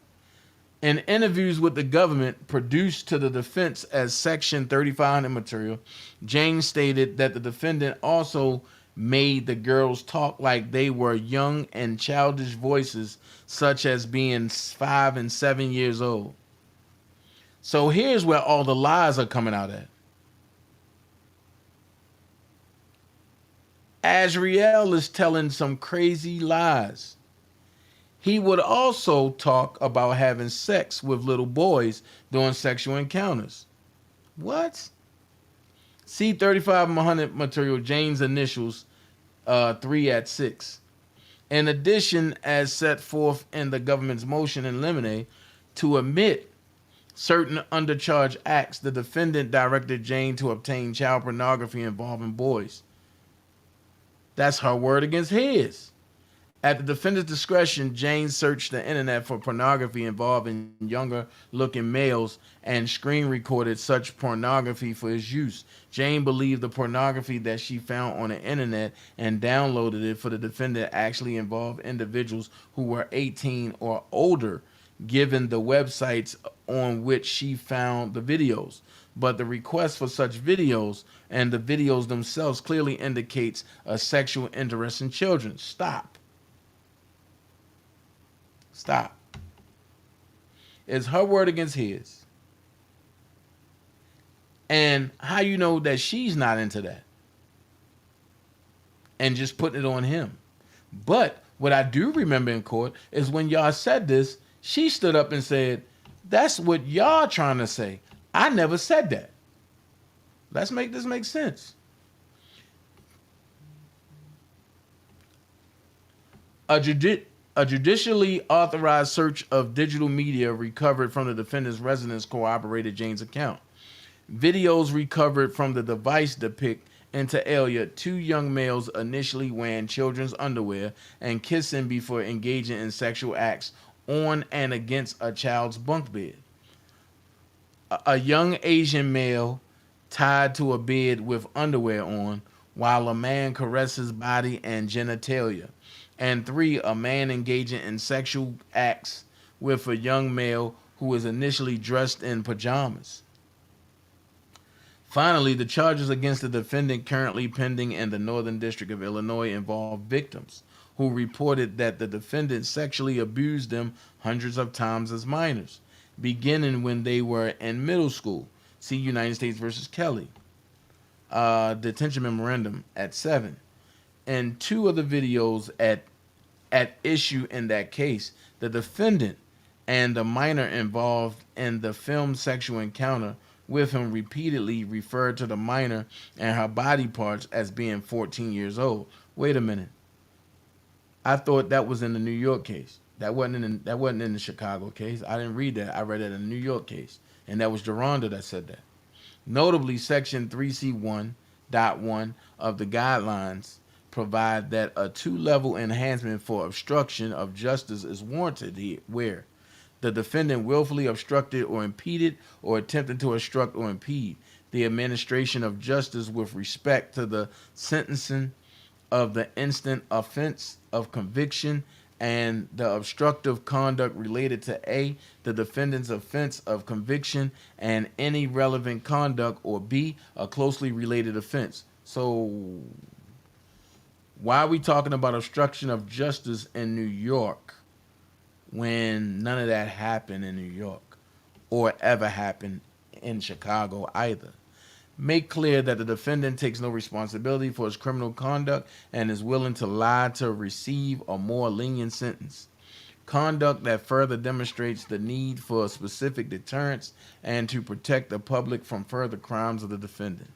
In interviews with the government produced to the defense as Section 3500 material, James stated that the defendant also made the girls talk like they were young and childish voices, such as being 5 and 7 years old. So here's where all the lies are coming out at. Azriel is telling some crazy lies. He would also talk about having sex with little boys during sexual encounters. What? C-3500 material, James initials 3 at 6. In addition, as set forth in the government's motion in limine to omit certain undercharged acts, the defendant directed Jane to obtain child pornography involving boys. That's her word against his. At the defendant's discretion, Jane searched the internet for pornography involving younger looking males and screen recorded such pornography for his use. Jane believed the pornography that she found on the internet and downloaded it for the defendant actually involved individuals who were 18 or older, given the websites on which she found the videos. But the request for such videos and the videos themselves clearly indicates a sexual interest in children. Stop. It's her word against his. And how you know that she's not into that? And just putting it on him. But what I do remember in court is when y'all said this, she stood up and said, that's what y'all trying to say. I never said that. Let's make this make sense. A judicially authorized search of digital media recovered from the defendant's residence corroborated Jane's account. Videos recovered from the device depict, inter alia, 2 young males initially wearing children's underwear and kissing before engaging in sexual acts on and against a child's bunk bed. A young Asian male tied to a bed with underwear on, while a man caresses body and genitalia. And 3, a man engaging in sexual acts with a young male who is initially dressed in pajamas. Finally, the charges against the defendant currently pending in the Northern District of Illinois involve victims who reported that the defendant sexually abused them hundreds of times as minors, beginning when they were in middle school. See United States versus Kelly. Detention memorandum at 7. And 2 of the videos at issue in that case, the defendant and the minor involved in the filmed sexual encounter with him repeatedly referred to the minor and her body parts as being 14 years old. Wait a minute. I thought that was in the New York case. That wasn't in the Chicago case. I didn't read that. I read it in the New York case. And that was Geronda that said that. Notably, Section 3C1.1 of the guidelines provide that a 2-level enhancement for obstruction of justice is warranted here, where the defendant willfully obstructed or impeded or attempted to obstruct or impede the administration of justice with respect to the sentencing of the instant offense of conviction and the obstructive conduct related to A, the defendant's offense of conviction and any relevant conduct, or B, a closely related offense. So why are we talking about obstruction of justice in New York when none of that happened in New York or ever happened in Chicago either? Make clear that the defendant takes no responsibility for his criminal conduct and is willing to lie to receive a more lenient sentence. Conduct that further demonstrates the need for a specific deterrence and to protect the public from further crimes of the defendant.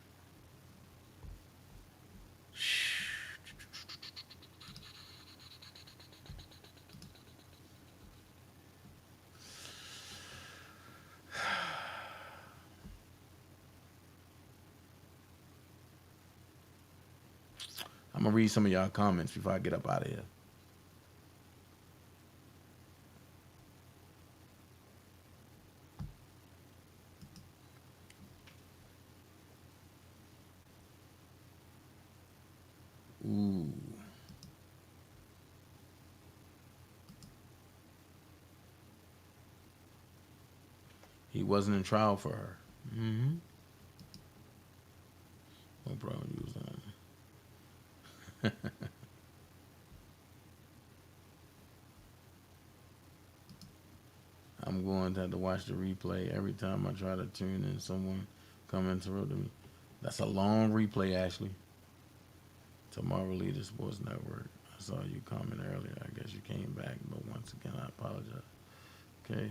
I'm going to read some of y'all comments before I get up out of here. Ooh. He wasn't in trial for her. Mm-hmm. No problem using that. I'm going to have to watch the replay every time I try to tune in. Someone come interrupt me. That's a long replay, Ashley. Tomorrow Leader Sports Network. I saw you comment earlier. I guess you came back, but once again, I apologize. Okay.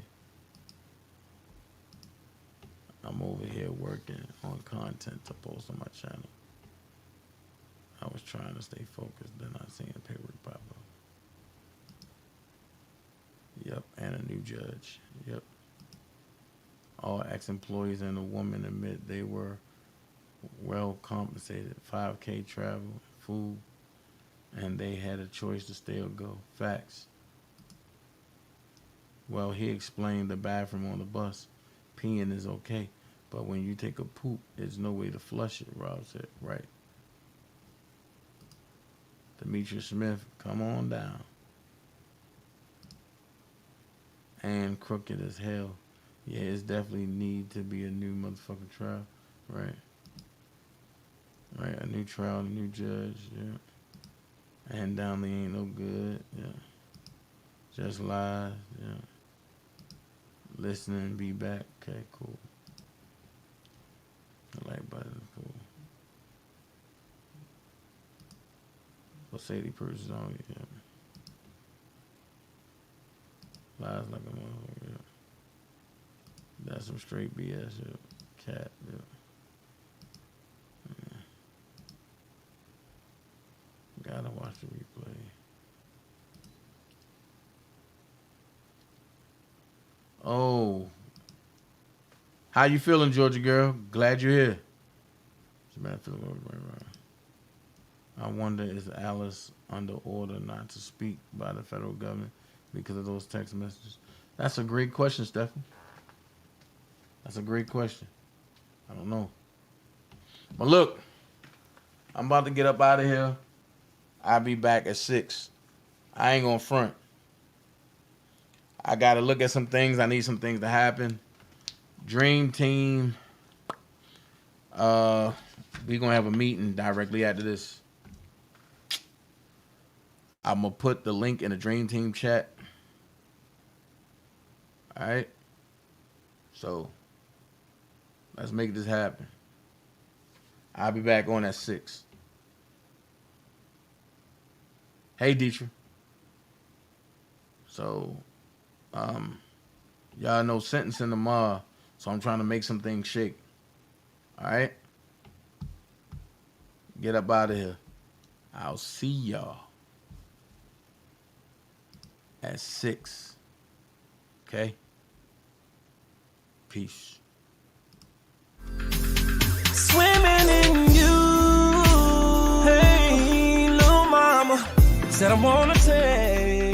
I'm over here working on content to post on my channel. I was trying to stay focused, then I seen a paperwork pop up. Yep, and a new judge. Yep. All ex-employees and a woman admit they were well compensated. 5K travel, food, and they had a choice to stay or go. Facts. Well, he explained the bathroom on the bus. Peeing is okay, but when you take a poop, there's no way to flush it, Rob said. Right. Demetria Smith, come on down. And crooked as hell. Yeah, it's definitely need to be a new motherfucking trial. Right. Right, a new trial, a new judge, yeah. And Downley ain't no good, yeah. Just lies, yeah. Listen and be back, okay, cool. The light button, cool. Sadie Purse on you, yeah. Lies like a motherfucker, yeah. That's some straight BS, yeah. Cat, yeah. Gotta watch the replay. Oh. How you feeling, Georgia girl? Glad you're here. I wonder, is Alice under order not to speak by the federal government because of those text messages? That's a great question, Stephanie. That's a great question. I don't know. But look, I'm about to get up out of here. I'll be back at 6. I ain't gonna front. I gotta look at some things. I need some things to happen. Dream Team. We're gonna have a meeting directly after this. I'm gonna put the link in the Dream Team chat. All right. So let's make this happen. I'll be back on at 6. Hey, Dietrich. So, y'all know sentencing tomorrow, so I'm trying to make some things shake. All right? Get up out of here. I'll see y'all at 6. Okay? Peace. Swimming in you. Hey, little mama, said I wanna take